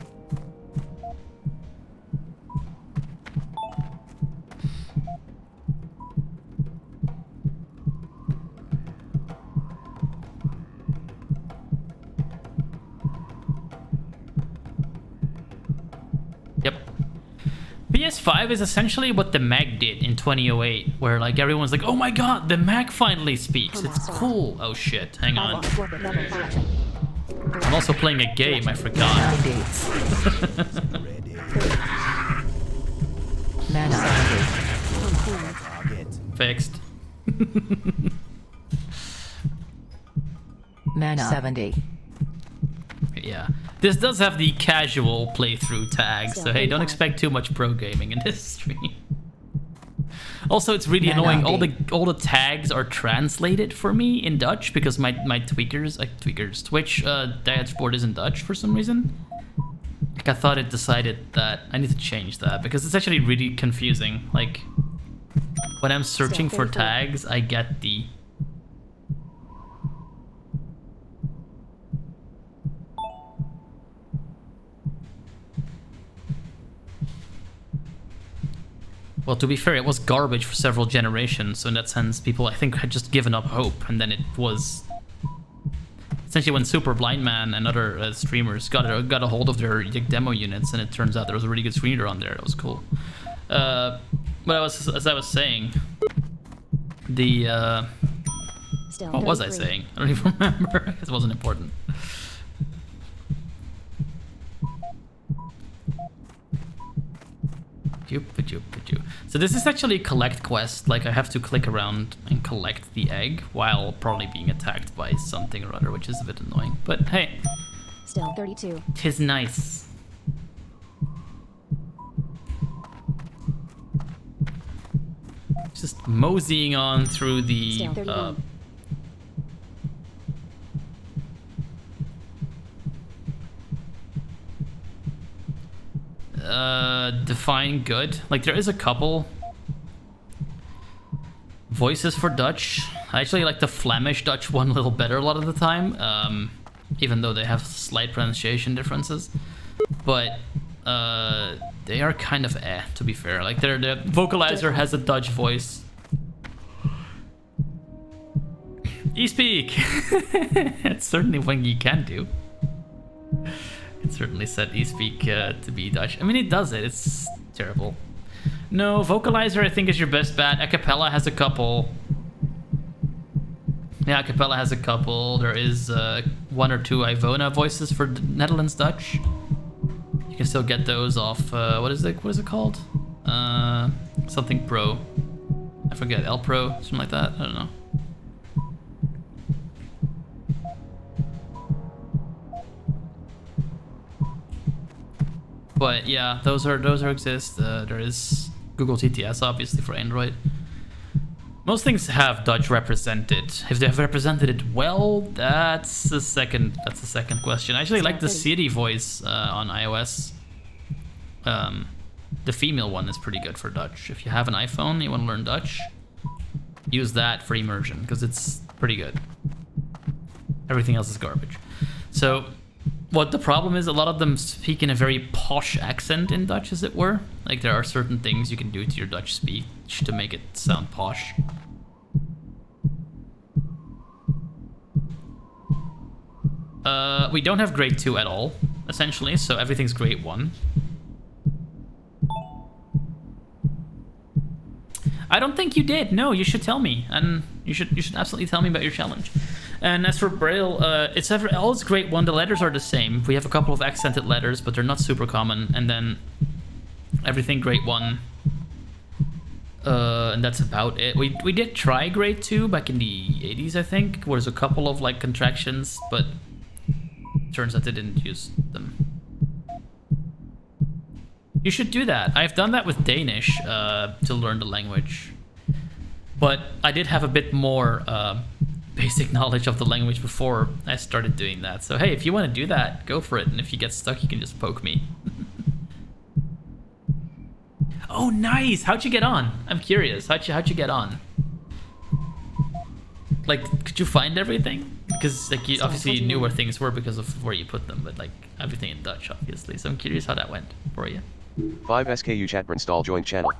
Yep. PS5 is essentially what the Mac did in 2008, where like everyone's like, oh my god, the Mac finally speaks. It's cool. Oh shit, hang on. I'm also playing a game, I forgot. Fixed. Mana 70. Yeah. This does have the casual playthrough tag, so hey, don't expect too much pro gaming in this stream. Also, it's really annoying. All the tags are translated for me in Dutch because my Twitch dashboard is in Dutch for some reason. Like, I thought it decided that I need to change that because it's actually really confusing. Like, when I'm searching for tags, I get the well, to be fair, it was garbage for several generations, so in that sense, people, I think, had just given up hope, and then it was... Essentially, when Super Blind Man and other streamers got a hold of their demo units, and it turns out there was a really good screen reader on there, it was cool. But as I was saying, the... what was I saying? I don't even remember, I guess it wasn't important. So this is actually a collect quest. Like I have to click around and collect the egg while probably being attacked by something or other, which is a bit annoying. But hey, Still 32. 'tis nice. Just moseying on through the Still 31. define good. Like there is a couple voices for Dutch. I actually like the Flemish Dutch one a little better a lot of the time, even though they have slight pronunciation differences. But they are kind of to be fair. Like the vocalizer has a Dutch voice. E-speak! It's certainly one you can do. It certainly set e-speak to be Dutch. I mean, it does it. It's terrible. No, vocalizer I think is your best bet. Acapella has a couple. Yeah, Acapella has a couple. There is 1 or 2 Ivona voices for Netherlands Dutch. You can still get those off. What is it called? Something Pro. I forget. L Pro, something like that. I don't know. But yeah, those exist. There is Google TTS obviously for Android. Most things have Dutch represented. If they have represented it well, that's the second question. I actually like the Siri voice on iOS. The female one is pretty good for Dutch. If you have an iPhone, you want to learn Dutch, use that for immersion because it's pretty good. Everything else is garbage. So what the problem is, a lot of them speak in a very posh accent in Dutch, as it were. Like there are certain things you can do to your Dutch speech to make it sound posh. We don't have grade 2 at all, essentially, so everything's grade 1. I don't think you did. No, you should tell me, and you should absolutely tell me about your challenge. And as for Braille, all it's grade 1. The letters are the same. We have a couple of accented letters, but they're not super common. And then everything grade 1. And that's about it. We did try grade 2 back in the 80s, I think. Where there's a couple of like contractions, but turns out they didn't use them. You should do that. I've done that with Danish to learn the language. But I did have a bit more basic knowledge of the language before I started doing that. So hey, if you want to do that, go for it. And if you get stuck, you can just poke me. Oh, nice! How'd you get on? I'm curious. How'd you get on? Like, could you find everything? Because like you obviously knew where things were because of where you put them, but like everything in Dutch, obviously. So I'm curious how that went for you. 5 SKU chat install join channel.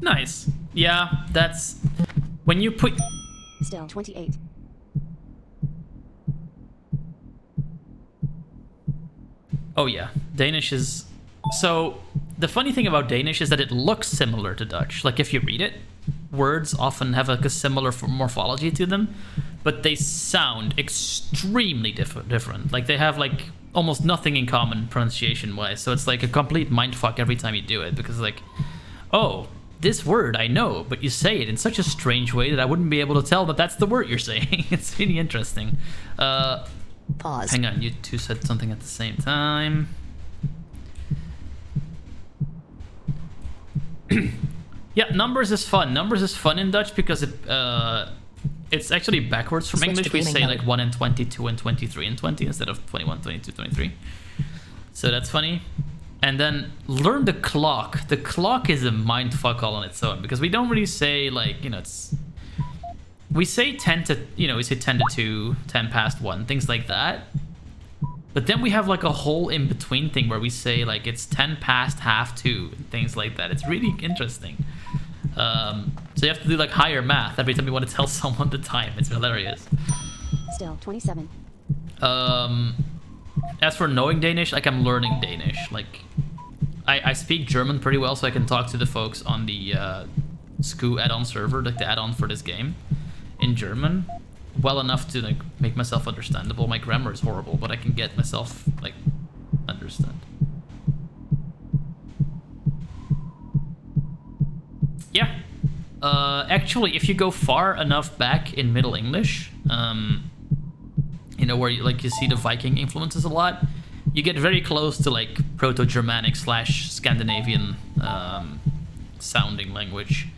Nice. Yeah, that's when you put. Still 28. Oh yeah, Danish is. So the funny thing about Danish is that it looks similar to Dutch. Like if you read it, words often have like a similar morphology to them, but they sound extremely different. Like they have like almost nothing in common pronunciation-wise. So it's like a complete mindfuck every time you do it because like, oh, this word I know, but you say it in such a strange way that I wouldn't be able to tell that that's the word you're saying. It's really interesting. Pause. Hang on, you two said something at the same time. Yeah, numbers is fun. Numbers is fun in Dutch because it's actually backwards from Switch English. to We gaming say mode. like 1 and 20, 2 and 23 and 20 instead of 21, 22, 23. So that's funny. And then learn the clock. The clock is a mindfuck all on its own because we don't really say like, you know, it's... We say 10 to, you know, we say 10 to 2, 10 past 1, things like that. But then we have like a whole in-between thing where we say like it's 10 past half 2, things like that. It's really interesting. So you have to do like higher math every time you want to tell someone the time. It's hilarious. Still 27. As for knowing Danish, like I'm learning Danish. Like I speak German pretty well, so I can talk to the folks on the SKU add-on server, like the add-on for this game, in German, well enough to like make myself understandable. My grammar is horrible, but I can get myself like understand. Yeah. Actually, if you go far enough back in Middle English, you know, where you see the Viking influences a lot, you get very close to like Proto-Germanic / Scandinavian sounding language.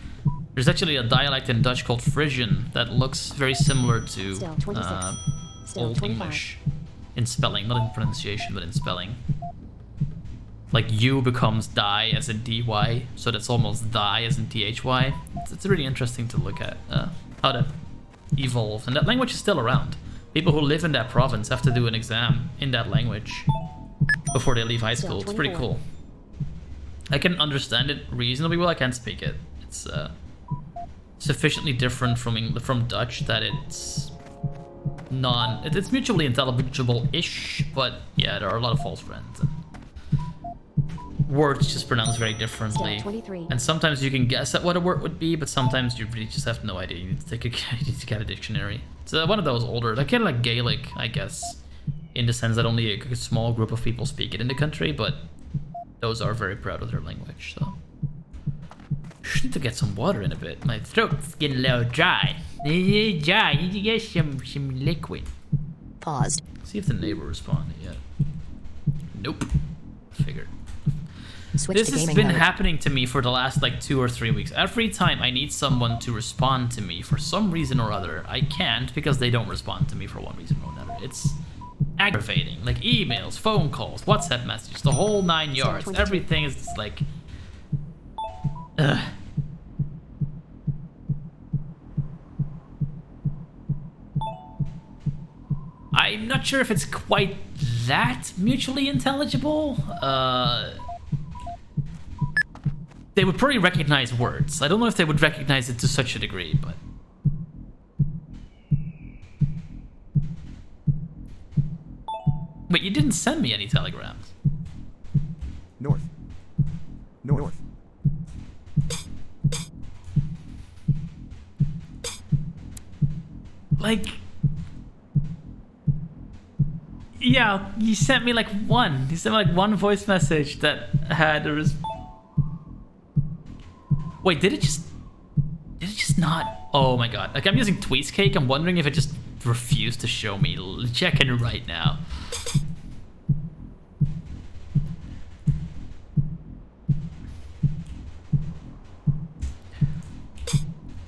There's actually a dialect in Dutch called Frisian that looks very similar to Still 26. Still Old 25. English in spelling, not in pronunciation, but in spelling. Like U becomes die as in dy, so that's almost die as in thy. It's really interesting to look at how that evolved, and that language is still around. People who live in that province have to do an exam in that language before they leave high school. It's pretty cool. I can understand it reasonably well. I can't speak it. It's sufficiently different from Dutch that it's it's mutually intelligible-ish, but yeah, there are a lot of false friends. And words just pronounced very differently. 23. And sometimes you can guess at what a word would be, but sometimes you really just have no idea. You need to get a dictionary. It's one of those older, like kind of like Gaelic, I guess, in the sense that only a small group of people speak it in the country, but those are very proud of their language, so. I need to get some water in a bit. My throat's getting a little dry. Dry, you need to get some liquid. Paused. See if the neighbor responded yet. Nope. Figured. Switch This to has gaming been mode. happening to me for the last like 2 or 3 weeks. Every time I need someone to respond to me for some reason or other, I can't because they don't respond to me for one reason or another. It's aggravating. Like emails, phone calls, WhatsApp messages, the whole 9 yards. Everything is just like... Ugh. I'm not sure if it's quite that mutually intelligible. They would probably recognize words. I don't know if they would recognize it to such a degree, but... Wait, you didn't send me any telegrams. North. North. Like... Yeah, you sent me like one. You sent me like one voice message that had a Wait, did it just not? Oh my god. Like, I'm using Tweetscake. I'm wondering if it just refused to show me. Checking right now.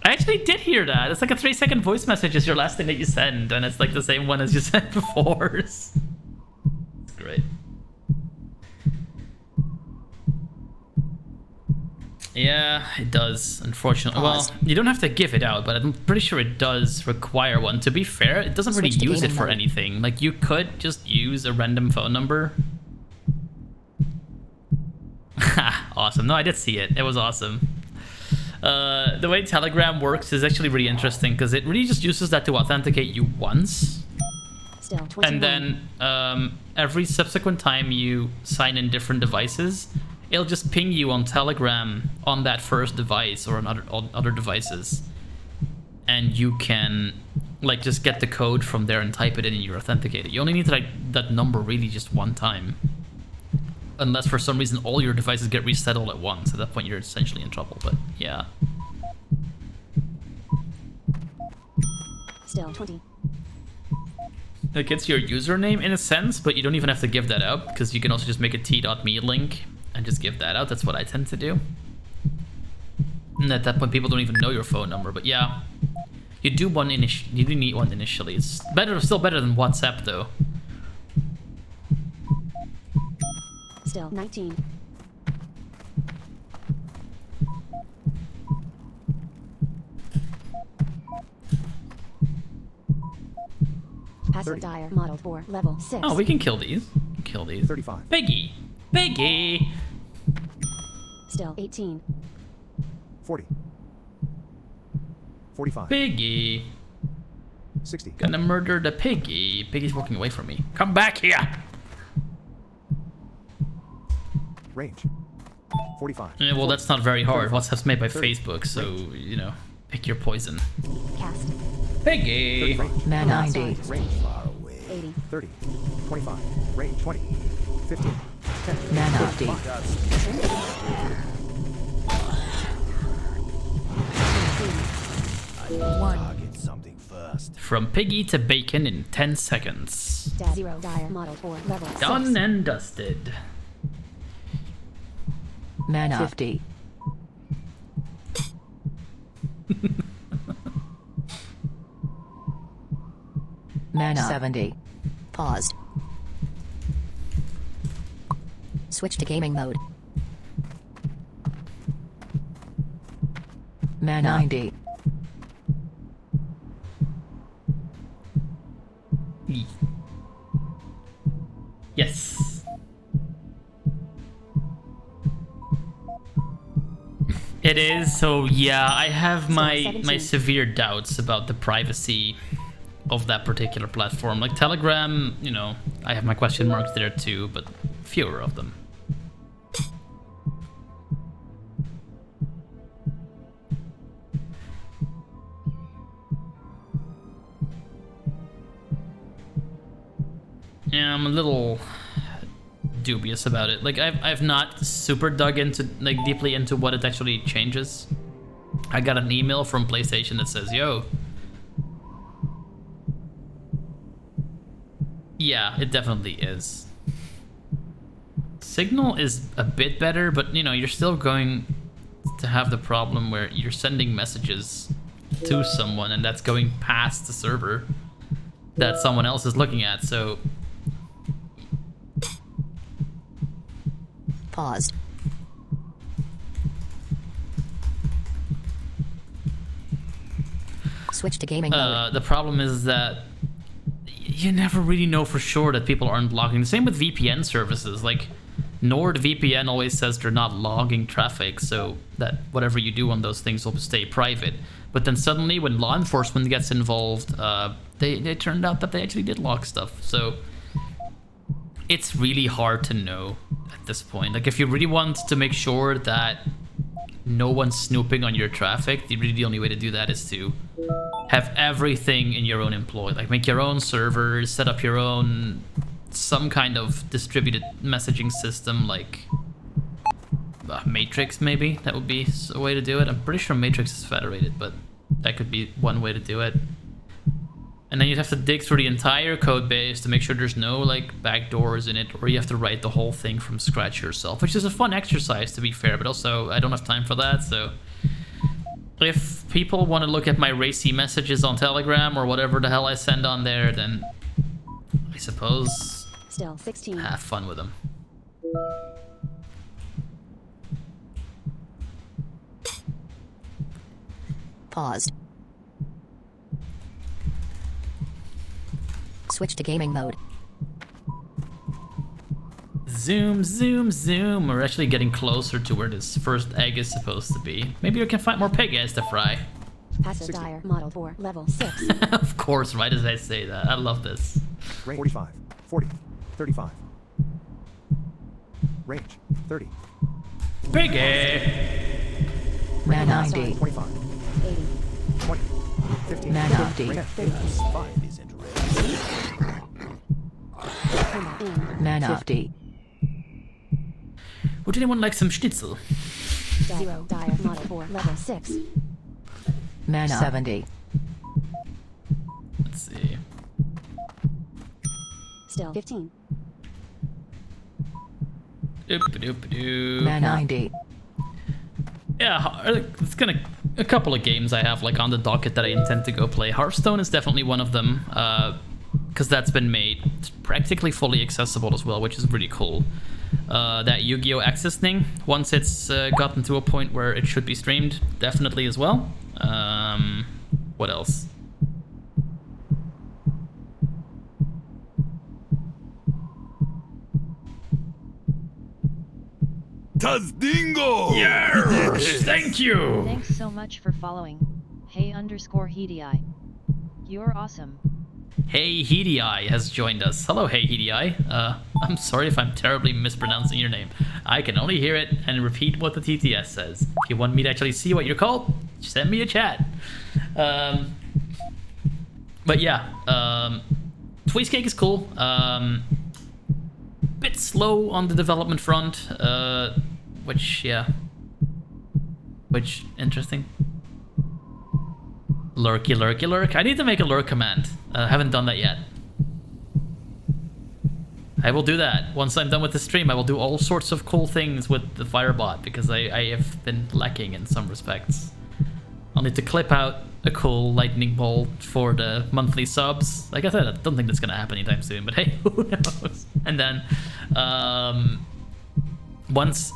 I actually did hear that. It's like a 3-second voice message is your last thing that you send, and it's like the same one as you sent before. It's great. Yeah, it does, unfortunately. Pause. Well, you don't have to give it out, but I'm pretty sure it does require one. To be fair, it doesn't really Switch to use it gaming for mode. anything. Like, you could just use a random phone number. Awesome. No, I did see it. It was awesome. The way Telegram works is actually really interesting because it really just uses that to authenticate you once. Still 21. And then every subsequent time you sign in different devices, it'll just ping you on Telegram on that first device or on other devices. And you can like just get the code from there and type it in and you're authenticated. You only need to like that number really just one time. Unless for some reason all your devices get reset all at once. At that point you're essentially in trouble, but yeah. Still 20. Like, it's your username in a sense, but you don't even have to give that out because you can also just make a t.me link and just give that out. That's what I tend to do. And at that point people don't even know your phone number, but yeah. You do need one initially. It's still better than WhatsApp though. Still 19. Passive 30. Dire modeled for level 6. Oh, we can kill these. 35. Piggy. Piggy. Still 18. 40. 45. Piggy. 60. Gonna murder the piggy. Piggy's walking away from me. Come back here. Range. 45. Yeah, well, that's not very hard. WhatsApp's made by 30, Facebook, so, you know, pick your poison. Cast. Piggy! 35. Man 90. Range. Far away. 80. 30. 25. Range. 20. 15. 10. Man 90. 1. Target something first. From piggy to bacon in 10 seconds. 0 dire model 4 level 6. Done and dusted. Man 50. Mana 70. Paused. Switch to gaming mode. Man 90. Yes. It is, so yeah, I have my 17. severe doubts about the privacy of that particular platform. Like Telegram, you know, I have my question marks there too, but fewer of them. Yeah, I'm a little dubious about it. Like I've not super dug into like deeply into what it actually changes. I got an email from PlayStation that says, "Yo, yeah, it definitely is. Signal is a bit better, but you know, you're still going to have the problem where you're sending messages to someone and that's going past the server that someone else is looking at, so Paused. Switch to gaming mode. the problem is that you never really know for sure that people aren't logging. The same with VPN services. Like NordVPN always says they're not logging traffic, so that whatever you do on those things will stay private. But then suddenly, when law enforcement gets involved, they turned out that they actually did log stuff. So it's really hard to know at this point. Like if you really want to make sure that no one's snooping on your traffic, the only way to do that is to have everything in your own employ. Like make your own servers, set up your own some kind of distributed messaging system, like Matrix maybe. That would be a way to do it. I'm pretty sure Matrix is federated, but that could be one way to do it. And then you'd have to dig through the entire code base to make sure there's no like backdoors in it, or you have to write the whole thing from scratch yourself, which is a fun exercise to be fair, but also I don't have time for that. So if people want to look at my racy messages on Telegram or whatever the hell I send on there, then I suppose Still 16. have fun with them. Paused. Switch to gaming mode. Zoom, zoom, zoom. We're actually getting closer to where this first egg is supposed to be. Maybe we can find more pig eggs to fry. Passive dire model 4 level 6. Of course, right as I say that. I love this. Range 45. 40. 35. Range 30. Piggy! Man 90. 25. 80. 20. 15. Man 50. 10. 5 isn't ready. Combat in. Man 50. Would anyone like some schnitzel? 0 dire model 4 level 6. Man 70. Let's see. Still 15. Doop-a-doop-a-doo. Man 90. Yeah, it's gonna a couple of games I have like on the docket that I intend to go play. Hearthstone is definitely one of them, because that's been made practically fully accessible as well, which is really cool. That Yu-Gi-Oh! Access thing, once it's gotten to a point where it should be streamed, definitely as well. What else? Tazdingo! Yes, thank you! Thanks so much for following. Hey_Heedy. You're awesome. Hey Hedii has joined us. Hello, Hey Hedii. I'm sorry if I'm terribly mispronouncing your name. I can only hear it and repeat what the TTS says. If you want me to actually see what you're called, send me a chat. But yeah, Tweezcake is cool. Bit slow on the development front, which interesting. Lurky, lurky, lurk. I need to make a lurk command. Haven't done that yet. I will do that. Once I'm done with the stream, I will do all sorts of cool things with the Firebot, because I have been lacking in some respects. I'll need to clip out a cool lightning bolt for the monthly subs. Like I said, I don't think that's gonna happen anytime soon, but hey, who knows? And then, once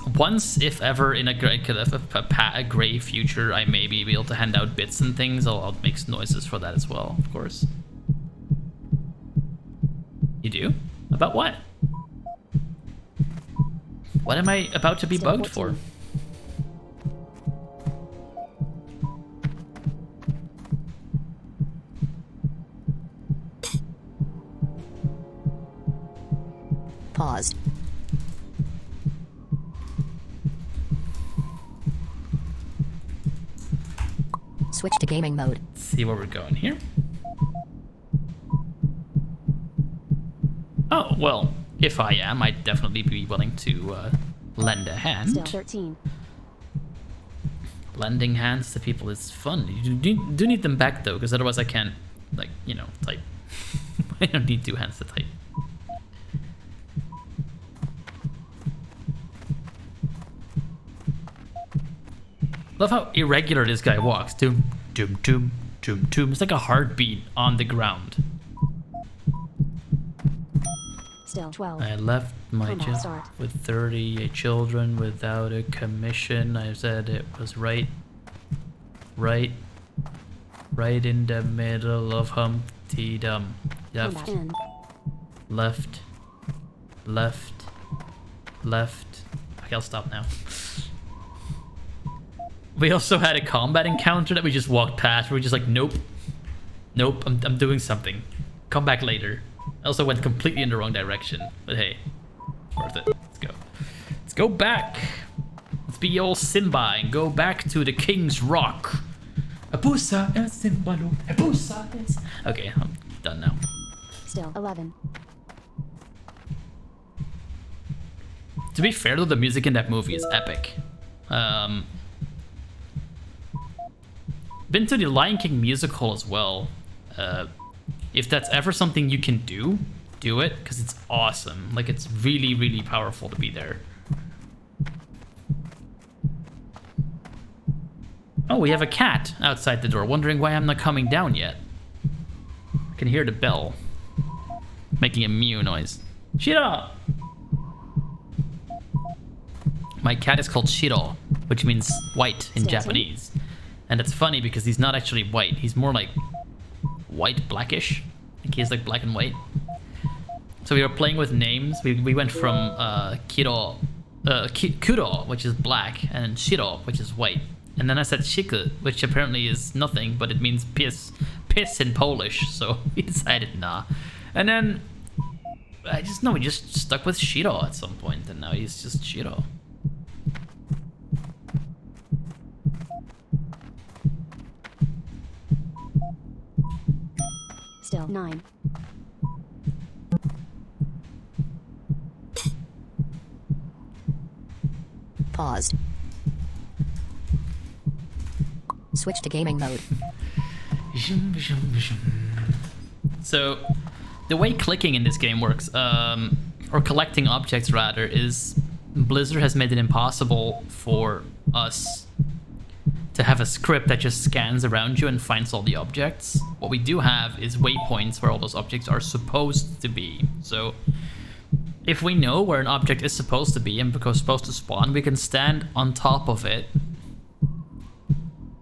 if ever in a gray future, I may be able to hand out bits and things, I'll make noises for that as well, of course. You do? About what? What am I about to be bugged for? Paused. Switch to gaming mode. Let's see where we're going here. Oh, well, if I am, I'd definitely be willing to lend a hand. Still 13. Lending hands to people is fun. You do need them back, though, because otherwise I can't, like, you know, type. I don't need two hands to type. Love how irregular this guy walks. Doom, doom, doom, doom, doom. It's like a heartbeat on the ground. Still 12. I left my job with 38 children without a commission. I said it was right in the middle of Humpty Dum. Left, left, left, left. Okay, I'll stop now. We also had a combat encounter that we just walked past. We were just like, nope, nope, I'm doing something. Come back later. I also went completely in the wrong direction, but hey, it's worth it. Let's go. Let's go back. Let's be old Simba and go back to the King's Rock. Abusa and Simbalu. Abusa. Okay, I'm done now. Still 11. To be fair though, the music in that movie is epic. Been to the Lion King musical as well. If that's ever something you can do it, because it's awesome. Like, it's really, really powerful to be there. Oh, we have a cat outside the door, wondering why I'm not coming down yet. I can hear the bell making a mew noise. Shiro! My cat is called Shiro, which means white in Japanese. And it's funny because he's not actually white. He's more like white blackish. I think he's like black and white. So we were playing with names. We went from Kuro, which is black, and Shiro, which is white. And then I said Shiku, which apparently is nothing, but it means piss in Polish. So we decided nah. And then we just stuck with Shiro at some point, and now he's just Shiro. Still 9. Paused. Switch to gaming mode. So, the way clicking in this game works, or collecting objects rather, is Blizzard has made it impossible for us to have a script that just scans around you and finds all the objects. What we do have is waypoints where all those objects are supposed to be. So if we know where an object is supposed to be and because supposed to spawn, we can stand on top of it.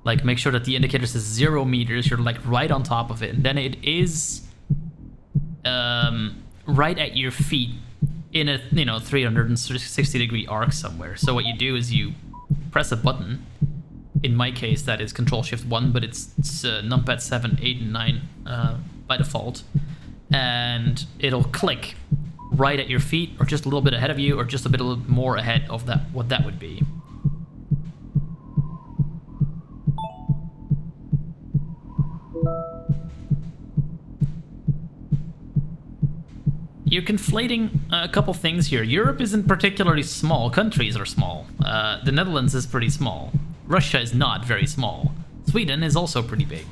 Like, make sure that the indicator says 0 meters, you're like right on top of it. And then it is right at your feet in a 360 degree arc somewhere. So what you do is you press a button. In my case, that is Control-Shift-1, but it's numpad 7, 8, and 9 by default. and it'll click right at your feet, or just a little bit ahead of you, or just a bit more ahead of that, what that would be. You're conflating a couple things here. Europe isn't particularly small. Countries are small. The Netherlands is pretty small. Russia is not very small. Sweden is also pretty big.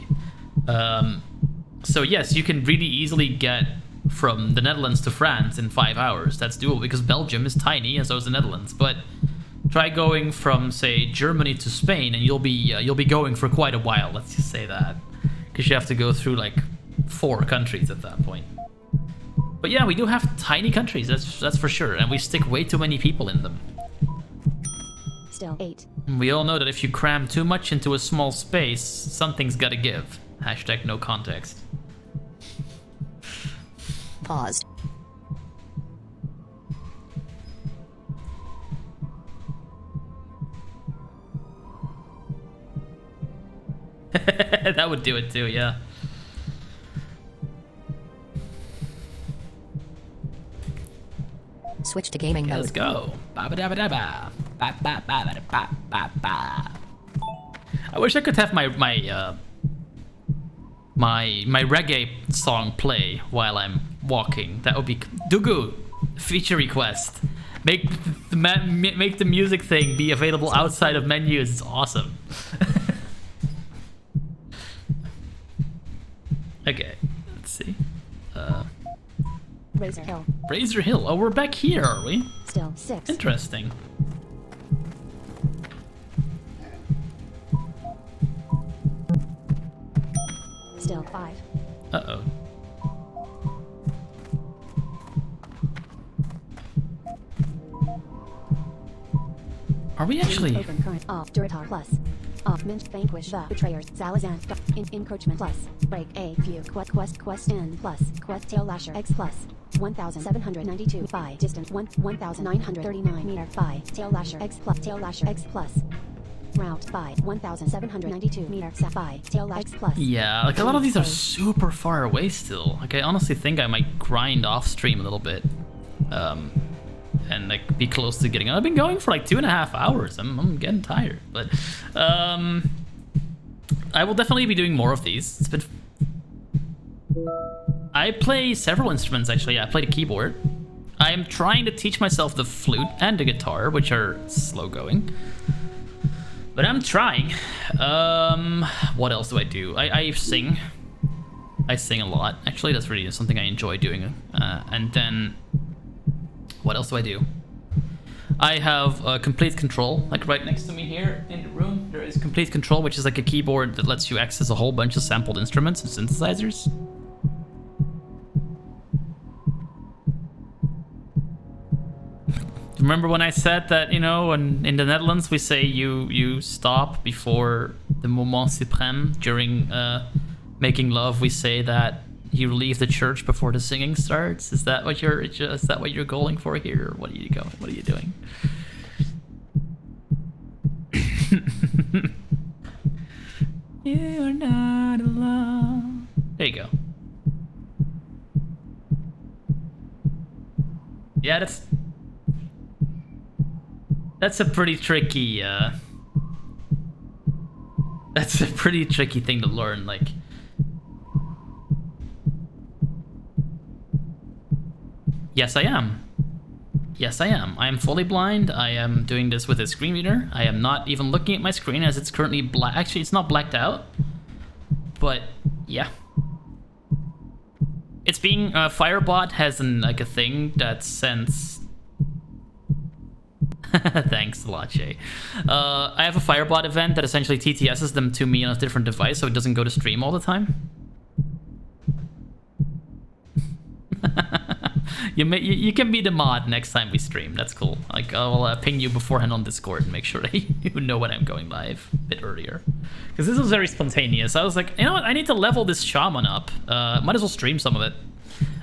So yes, you can really easily get from the Netherlands to France in 5 hours. That's doable because Belgium is tiny, and so is the Netherlands. But try going from, say, Germany to Spain, and you'll be going for quite a while. Let's just say that, because you have to go through like 4 countries at that point. But yeah, we do have tiny countries. That's for sure, and we stick way too many people in them. Still 8. We all know that if you cram too much into a small space, something's gotta give. Hashtag no context. Paused. That would do it too, yeah. Switch to gaming Okay, mode. let's go. Ba-ba-da-ba-da-ba. Ba-ba-ba-ba-da-ba-ba. I wish I could have my reggae song play while I'm walking. That would be Dugu feature request. Make the music thing be available outside of menus. It's awesome. Okay, let's see. Razor Hill. Razor Hill. Oh, we're back here, are we? Still 6. Interesting. Still 5. Uh-oh. Are we actually... Open current off Duratar plus. Off Mint Vanquish the Betrayers Salazan Encroachment plus. Break A View Quest N plus. Quest Tail Lasher X plus. 1792 by distance 1939 meter by Tail Lasher X plus. Tail Lasher X plus. Route by 1792 meter by Tail Lasher X plus. Yeah, like a lot of these are super far away still. Like I honestly think I might grind off stream a little bit. And like be close to getting. I've been going for like 2.5 hours. I'm getting tired, but I will definitely be doing more of these. It's been. I play several instruments actually. I play the keyboard. I am trying to teach myself the flute and the guitar, which are slow going. But I'm trying. What else do I do? I sing. I sing a lot. Actually, that's really something I enjoy doing. And then. What else do I do? I have complete control, like right next to me here in the room. There is complete control, which is like a keyboard that lets you access a whole bunch of sampled instruments and synthesizers. Remember when I said that, you know, in the Netherlands we say you stop before the moment suprême during making love? We say that you leave the church before the singing starts. Is that what you're going for here? Or what are you going? What are you doing? You're not alone. There you go. Yeah, that's a pretty tricky. That's a pretty tricky thing to learn. Like. Yes, I am. Yes, I am. I am fully blind. I am doing this with a screen reader. I am not even looking at my screen as it's currently black. Actually, it's not blacked out. But, yeah. It's being... Firebot has a thing that sends... Thanks a lot, Shay. I have a Firebot event that essentially TTSs them to me on a different device so it doesn't go to stream all the time. You can be the mod next time we stream. That's cool. Like I'll ping you beforehand on Discord and make sure that you know when I'm going live a bit earlier. Because this was very spontaneous. I was like, you know what? I need to level this shaman up. Might as well stream some of it.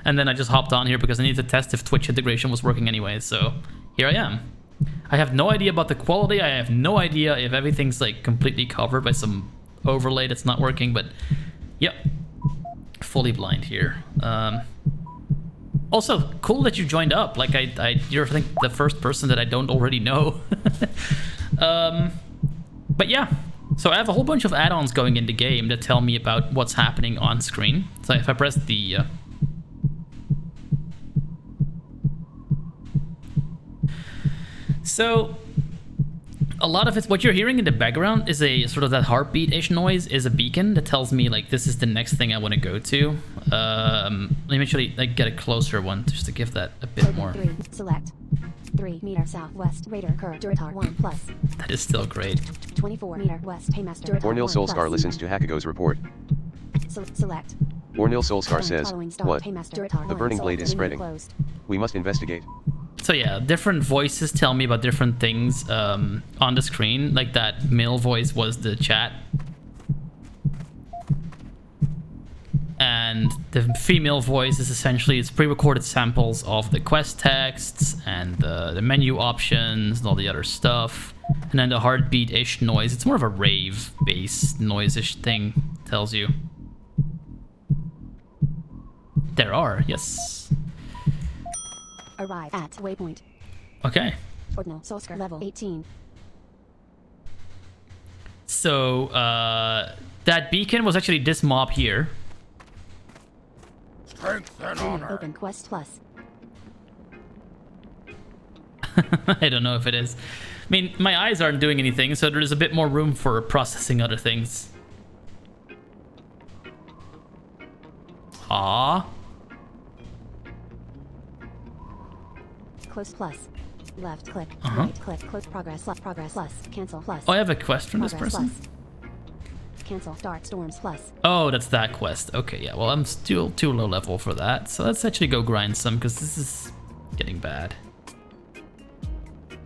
And then I just hopped on here because I need to test if Twitch integration was working anyway. So here I am. I have no idea about the quality. I have no idea if everything's like completely covered by some overlay that's not working. But yep, fully blind here. Also, cool that you joined up. Like, you're, I think, the first person that I don't already know. But yeah, so I have a whole bunch of add-ons going in the game that tell me about what's happening on screen. So if I press the... So, a lot of it, what you're hearing in the background is a sort of that heartbeat-ish noise is a beacon that tells me, like, this is the next thing I want to go to. Let me actually, like, get a closer one just to give that a bit Open more. 3. Select. 3 meter southwest. Raider Cur Duratar 1 plus. That is still great. 24 meter west. Paymaster Duratar Ornil 1 Solskar plus. listens to Hakago's report. Select. Ornil Solskar says, Following star. what? Paymaster Duratar The 1 burning blade is menu spreading. closed. We must investigate. So yeah, different voices tell me about different things on the screen. Like that male voice was the chat. And the female voice is essentially, it's pre-recorded samples of the quest texts and the menu options and all the other stuff. And then the heartbeat-ish noise, it's more of a rave-based noise-ish thing, tells you. There are, yes. Arrive at waypoint. Okay. Ordinal Solskar level 18. So, that beacon was actually this mob here. Strength and Menu honor. open quest plus. I don't know if it is. I mean, my eyes aren't doing anything, so there's a bit more room for processing other things. Ah. Close plus. Left click. Uh-huh. Right click. Close progress plus. Cancel plus. Oh, I have a quest from this Progress person? plus. Cancel Dark Storms plus. Oh, that's that quest. Okay, yeah, well, I'm still too low level for that. So let's actually go grind some, because this is getting bad.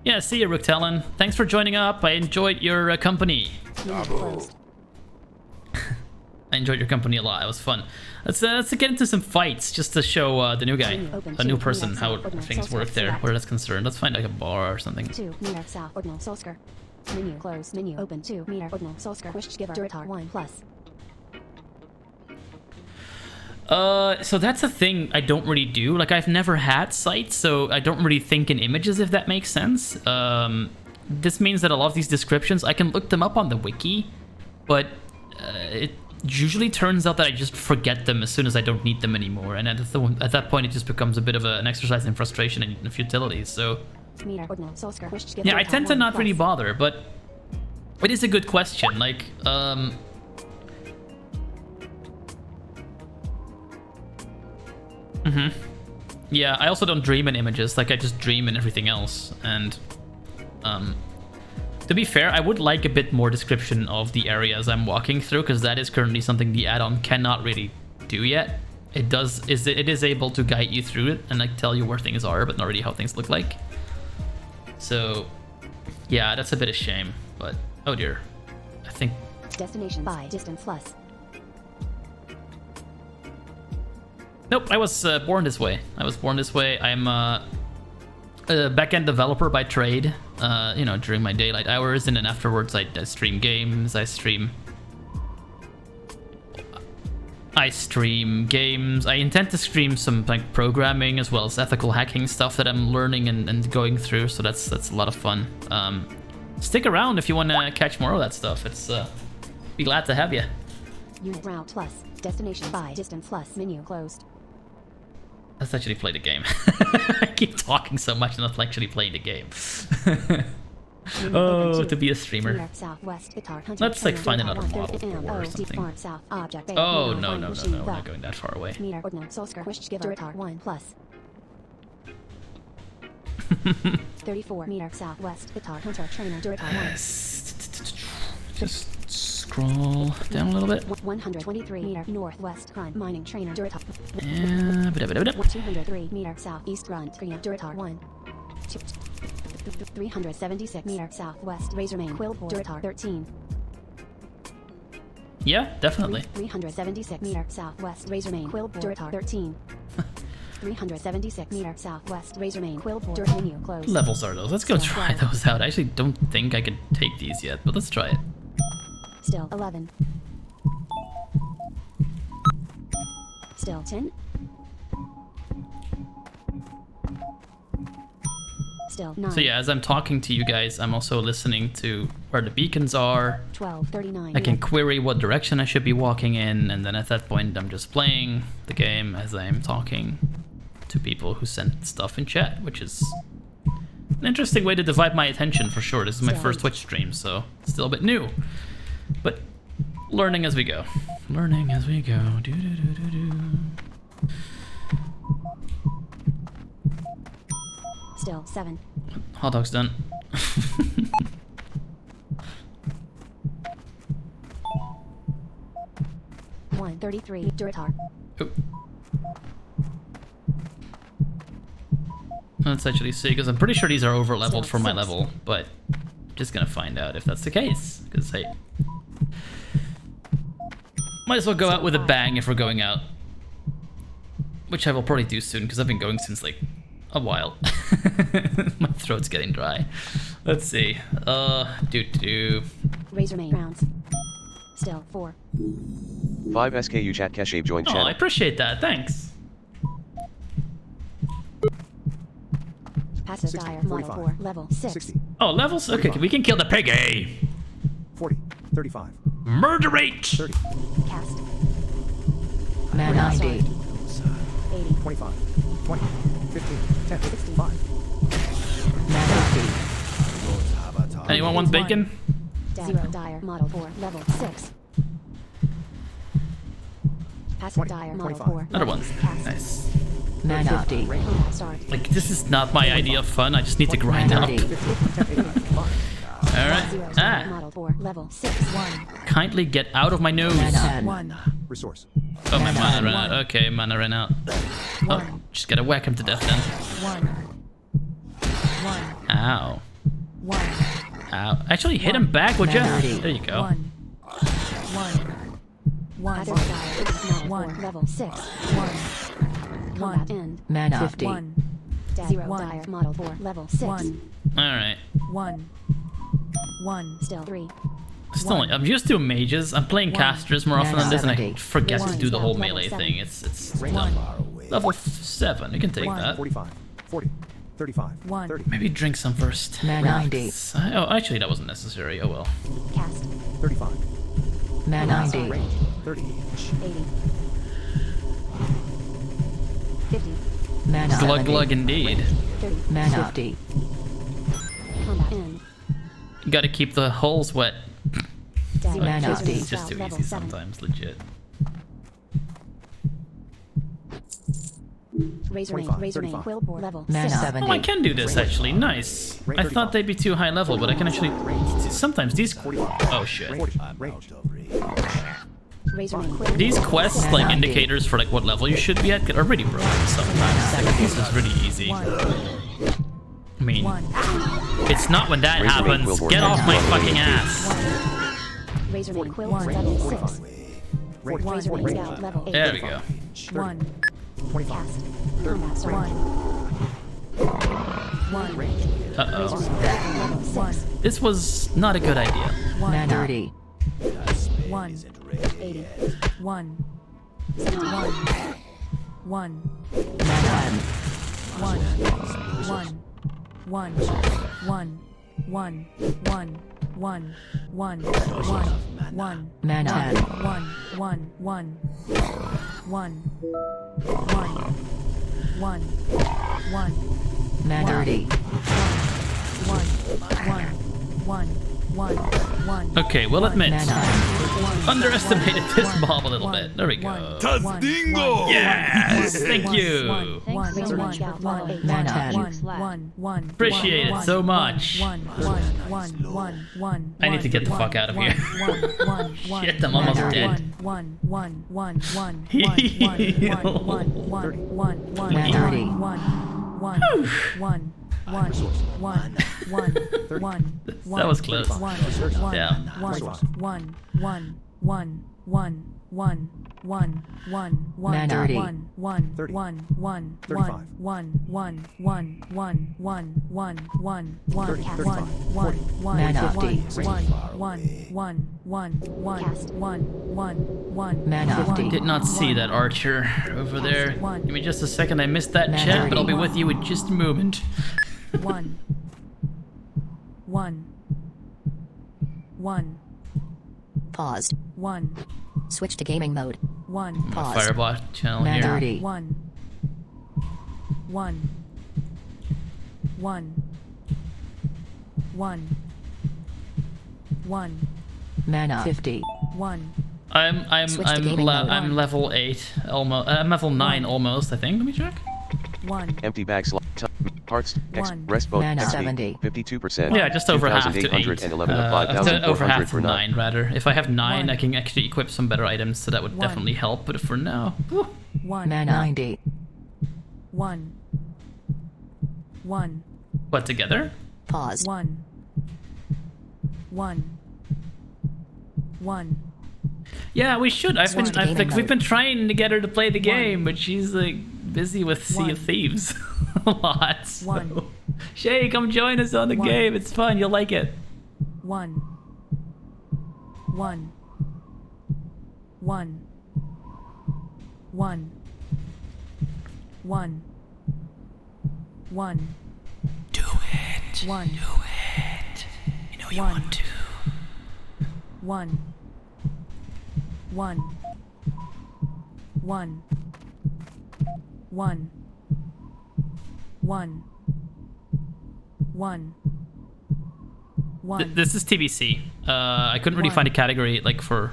Yeah, see you, Rooktalon. Thanks for joining up. I enjoyed your company. Menu closed. I enjoyed your company a lot. It was fun. Let's get into some fights just to show the new guy, Menu open a new 2, person, meter how south, ordinal things Solskar work there, select. where that's concerned. Let's find like a bar or something. 2 meter south. Ordinal Solskar. Menu closed. Menu open 2 meter. Ordinal Solskar. Wish giver Duratar 1 plus. So that's a thing I don't really do. Like, I've never had sights, so I don't really think in images, if that makes sense. This means that a lot of these descriptions, I can look them up on the wiki, but it usually turns out that I just forget them as soon as I don't need them anymore. And at that point, it just becomes a bit of an exercise in frustration and futility. So Meter. Ordinal Solskar. Wish giver yeah, I Duratar tend to 1 not plus. really bother, but it is a good question. Like, yeah, I also don't dream in images. Like, I just dream in everything else. And to be fair, I would like a bit more description of the areas I'm walking through, because that is currently something the add-on cannot really do yet. It is able to guide you through it and like tell you where things are, but not really how things look like. So yeah, that's a bit of shame. But oh dear, I think Destination by distance plus. nope. I was born this way. I'm a backend developer by trade. You know, during my daylight hours, and then afterwards I stream games. I stream games. I intend to stream some like programming as well as ethical hacking stuff that I'm learning and going through. So that's a lot of fun. Stick around if you want to catch more of that stuff. It's be glad to have you. Unit route plus. Destination by distance plus. Menu closed. Let's actually play the game. I keep talking so much and not actually playing the game. Menu Oh, open 2. to be a streamer. Meter southwest. Guitar hunter. Let's like trainer, find Duratar another 1, model 30 or deep something. far south. Object. Bay, Oh meter, no, find no, machine, we're not the. going that far away. Meter. Ordinal Solskar. Wish giver Duratar 1 plus. 34 meter southwest. Guitar hunter. Trainer. Duratar 1. Just scroll down a little bit. 123 meter northwest. Hunt. Mining trainer. Duratar. Yeah, 203 meter southeast. Grunt. Duratar 1. 376 meter southwest. Razormane. Quillboard. Duratar 13. yeah, definitely. 376 meter southwest. Razormane. Quillboard. Duratar 13. 376 meter southwest. Razormane. Quillboard. Menu closed. Levels are those? Let's go try those out. I actually don't think I can take these yet, but let's try it. Still 11. Still 10. Still 9. So yeah, as I'm talking to you guys, I'm also listening to where the beacons are. 12:39. I can query what direction I should be walking in, and then at that point I'm just playing the game as I'm talking to people who sent stuff in chat, which is an interesting way to divide my attention for sure. This is my first Twitch stream, so still a bit new. But learning as we go. Learning as we go. Do, do, do, do, do. Still 7. Hot dog's done. 1:33. Duratar. Oh. Let's actually see, because I'm pretty sure these are over leveled for my level, but I'm just gonna find out if that's the case. Because hey, might as well go out with a bang if we're going out, which I will probably do soon because I've been going since like a while. My throat's getting dry. Let's see. Razor main rounds. Still 4. 5 SKU chat Keshabe joined Oh, channel. I appreciate that. Thanks. Passive 60, dire model 45, 4 level 6. 60, Oh, levels? Okay, we can kill the piggy. 40, 35, Murder rate. 30, Cast. Man 90. 80. 25, 20, 15, 10, 16. 5. Man 50. Anyone want bacon? 0 dire model 4 level 6. Passive 20, dire model 25. 4 Another level one. 6. Cast. Nice. Man 50. Combat start. Like, this is not my idea of fun. I just need to grind up. 30. Alright. 0 Ah. model 4 level 6. 1. Kindly get out of my nose. Man 10. 1. Resource. Oh, my mana ran out. Okay, mana ran out. Oh, just gotta whack him to death then. 1. Ow. 1. Ow. Actually, hit him back, would ya? 30. There you go. 1. Passive dire model 4 level 6. 1. Combat end. Man 50. 0 dire model 4 level 6. Alright. 1. Still 3. Still, I'm used to mages. I'm playing casters more often than this, and I 70. forget to do the whole Level melee 7. thing. It's dumb. Level 7. You can take that. 45, 40, 35, 30, Maybe drink some first. Man 90. Oh, actually, that wasn't necessary. Oh well. Cast. 35, Man 90. range, 30, 80. 50. Man Glug 70. glug indeed. 30. Man 50. Combat end. You gotta keep the holes wet. Man Razor 50. main It's just too level easy 7. sometimes, legit. Razor main 35. quill bore level Man 6. 70. Oh, I can do this actually. Nice. I thought they'd be too high level, but I can actually. Sometimes these. Oh shit. 40, range, Razor main quill These bore quests, level like 6. indicators for like what level you should be at, are really broken sometimes. Like, this is really easy. I mean, it's not when that Razor main happens. quill Get bore off my level fucking ass. Razor main quill bore level 6. range, Razor main scout level 8. There we go. 25, Cast. Combat start. Uh-oh. Level 6. This was not a good idea. Man 30. 80. Man 10. Man 10. Man 30. Okay, we'll admit, Man 9. underestimated this mob a little bit. There we go. Tastingo! Yes, thank you. Thanks so Razor main much for scout level 8. following. Man 10. Appreciate it so much. I need to get the fuck out of here. Shit, I'm almost dead. Man 30. That was close. Yeah. Man 30. 35, 40, Man 50. Cast. Man 50. Did not see that archer over there. Give me just a second. I missed that Man chat, but I'll be 30. with you in just a moment. 1. 1. 1. Paused. 1. Switch to gaming mode. 1. Pause. Firebot channel Mana. here. 30. 1. 1. 1. 1. 1. Mana. 50. 1. Switch to gaming mode. I'm level 8 almost. I'm level 9 almost, I think. Let me check. 1. Empty bag slot. Hearts. X. One. Rest bone. Mana. XP. 70. 52%. Yeah, just over half to 8. 2,811 of Over 5,400 half to for 9. 9 rather. If I have 9, One. I can actually equip some better items, so that would One. definitely help. But for now, whew. 1. Mana. 90. 1. 1. What, together? Paused. 1. 1. 1. Yeah, we should. Switch to gaming we've mode. been trying to get her to play the game, but she's like busy with Sea One. of Thieves a lot. So. One. Shay, come join us on the One. game. It's fun. You'll like it. 1. 1. 1. 1. 1. 1. Do it. 1. Do it. You know you One. want to. 1. 1. 1. 1. 1. 1. 1. This is TBC. I couldn't really One. find a category like for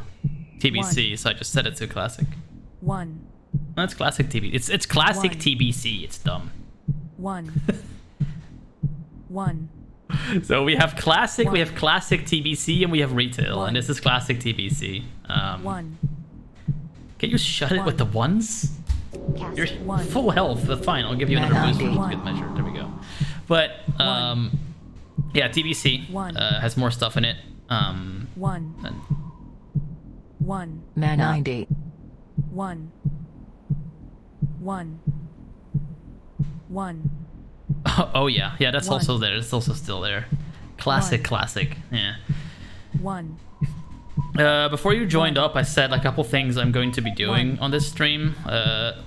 TBC, so I just set it to classic. 1. No, it's classic TBC. It's classic One. TBC. It's dumb. 1. 1. So we have classic, we One. have classic TBC, and we have retail, One. and this is classic TBC. 1. Can you shut it One. with the ones? Cast. You're 1. full health, but fine, I'll give you another boost, which is a One. good measure. There we go. But yeah, TBC One. has more stuff in it. 1. And 1. Mana. 90. 1. 1. 1. oh yeah, that's One. also there. It's also still there. Classic, One. classic. Yeah. 1. Before you joined One. up, I said a couple things I'm going to be doing One. on this stream.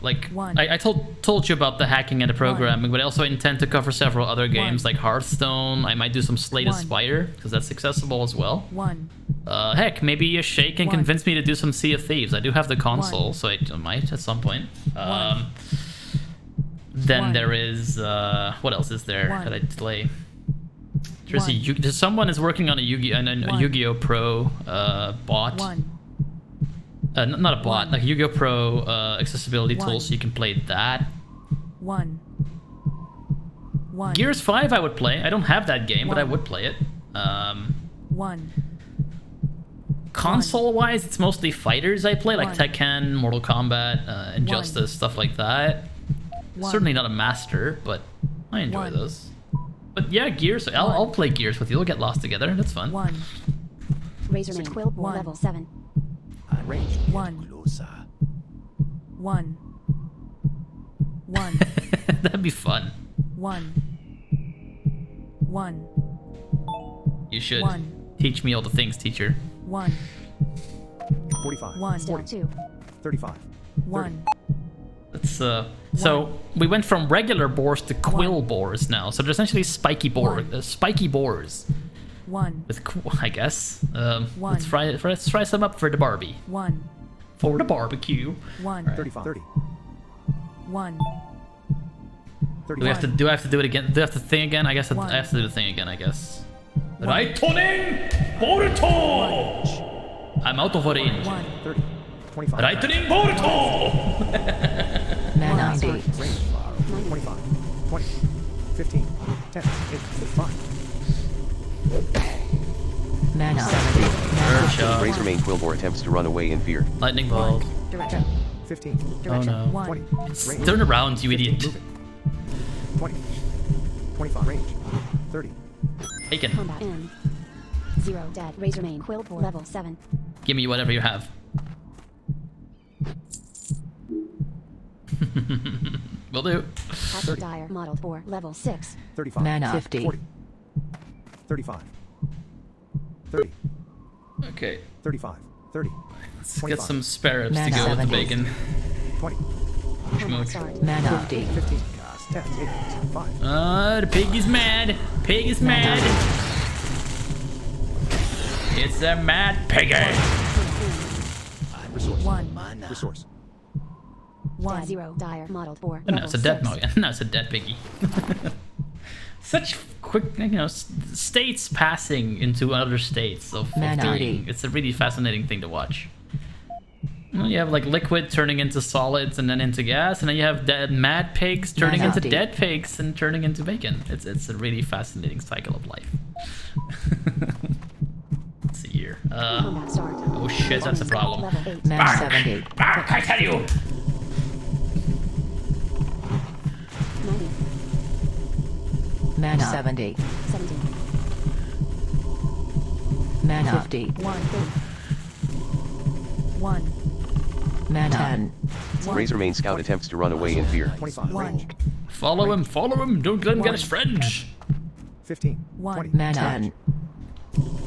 Like One. I told you about the hacking and the programming, but I also intend to cover several other games One. like Hearthstone. I might do some Slay the One. Spire because that's accessible as well. 1. Heck, maybe a Shay can One. convince me to do some Sea of Thieves. I do have the console, One. so I might at some point. One. Then One. there is what else is there One. that I play? There's One. there's someone is working on a One. Yu-Gi-Oh Pro bot. 1. Not a bot, One. like Yu-Gi-Oh Pro accessibility One. tool, so you can play that. 1. 1. Gears 5 I would play. I don't have that game, but I One. would play it. 1. Console-wise, it's mostly fighters I play, like One. Tekken, Mortal Kombat, Injustice, stuff like that. One. Certainly not a master, but I enjoy One. those. But yeah, Gears. I'll play Gears with you. We'll get lost together. That's fun. 1. Razorman Quill One. level 7. Range. 1. Closer. 1. 1. That'd be fun. 1. 1. You should. One. Teach me all the things, teacher. 1. 45. 1. Still 40. 2. 35. 1. That's so we went from regular boars to quill boars now. So they're essentially spiky spiky boars 1. with I guess. One. Let's fry some up for the Barbie. 1. For the barbecue. 1. 35. 30. 1. Do I have to do it again? Do I have to thing again? I guess I One. have to do the thing again, I guess. Lightning Boruto! I'm out of range. 1. 30. 25. Lightning Boruto! Mana. 90. Range. 25. 20. 15. 10. 8. 5. Mana. 70. Urcha. Razormane Quillbore attempts to run away in fear. Lightning bolt. Direction. 15. Oh Direction. no. 1. 20. Range. Turn around, you 15. idiot. Moving. 20. 25. Range. 30. Taken. Combat end. 0 dead. Razormane Quill level 7. Give me whatever you have. Will do. Passive Dire Model 4 level 6. 35. Mana. 50. 40. 35. 30. Okay. 35. 30. Let's 25. get some spare ribs to Mana. go with the 70. bacon. 20. Combat Schmook. start. Mana. 50. 15. Cast. 10, 8, 5. The pig is mad. Pig is mad. It's a mad piggy. Resource. 1. Resource. 1. 0. Dire modeled for. No, it's a dead level no, it's a dead piggy. Such quick, you know, states passing into other states of being. It's a really fascinating thing to watch. Well, you have like liquid turning into solids and then into gas, and then you have dead mad pigs turning into dead pigs and turning into bacon. It's a really fascinating cycle of life. Let's see here. Combat start. Oh shit, that's a problem. Level 8. Man 70. Bark, I tell you! 90. Man 70. 70. Man 50. 1. 1. Man 10. Razor main scout attempts to run away in fear. 25. 1. Range. Follow him, don't let him get his friends! 15. 1. 20. Man 10.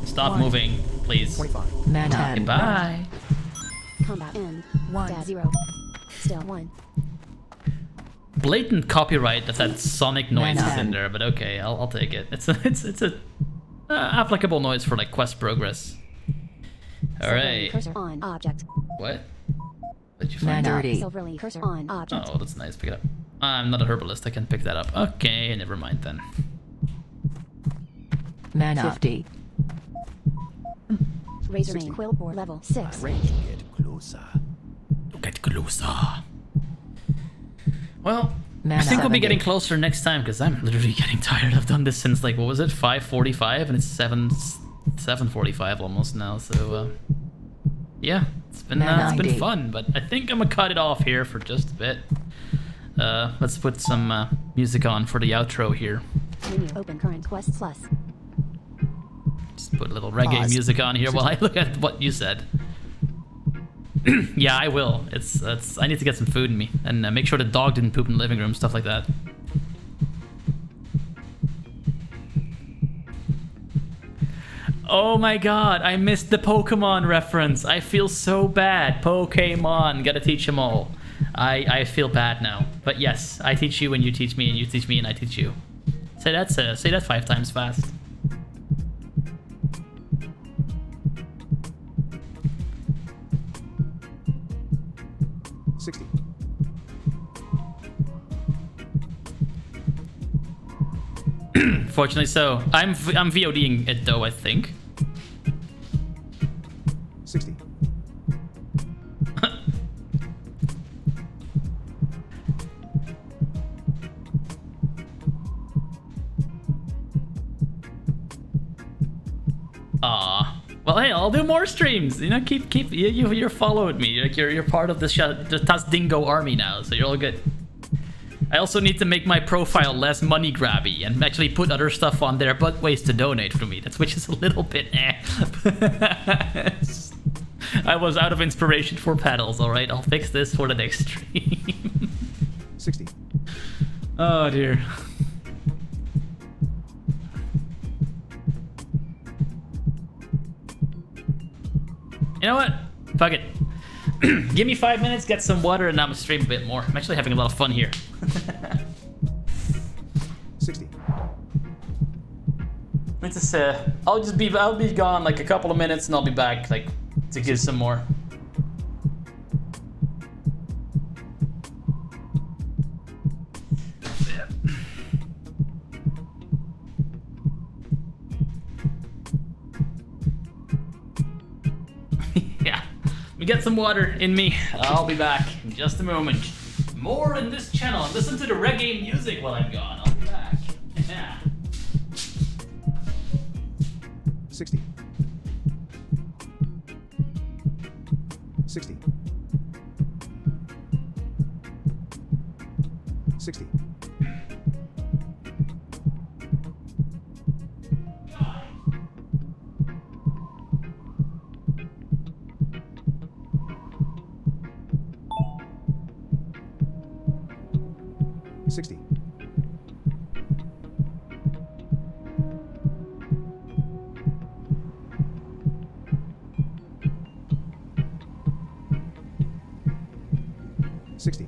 Stop moving, please. 25. Man 10. Goodbye. Combat end. 1. 0. Still 1. Blatant copyright that sonic noise is in Man. there, but okay, I'll take it. It's a applicable noise for like quest progress. Alright. Cursor on object. What? Did you Man find? 30. Silverly cursor on object. Oh, that's nice. Pick it up. I'm not a herbalist. I can pick that up. Okay, never mind then. Man 50. Razor main quill bore level 6. Range. Get closer. Get closer. Well, Man I think we'll be 70. getting closer next time because I'm literally getting tired. I've done this since like what was it, 5:45, and it's 7:45 almost now. So yeah, it's been Man 90. fun. But I think I'm gonna cut it off here for just a bit. Let's put some music on for the outro here. Menu open current quests plus. Just put a little reggae Pause. music on here while I look at what you said. Yeah, I will. It's I need to get some food in me and make sure the dog didn't poop in the living room, stuff like that. Oh my god, I missed the Pokemon reference. I feel so bad. Pokemon, gotta teach them all. I feel bad now. But yes, I teach you and you teach me and you teach me and I teach you. Say that 5 times fast. Fortunately so. I'm VODing it though, I think. 60. Aw. Well, hey, I'll do more streams. You know, keep you're following me. Like you're part of the Tasdingo army now, so you're all good. I also need to make my profile less money grabby and actually put other stuff on there, but ways to donate for me. Which is a little bit I was out of inspiration for paddles. All right, I'll fix this for the next stream. 60. Oh dear. You know what? Fuck it. Give me 5 minutes, get some water, and I'm gonna stream a bit more. I'm actually having a lot of fun here. 60. Let's just I'll be gone like a couple of minutes and I'll be back like to give some more. Yeah. We get some water in me. I'll be back in just a moment. More in this channel. Listen to the reggae music while I'm gone. I'll be back. Yeah. 60. 60. 60. 60. 60.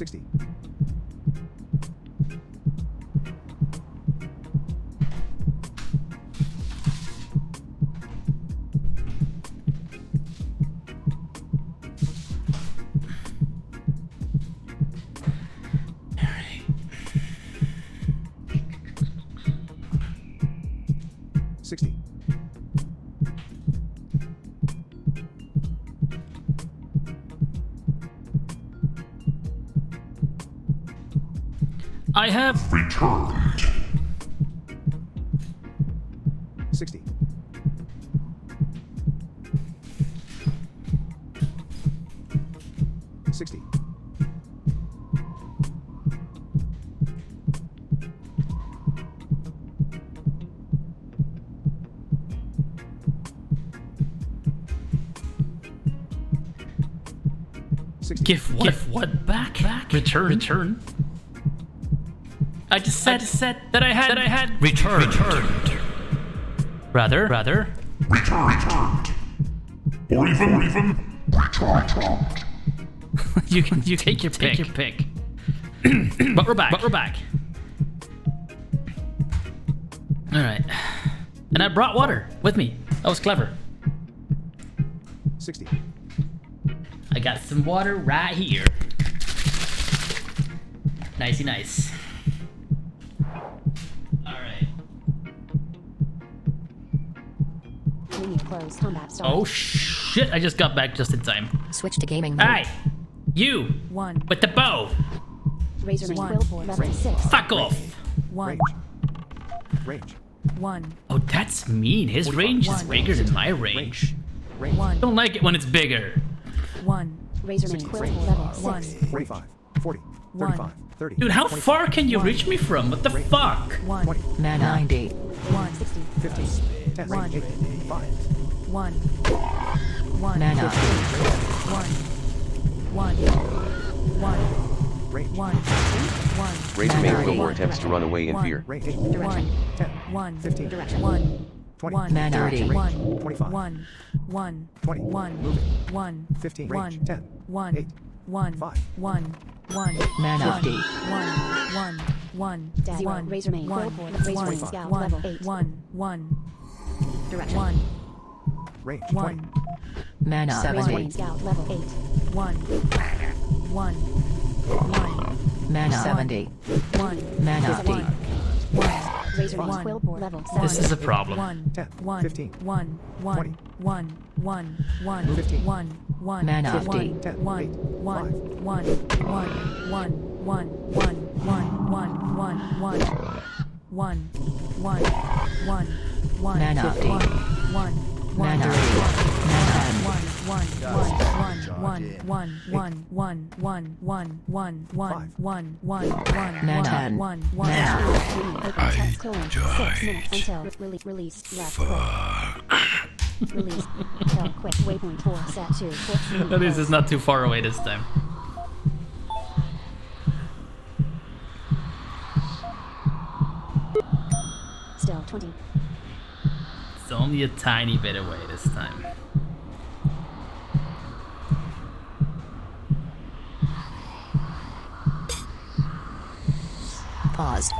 60. 60. I have Returned. 60. 60. 60. Give what back? Return. I just said that I had returned. Rather. Returned. Or even returned. you take your pick. But we're back. All right. And I brought water with me. That was clever. 60. I got some water right here. Nicey nice. Alright. Menu closed. Combat start. Oh shit, I just got back just in time. Switch to gaming mode. Alright. You! 1. With the bow! Razor One. Quillboard level 6. Fuck off! 1. Range. 1. Oh, that's mean. His range is bigger than my range. Range. 1. I don't like it when it's bigger. 1. Razorman Quillboard level 6. 45. 40. 35. 30. Dude, how far can you reach me from? What the fuck? 1. 20. Man 90. 1. 60. 15. 10. One. 8. 5. 1. 1. Man 1. 90. 1. Range. 1. 1. Razor Man main 90. Quillboard attempts to run away in fear. Range. 8. Direction. 10. 1. 15. Direction. 1. 20. 1. Man 30. 1. 25. 1. 1. 20. 1. Moving. 1. 15. 1. Range. 10. 1. 8. 1. 5. 1. 1. Man 50. 1. 1. 0. Razor main. 1. Razor scout level 8. 1. 1. Direction. 1. Range. 1. 20. Man Razor 70. main scout level 8. 1. 1. 1. Man 70. 1. Man 50. 1. Razor main Quillboard level 7. This is a problem. 1. 10. 1. 15. 1. 1. 20. 1. 1. 1. 15. 1. 1. Man 1. 50. 10. 1. 8. 1. 5. 1. 1. 1. 1. 1. 1. 1. 1. 1. 1. 1. Man 50. 1. 1. Man 30. Man 10. Until release left click. Release. Tell quick waypoint 4 set to 14. At least it's not too far away this time. Still 20. It's only a tiny bit away this time. Paused.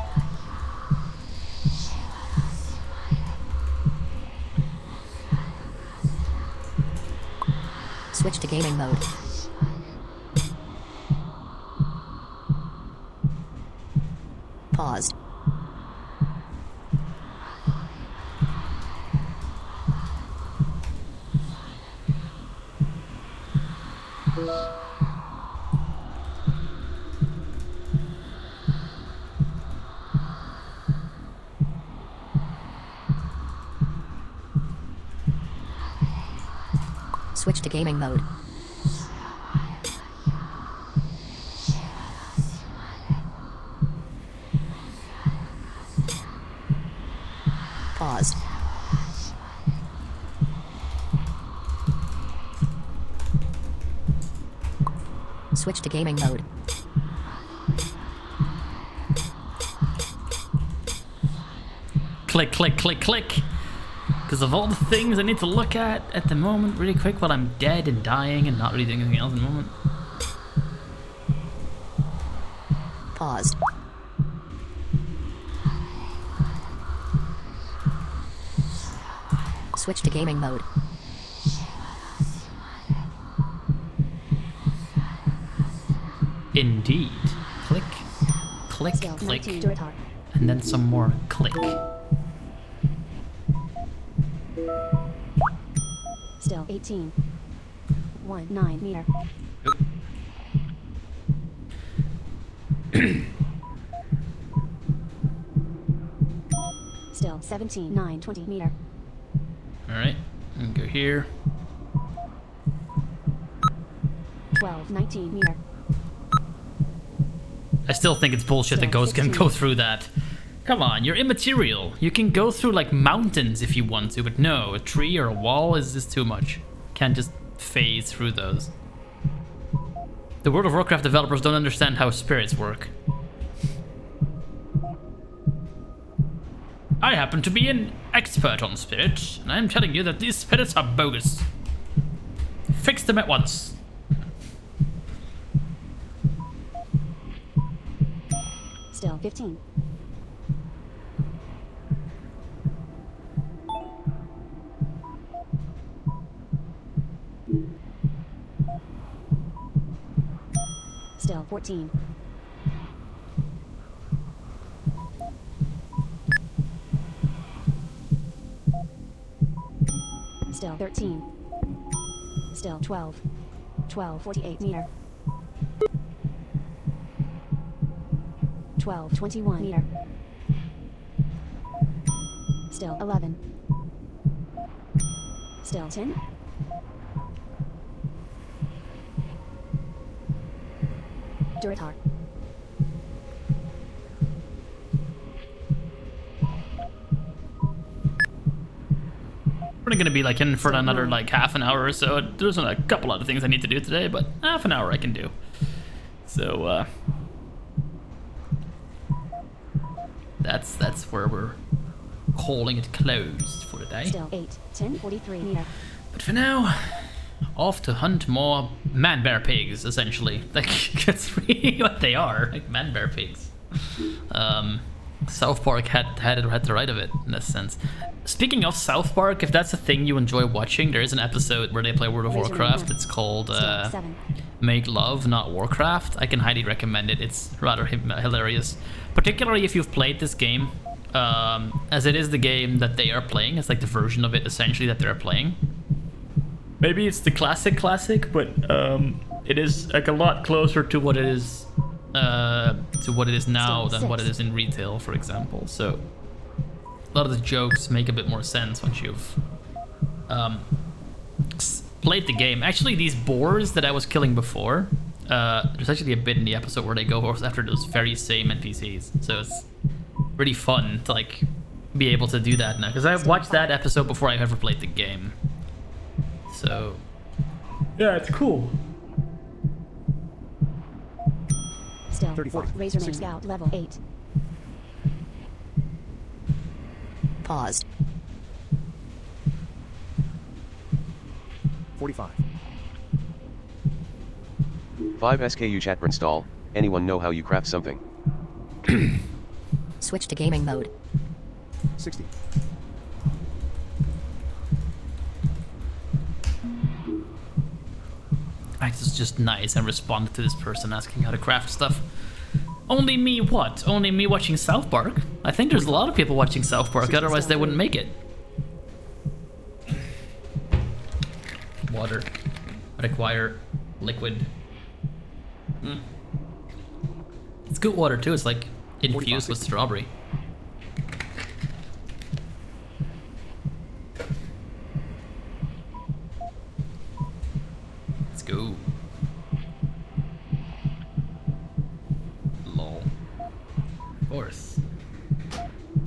Switch to gaming mode. Paused. Switch to gaming mode. Paused. Switch to gaming mode. Click, click, click, click. Because of all the things I need to look at the moment really quick while I'm dead and dying and not really doing anything else in the moment. Paused. Switch to gaming mode. Indeed. Click, click, Still click, 19. Duratar. and then some more click. Still 18. 9 meter. Still 17. 20 meter. Alright, and go here. 19 meter. I still think it's bullshit that ghosts can go through that. Come on, you're immaterial. You can go through like mountains if you want to, but no, a tree or a wall is just too much. Can't just phase through those. The World of Warcraft developers don't understand how spirits work. I happen to be an expert on spirits, and I'm telling you that these spirits are bogus. Fix them at once. Still 15. Still 14. Still 13. Still 12. 48 meter. 21 meter. Still 11. Still 10. Duratar. We're gonna be like in for another like half an hour or so. There's a couple other things I need to do today, but half an hour I can do. So that's where we're calling it closed for the day. Still 43 meter. But for now, off to hunt more man-bear pigs, essentially. Like, that's really what they are, like man-bear pigs. South Park had the right of it, in a sense. Speaking of South Park, if that's a thing you enjoy watching, there is an episode where they play World of Warcraft. It's called Make Love, Not Warcraft. I can highly recommend it. It's rather hilarious. Particularly if you've played this game, as it is the game that they are playing. It's like the version of it, essentially, that they're playing. Maybe it's the classic, but it is like a lot closer to what it is now than what it is in retail, for example. So a lot of the jokes make a bit more sense once you've played the game. Actually, these boars that I was killing before, there's actually a bit in the episode where they go after those very same NPCs. So it's really fun to like be able to do that now, because I've watched that episode before I ever played the game. So yeah, it's cool. Still 34. Razorman Scout level 8. Paused. 45. 5 SKU chat install. Anyone know how you craft something? Switch to gaming mode. 60. It's just nice and responded to this person asking how to craft stuff. Only me what? Only me watching South Park? I think there's a lot of people watching South Park, otherwise they wouldn't make it. Water. Require liquid. It's good water too, it's like infused with strawberry. Let's go. Lol. Of course.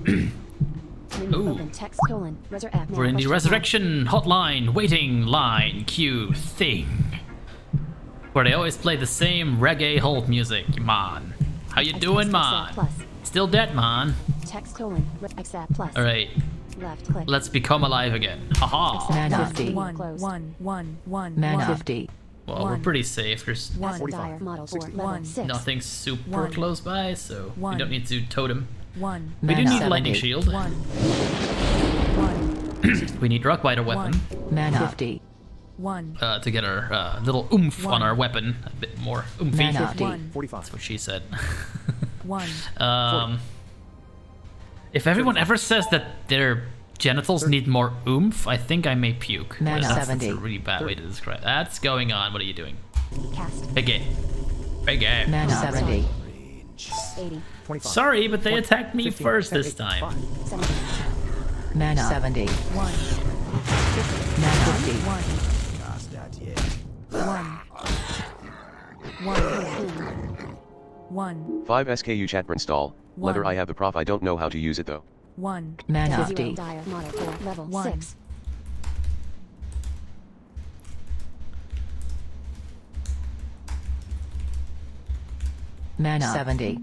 Ooh. Text colon, resurrect. We're in the resurrection hotline, waiting line, queue thing. Where they always play the same reggae hold music, man. How you doing, man? Still dead, man. Text colon, accept plus. Alright, Left click. let's become alive again. Haha. Man Done. 50. Closed. Man 50. Well, we're pretty safe. There's Acid Dire Model 4, level 6. nothing super close by, so we don't need to totem. We do Mana need Lightning Shield. We need Rock Biter weapon. Mana 50. To get our little oomph on our weapon. A bit more oomphy. Mana 50. 45. That's what she said. If everyone ever says that their genitals need more oomph, I think I may puke. Mana That's 70. a really bad way to describe. That's going on. What are you doing? Cast. Big game. Big game. Mana 70. 80. 25. Sorry, but they attacked me 15, first 10, this 8, time. 5. 70. Mana 70. Mana 50. Cast that yet. 5 SKU chat install. Leather I have the prof I don't know how to use it though. Mana Zero 50. Dire Model 4, level 6. Mana 70.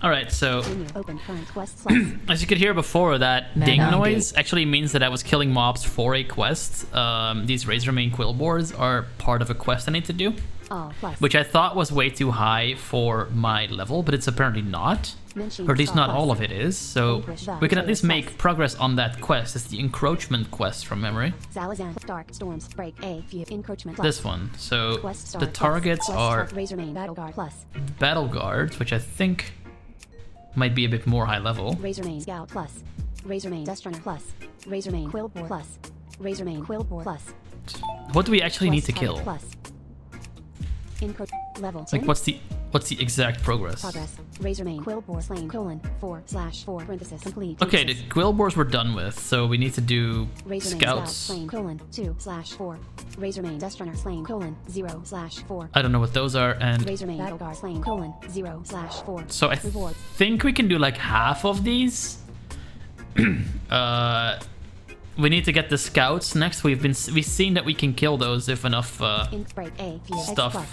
Alright, so Menu open current quest slots. as you could hear before, that Mana ding 90. noise actually means that I was killing mobs for a quest. These Razormane Quill Boars are part of a quest I need to do, All plus. which I thought was way too high for my level, but it's apparently not. Mention Or at least not plus. all of it is, so English we can at vowel least plus. make progress on that quest. It's the Encroachment quest from memory. Zalazan, Dark Storms, Break, A, Few, Encroachment plus. This one. So Quest Star the plus. targets Quest are Star Razormane Battle Guard plus. Battle Guards, which I think might be a bit more high level. Razormane Scout plus. Razormane Destrunner plus. Razormane Quill Boar plus. Razormane Quill Boar plus. What do we actually need to Quest kill? Target plus. Level 10. Like what's the exact progress? Progress. Razormane Quill Boar slain : 4/4 parenthesis complete. Okay, the Quill Boars we're done with, so we need to do Razormane Scouts. slain : 2/4. Razormane Destrunner slain : 0/4. I don't know what those are, and Razormane Battle Guard slain : 0/4. so I Rewards. think we can do like half of these. We need to get the Scouts next. We've seen that we can kill those if enough Ink Break A, Few, X stuff plus.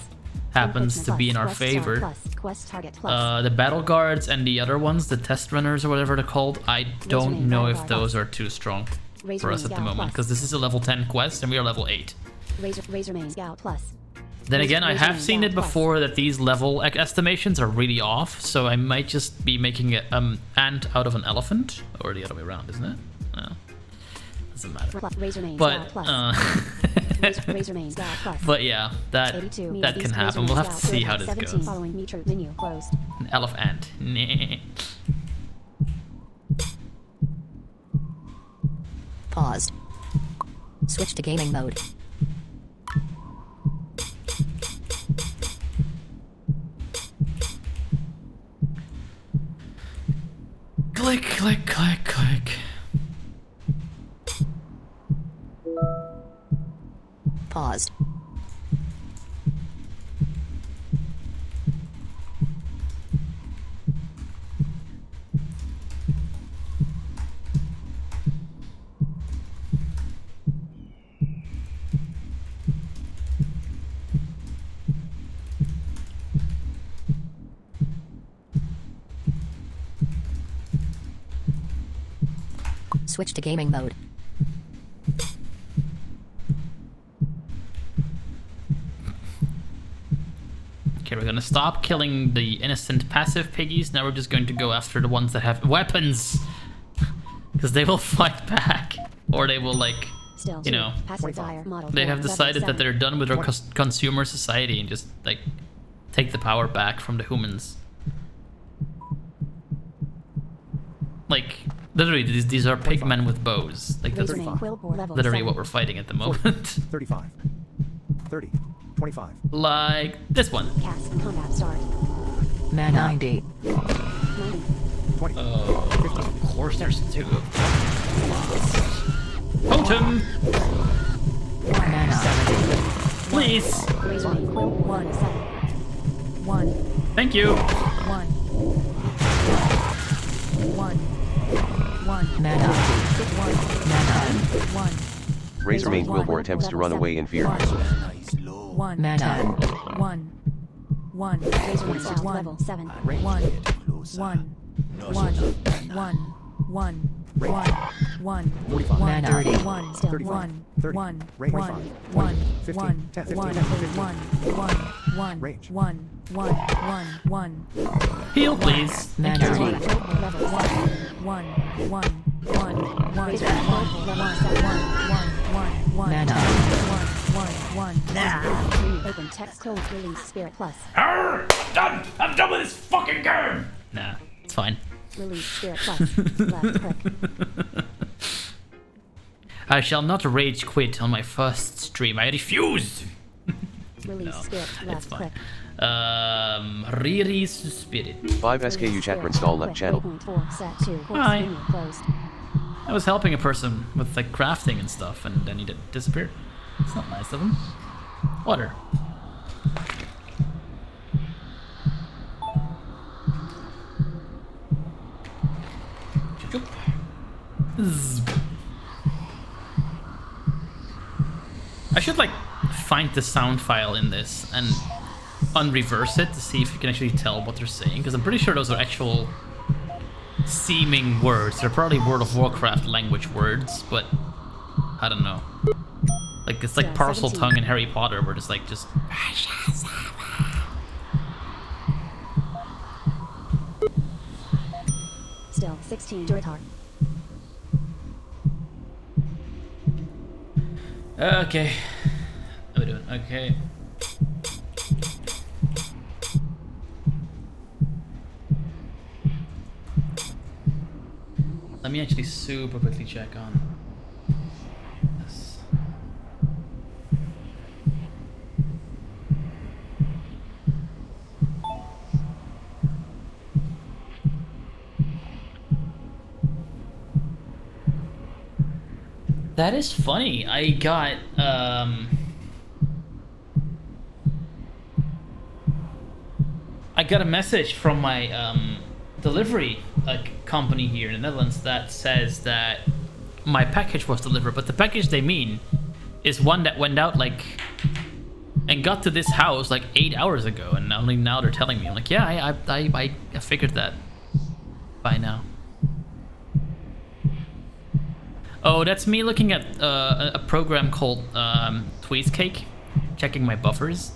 happens Encroachment to be plus. in our Quest Star favor. plus. Quest Target plus. The Battle Guards and the other ones, the Test Runners or whatever they're called, I don't Razormane know Battle if Guard those plus. are too strong for Razormane us at the Scout moment, plus. because this is a level 10 quest and we are level 8. Razormane Scout plus. Then again, I have Razormane seen it Scout plus. before that these level estimations are really off, so I might just be making an ant out of an elephant, or the other way around, isn't it? No, doesn't matter. Razormane But Scout plus. Razormane Scout plus. but yeah, that 82. that can happen. We'll have to see how this 17 goes. Following menu closed. An elephant. Nah. Paused. Switch to gaming mode. Click, click, click, click. Paused. Switch to gaming mode. Okay, we're gonna stop killing the innocent passive piggies. Now we're just going to go after the ones that have weapons. Because they will fight back. Or they will, like, Still, you know, Passive Dire Model they 4, have level decided that 7. they're done with our consumer society and just, like, take the power back from the humans. Like, literally, these are pigmen with bows. Like, that's Razormane Quill Boar level literally 7. what we're fighting at the moment. 35. 30. 25. Like this one. Cast combat start. Mana 90. 90. 20. Of course there's two of them. Totem! Mana 70. Please! Razormane Quill Boar 7. Thank you! Mana 50. Mana 10. Razormane Quillbore attempts to run away in fear. Nice low. Mana 10. Razormane Scout level 7. Closer. 1, 45, 1, 30, 1, still 35, 1, 30, 1, range 1, 25, 1, 15, 1, 10, 15, 1, 10, 15, 1, 1, 1, range. 1, 1. Heal, please. Mana 8. Level 1, 1. Mana. 1. Open text code release spirit plus. Arr, I'm done with this fucking game. Nah, it's fine. Release spirit plus. Left click. I shall not rage quit on my first stream. I refuse. Release spirit It's left fine. click. Release spirit. 5 SKU chat install left channel. Set 2. Hi. Menu closed. I was helping a person with like crafting and stuff, and then he disappeared. It's not nice of him. Water. Zzz. I should like find the sound file in this and unreverse it to see if you can actually tell what they're saying, because I'm pretty sure those are actual seeming words. They're probably World of Warcraft language words, but I don't know. Like it's like Yeah, Parcel 17. Tongue in Harry Potter, where it's like just. Still 16. Duratar. Okay. How are we doing? Okay. Let me actually super quickly check on this. That is funny. I got a message from my delivery company here in the Netherlands that says that my package was delivered, but the package they mean is one that went out like and got to this house like 8 hours ago, and only now they're telling me. I'm like, yeah, I figured that by now. Oh, that's me looking at a program called Tweezcake, checking my buffers.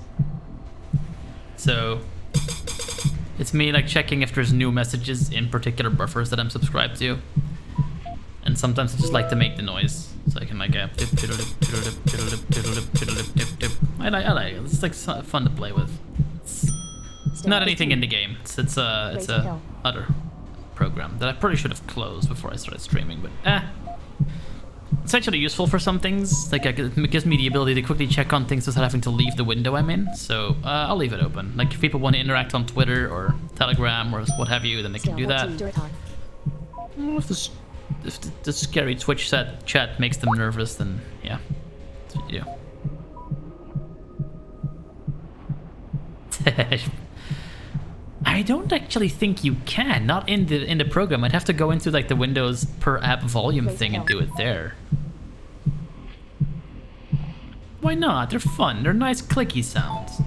So it's me like checking if there's new messages in particular buffers that I'm subscribed to. And sometimes I just like to make the noise, so I can like I like it. It's like fun to play with. It's not anything in the game. It's a other program that I probably should have closed before I started streaming, but it's actually useful for some things. Like it gives me the ability to quickly check on things without having to leave the window I'm in. So I'll leave it open. Like if people want to interact on Twitter or Telegram or what have you, then they can do that. Well, if the scary Twitch chat makes them nervous, then yeah, that's what you do. I don't actually think you can. Not in the program. I'd have to go into like the Windows per app volume thing and do it there. Why not? They're fun. They're nice clicky sounds.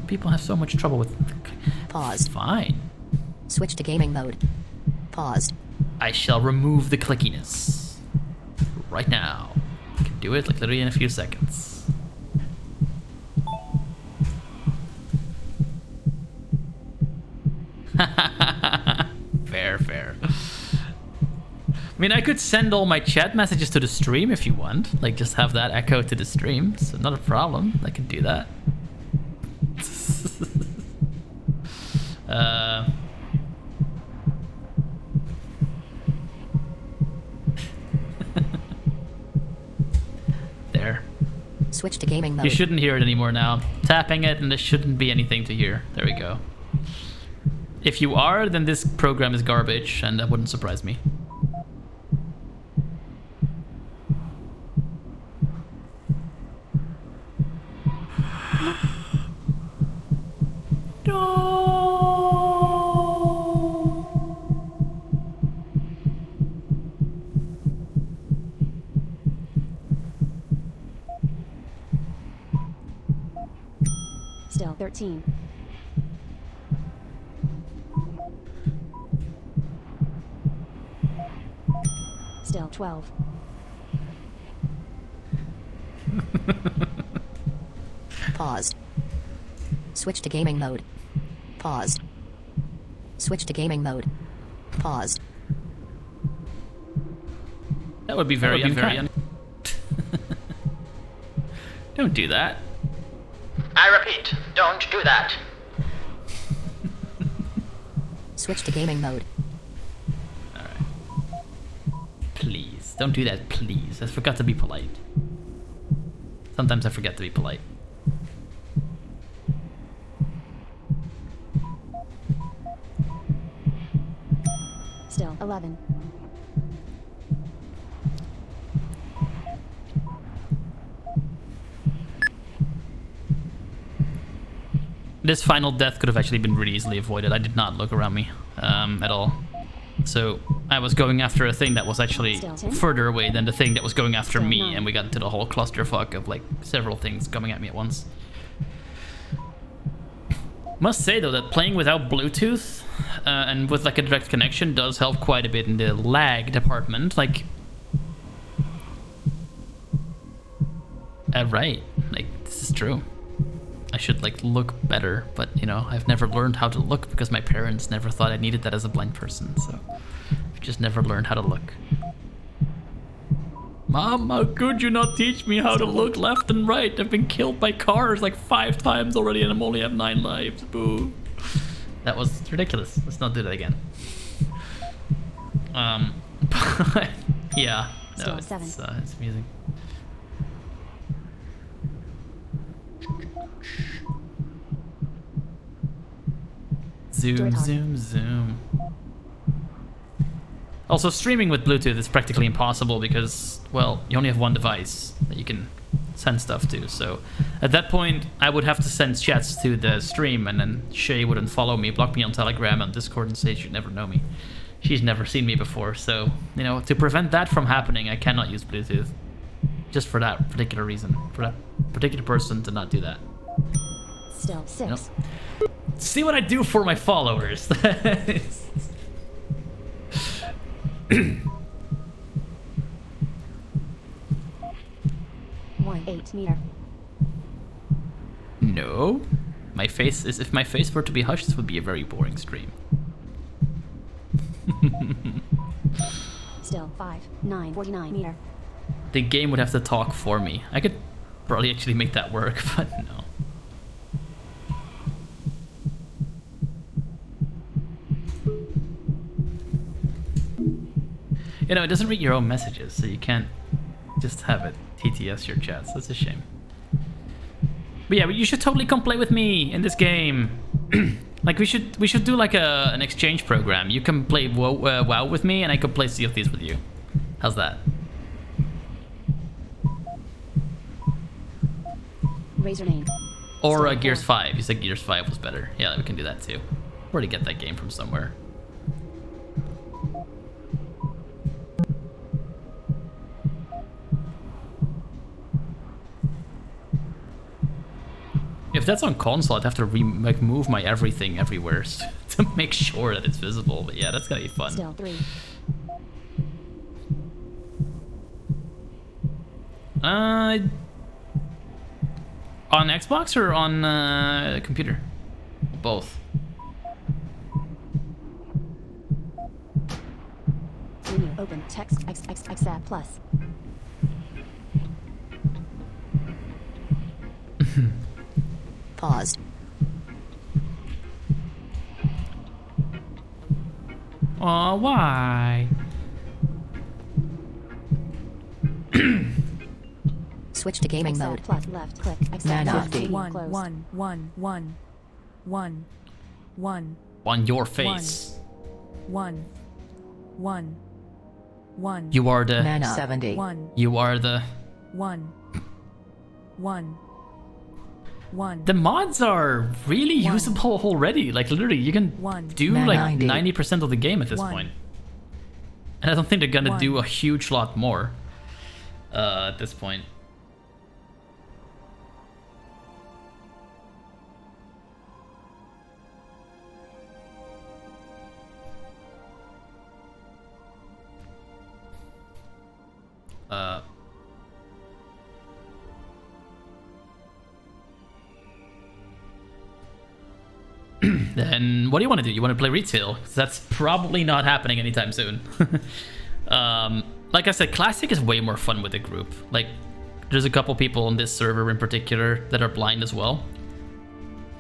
People have so much trouble with. Paused. Fine. Switch to gaming mode. Paused. I shall remove the clickiness right now. I can do it like literally in a few seconds. Fair. I mean, I could send all my chat messages to the stream if you want. Like, just have that echo to the stream. So not a problem. I can do that. There. Switch to gaming mode. You shouldn't hear it anymore now. Tapping it and there shouldn't be anything to hear. There we go. If you are, then this program is garbage, and that wouldn't surprise me. Still 13. Still 12. Paused. Switch to gaming mode. Paused. Switch to gaming mode. Paused. That would be very unkind. Don't do that. I repeat, don't do that. Switch to gaming mode. Alright. Please, don't do that, please. I forgot to be polite. Sometimes I forget to be polite. Still 11. This final death could have actually been really easily avoided. I did not look around me at all. So I was going after a thing that was actually further away than the thing that was going after me, and we got into the whole clusterfuck of like several things coming at me at once. Must say though that playing without Bluetooth and with like a direct connection does help quite a bit in the lag department. Like, right, like this is true. I should like look better, but you know, I've never learned how to look because my parents never thought I needed that as a blind person, so I've just never learned how to look. Mom, how could you not teach me how to look left and right? I've been killed by cars like 5 times already and I only have 9 lives. Boo. That was ridiculous. Let's not do that again. But yeah, no, it's amusing. Zoom, zoom, zoom. Also, streaming with Bluetooth is practically impossible because, well, you only have one device that you can send stuff to. So at that point, I would have to send chats to the stream, and then Shay wouldn't follow me, block me on Telegram and Discord, and say she'd never know me. She's never seen me before. So, you know, to prevent that from happening, I cannot use Bluetooth. Just for that particular reason. For that particular person to not do that. Still 6. You know? See what I do for my followers. 1.8 meter. No. My face is, if my face were to be hushed, this would be a very boring stream. Still 5. 9.49 meter. The game would have to talk for me. I could probably actually make that work, but no. You know, it doesn't read your own messages, so you can't just have it TTS your chats. That's a shame. But yeah, but you should totally come play with me in this game. Like we should do like an exchange program. You can play WoW with me, and I can play Sea of Thieves with you. How's that? Raise your name. Or Gears 5. You said Gears 5 was better. Yeah, we can do that too. Where to get that game from somewhere. If that's on console, I'd have to move my everything everywhere to make sure that it's visible. But yeah, that's gonna be fun. Still 3. On Xbox or on computer? Both. Menu open text accept plus. Paused. Aw, why? Switch to gaming mode. Plus left click accept. Mana. 50. 1. On your face. 1. You are the... Mana. 70. 1. You are the... 1. The mods are really usable already. Like literally, you can do like 90% of the game at this point. And I don't think they're gonna do a huge lot more at this point. Then what do you want to do? You want to play retail? 'Cause that's probably not happening anytime soon. Like I said, classic is way more fun with a group. Like, there's a couple people on this server in particular that are blind as well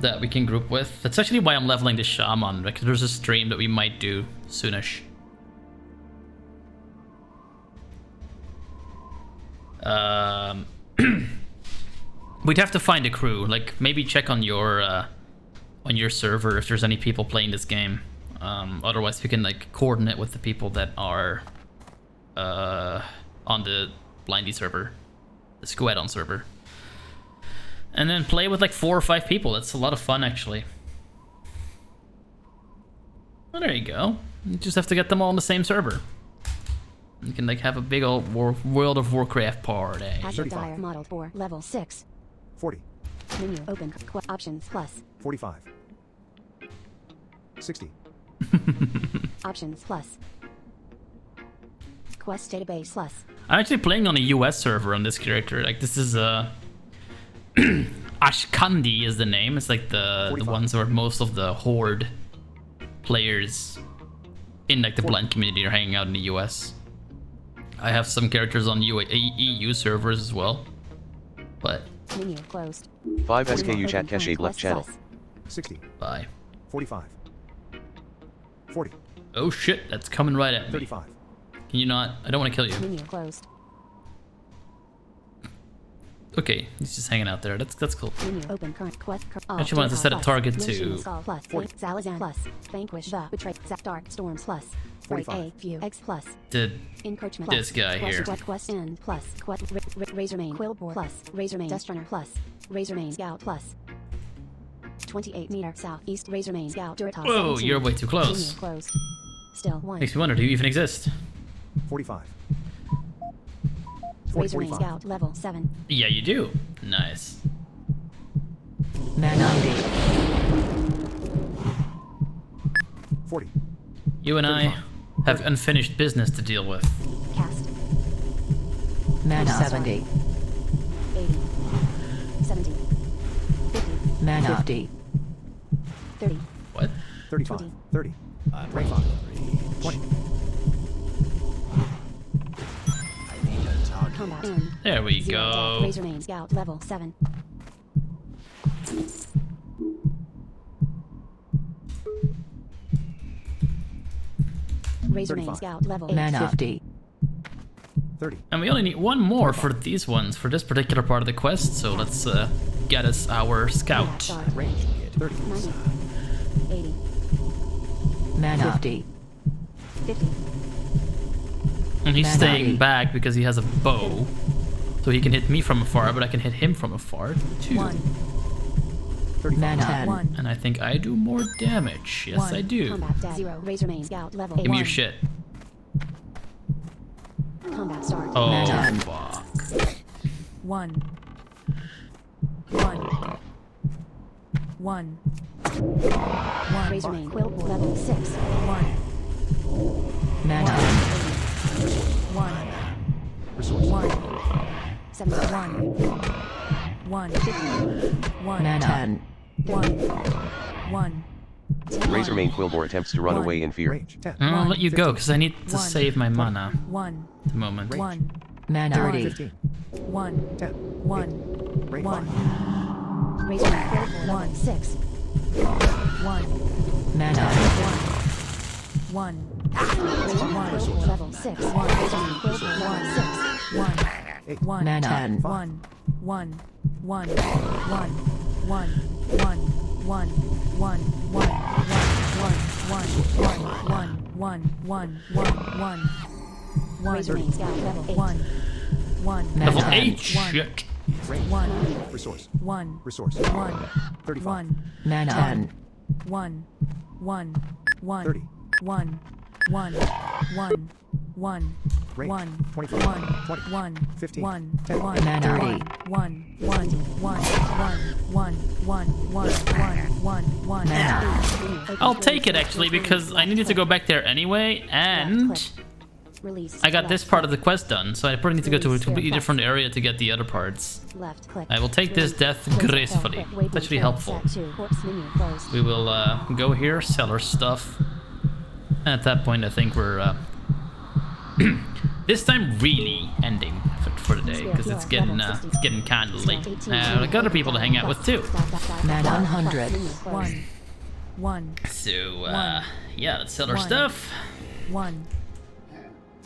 that we can group with. That's actually why I'm leveling the shaman. Like, there's a stream that we might do soonish. We'd have to find a crew. Like, maybe check on your server if there's any people playing this game. Otherwise, we can like coordinate with the people that are on the blindy server, the SKU add-on server, and then play with like 4 or 5 people. That's a lot of fun, actually. Well, there you go. You just have to get them all on the same server. You can like have a big old World of Warcraft party. Azure Dire model for level 6. 40. Menu open. Options plus. 45. 60. Options plus. Quest database plus. I'm actually playing on a US server on this character. Like, this is Ashkandi is the name. It's like the ones where most of the Horde players in like the blind community are hanging out in the US. I have some characters on EU servers as well, but menu closed. 5 SKU chat cache left channel. 60. Bye. 45. 40. Oh shit, that's coming right at me. 35. Can you not? I don't want to kill you. Menu closed. Okay, he's just hanging out there. That's cool. Menu open current quest. I actually wanted to set a target to plus. Zalazan plus. Vanquish the betray. Dark storms plus. 45. A few X plus. Encroachment this guy here. Quest end plus. Razormane Quillboar plus. Razormane Destrunner plus. Razormane Scout plus. 28 meter southeast. Razormane Scout Duratas. Whoa, 17. you're way too close. Menu closed. Still 1. Makes me wonder, do you even exist? 45. Razormane Scout level 7. Yeah, you do. Nice. Man update. 40. You and I have unfinished business to deal with. Cast. Man 70. 80. 70. 50. Man update. 30. What? 35. 20. 30. 25. 20. Combat end. There we 0 go. death. Razormane Scout level 7. Razormane 35. Scout level 8. Man update. 30. And we only need one more for these ones, for this particular part of the quest, so let's get us our scout. Start. Range. 30. 90. 80. Man update. 50. And he's Man staying update. back because he has a bow. So he can hit me from afar, but I can hit him from afar too. 1. 35. Man 10. 1. And I think I do more damage. Yes, One. I do. Combat death. 0. Razormane Scout level 8. Give me your shit. Combat start. Oh, Man. fuck. 1. 1. 1. 1. Razormane Quillboar level 6. 1. Man 10. 1. Resource. 1. 71. 1. 50. 1. Man 10. 1. 1. Razormane Quillboar attempts to run One. away in fear. Range. 10. I'll let you go because I need to 1. save my mana 1. at the moment. 1. Man 30. 15. 1. 10. 1. Range 1. 5. Razormane Quillboar level 6. 1. Man 10. 1. Razormane Quillboar level 6. 1. Razormane Quillboar level 6. 1. 8. 1. Man 10. 1. 1. 1. 1. 1. 1. 1. 1. 1. 1. 1. 1. 1. Razormane Scout level 8. 1. 1. Man Level 10. 8? Shit. Range. 1. Resource. 1. Resource. 1. 35. 1. Man 10. 1. 1. 1. 30. 1. 1. 1. 1. Range. 1. 25. 1. 20. 1. 15. 1. 10. 1. Man 30. 1. 1. 1. 1. 1. 1. 1. 1. Man. I'll take it actually because I needed to go back there anyway, and Release. I got Left this part of the click. quest done, so I probably need to go to a Release completely here, different area to get the other parts. Left click. I will take this Release. death Close gracefully. L, It's actually waypoint helpful. set to corpse menu closed. We will go here, sell our stuff. And at that point, I think we're this time really ending for the day because it's getting kind of late. I got other people to hang out with too. 100. 1. So yeah, let's sell our stuff. 1.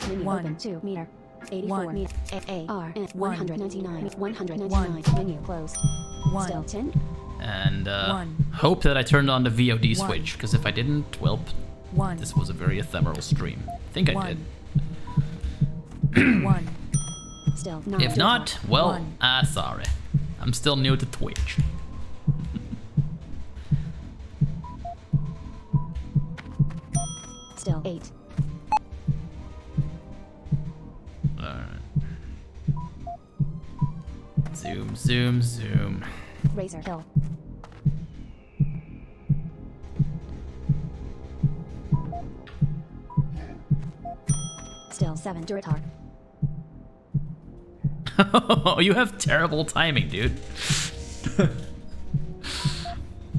Menu One. open 2 meter. 84 One. meter. AR 199. 199. One. Menu closed. 1. Still 10. And One. hope that I turned on the VOD One. switch because if I didn't, well, 1. this was a very ephemeral stream. I think I did. 1. Still 9. If not, well, One. sorry. I'm still new to Twitch. Still 8. Alright. Zoom, zoom, zoom. Razor Hill. Still 7. Duratar. You have terrible timing, dude.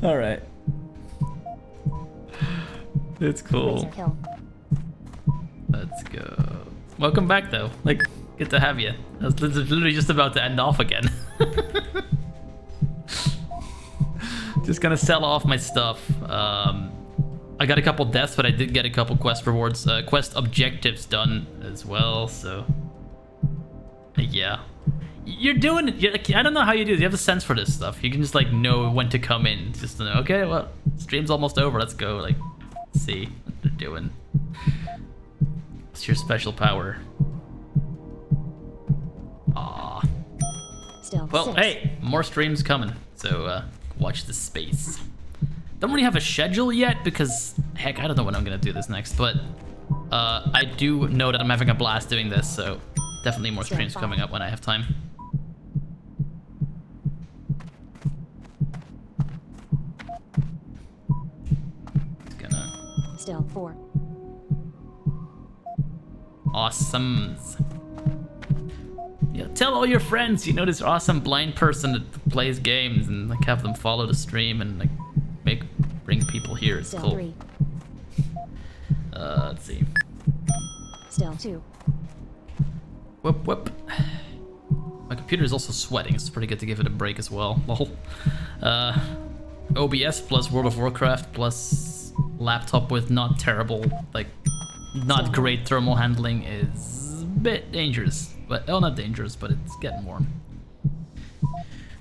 Alright. It's cool. Razor Hill. Let's go. Welcome back, though. Like, good to have you. I was literally just about to end off again. Just gonna sell off my stuff. I got a couple deaths, but I did get a couple quest rewards, quest objectives done as well, so... Yeah. You're doing it. I don't know how you do it. You have a sense for this stuff. You can just, like, know when to come in. Just to know, okay, well, stream's almost over. Let's go, like, see what they're doing. What's your special power? Aw. Still Well, 6. hey, more streams coming. So, watch the space. Don't really have a schedule yet because, heck, I don't know when I'm gonna do this next. But, I do know that I'm having a blast doing this, so definitely more streams coming up when I have time. It's gonna... Still 4. Awesomes. Yeah, tell all your friends you know this awesome blind person that plays games and like have them follow the stream and like bring people here. It's Still cool. 3. Let's see. Still 2. Whoop whoop. My computer is also sweating. It's pretty good to give it a break as well. Lol. OBS plus World of Warcraft plus laptop with not terrible, like not great thermal handling is a bit dangerous. But oh, not dangerous, but it's getting warm.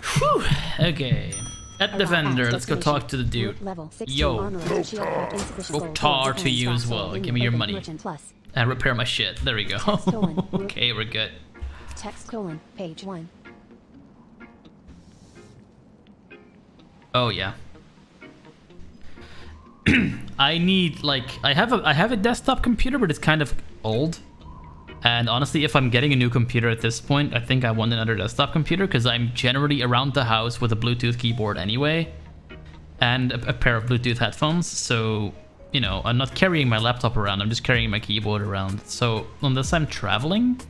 Whew. Okay. At Defender, let's go talk to the dude. Yo. Oktar to you as well. Give me your money. And repair my shit. There we go. Okay, we're good. Text : page 1. Oh yeah. I need like I have a desktop computer, but it's kind of old. And honestly, if I'm getting a new computer at this point, I think I want another desktop computer because I'm generally around the house with a Bluetooth keyboard anyway, and a pair of Bluetooth headphones. So, you know, I'm not carrying my laptop around. I'm just carrying my keyboard around. So unless I'm traveling,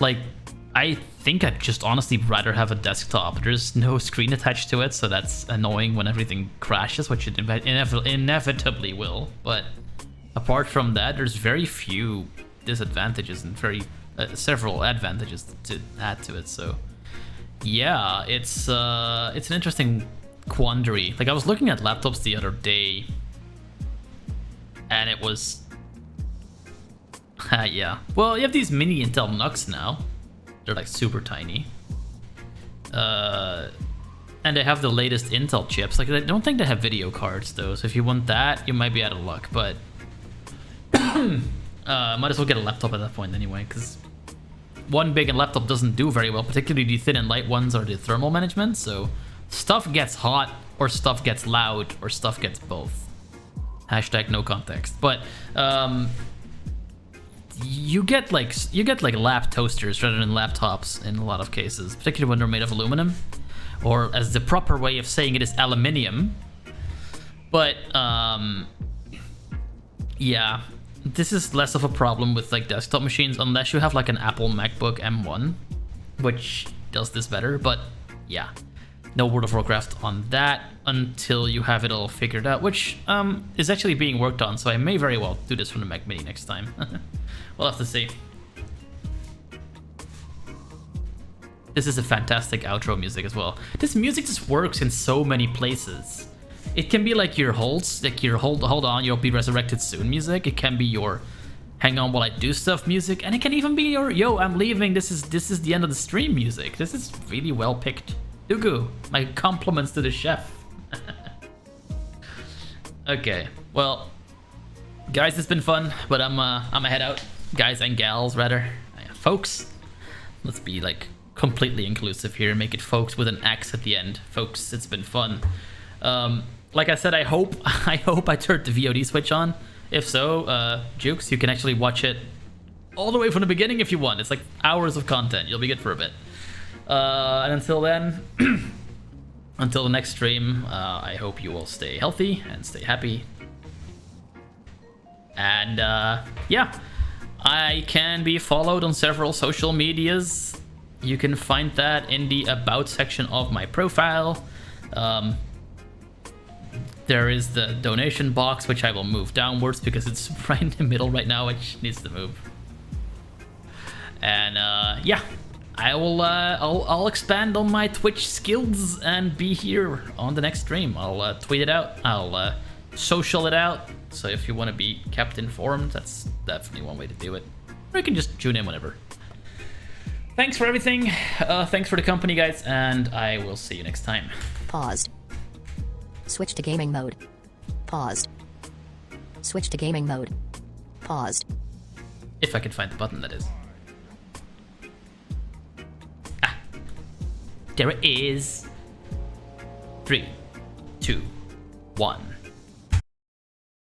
like, I think I'd just honestly rather have a desktop. There's no screen attached to it, so that's annoying when everything crashes, which it inevitably will. But apart from that, there's very few disadvantages and very several advantages to add to it. So yeah, it's an interesting quandary. Like, I was looking at laptops the other day, and it was yeah. Well, you have these mini Intel NUCs now. They're like super tiny. And they have the latest Intel chips. Like, I don't think they have video cards though. So if you want that, you might be out of luck. But might as well get a laptop at that point anyway, because one big laptop doesn't do very well, particularly the thin and light ones or the thermal management. So stuff gets hot, or stuff gets loud, or stuff gets both. Hashtag no context. But you get like lap toasters rather than laptops in a lot of cases, particularly when they're made of aluminum, or as the proper way of saying it is aluminium. But yeah, this is less of a problem with like desktop machines unless you have like an Apple MacBook M1, which does this better. But yeah, no World of Warcraft on that until you have it all figured out, which is actually being worked on. So I may very well do this from the Mac Mini next time. We'll have to see. This is a fantastic outro music as well. This music just works in so many places. It can be like your holds, like your hold on, you'll be resurrected soon music. It can be your hang on while I do stuff music, and it can even be your yo, I'm leaving, this is the end of the stream music. This is really well picked. Ugu, my compliments to the chef. Okay, well, guys, it's been fun, but I'ma head out. Guys and gals, rather. Folks, let's be like completely inclusive here and make it folks with an X at the end. Folks, it's been fun. Like I said, I hope I turned the VOD switch on. If so, Jukes, you can actually watch it all the way from the beginning if you want. It's like hours of content. You'll be good for a bit. And until then, until the next stream, I hope you will stay healthy and stay happy. And yeah, I can be followed on several social medias. You can find that in the About section of my profile. There is the donation box, which I will move downwards because it's right in the middle right now, which needs to move. And yeah, I will. I'll expand on my Twitch skills and be here on the next stream. I'll tweet it out. I'll social it out. So if you want to be kept informed, that's definitely one way to do it. Or you can just tune in whenever. Thanks for everything. Thanks for the company, guys, and I will see you next time. Paused. Switch to gaming mode. Paused. Switch to gaming mode. Paused. If I can find the button, that is. Ah. There it is. 3, 2, 1.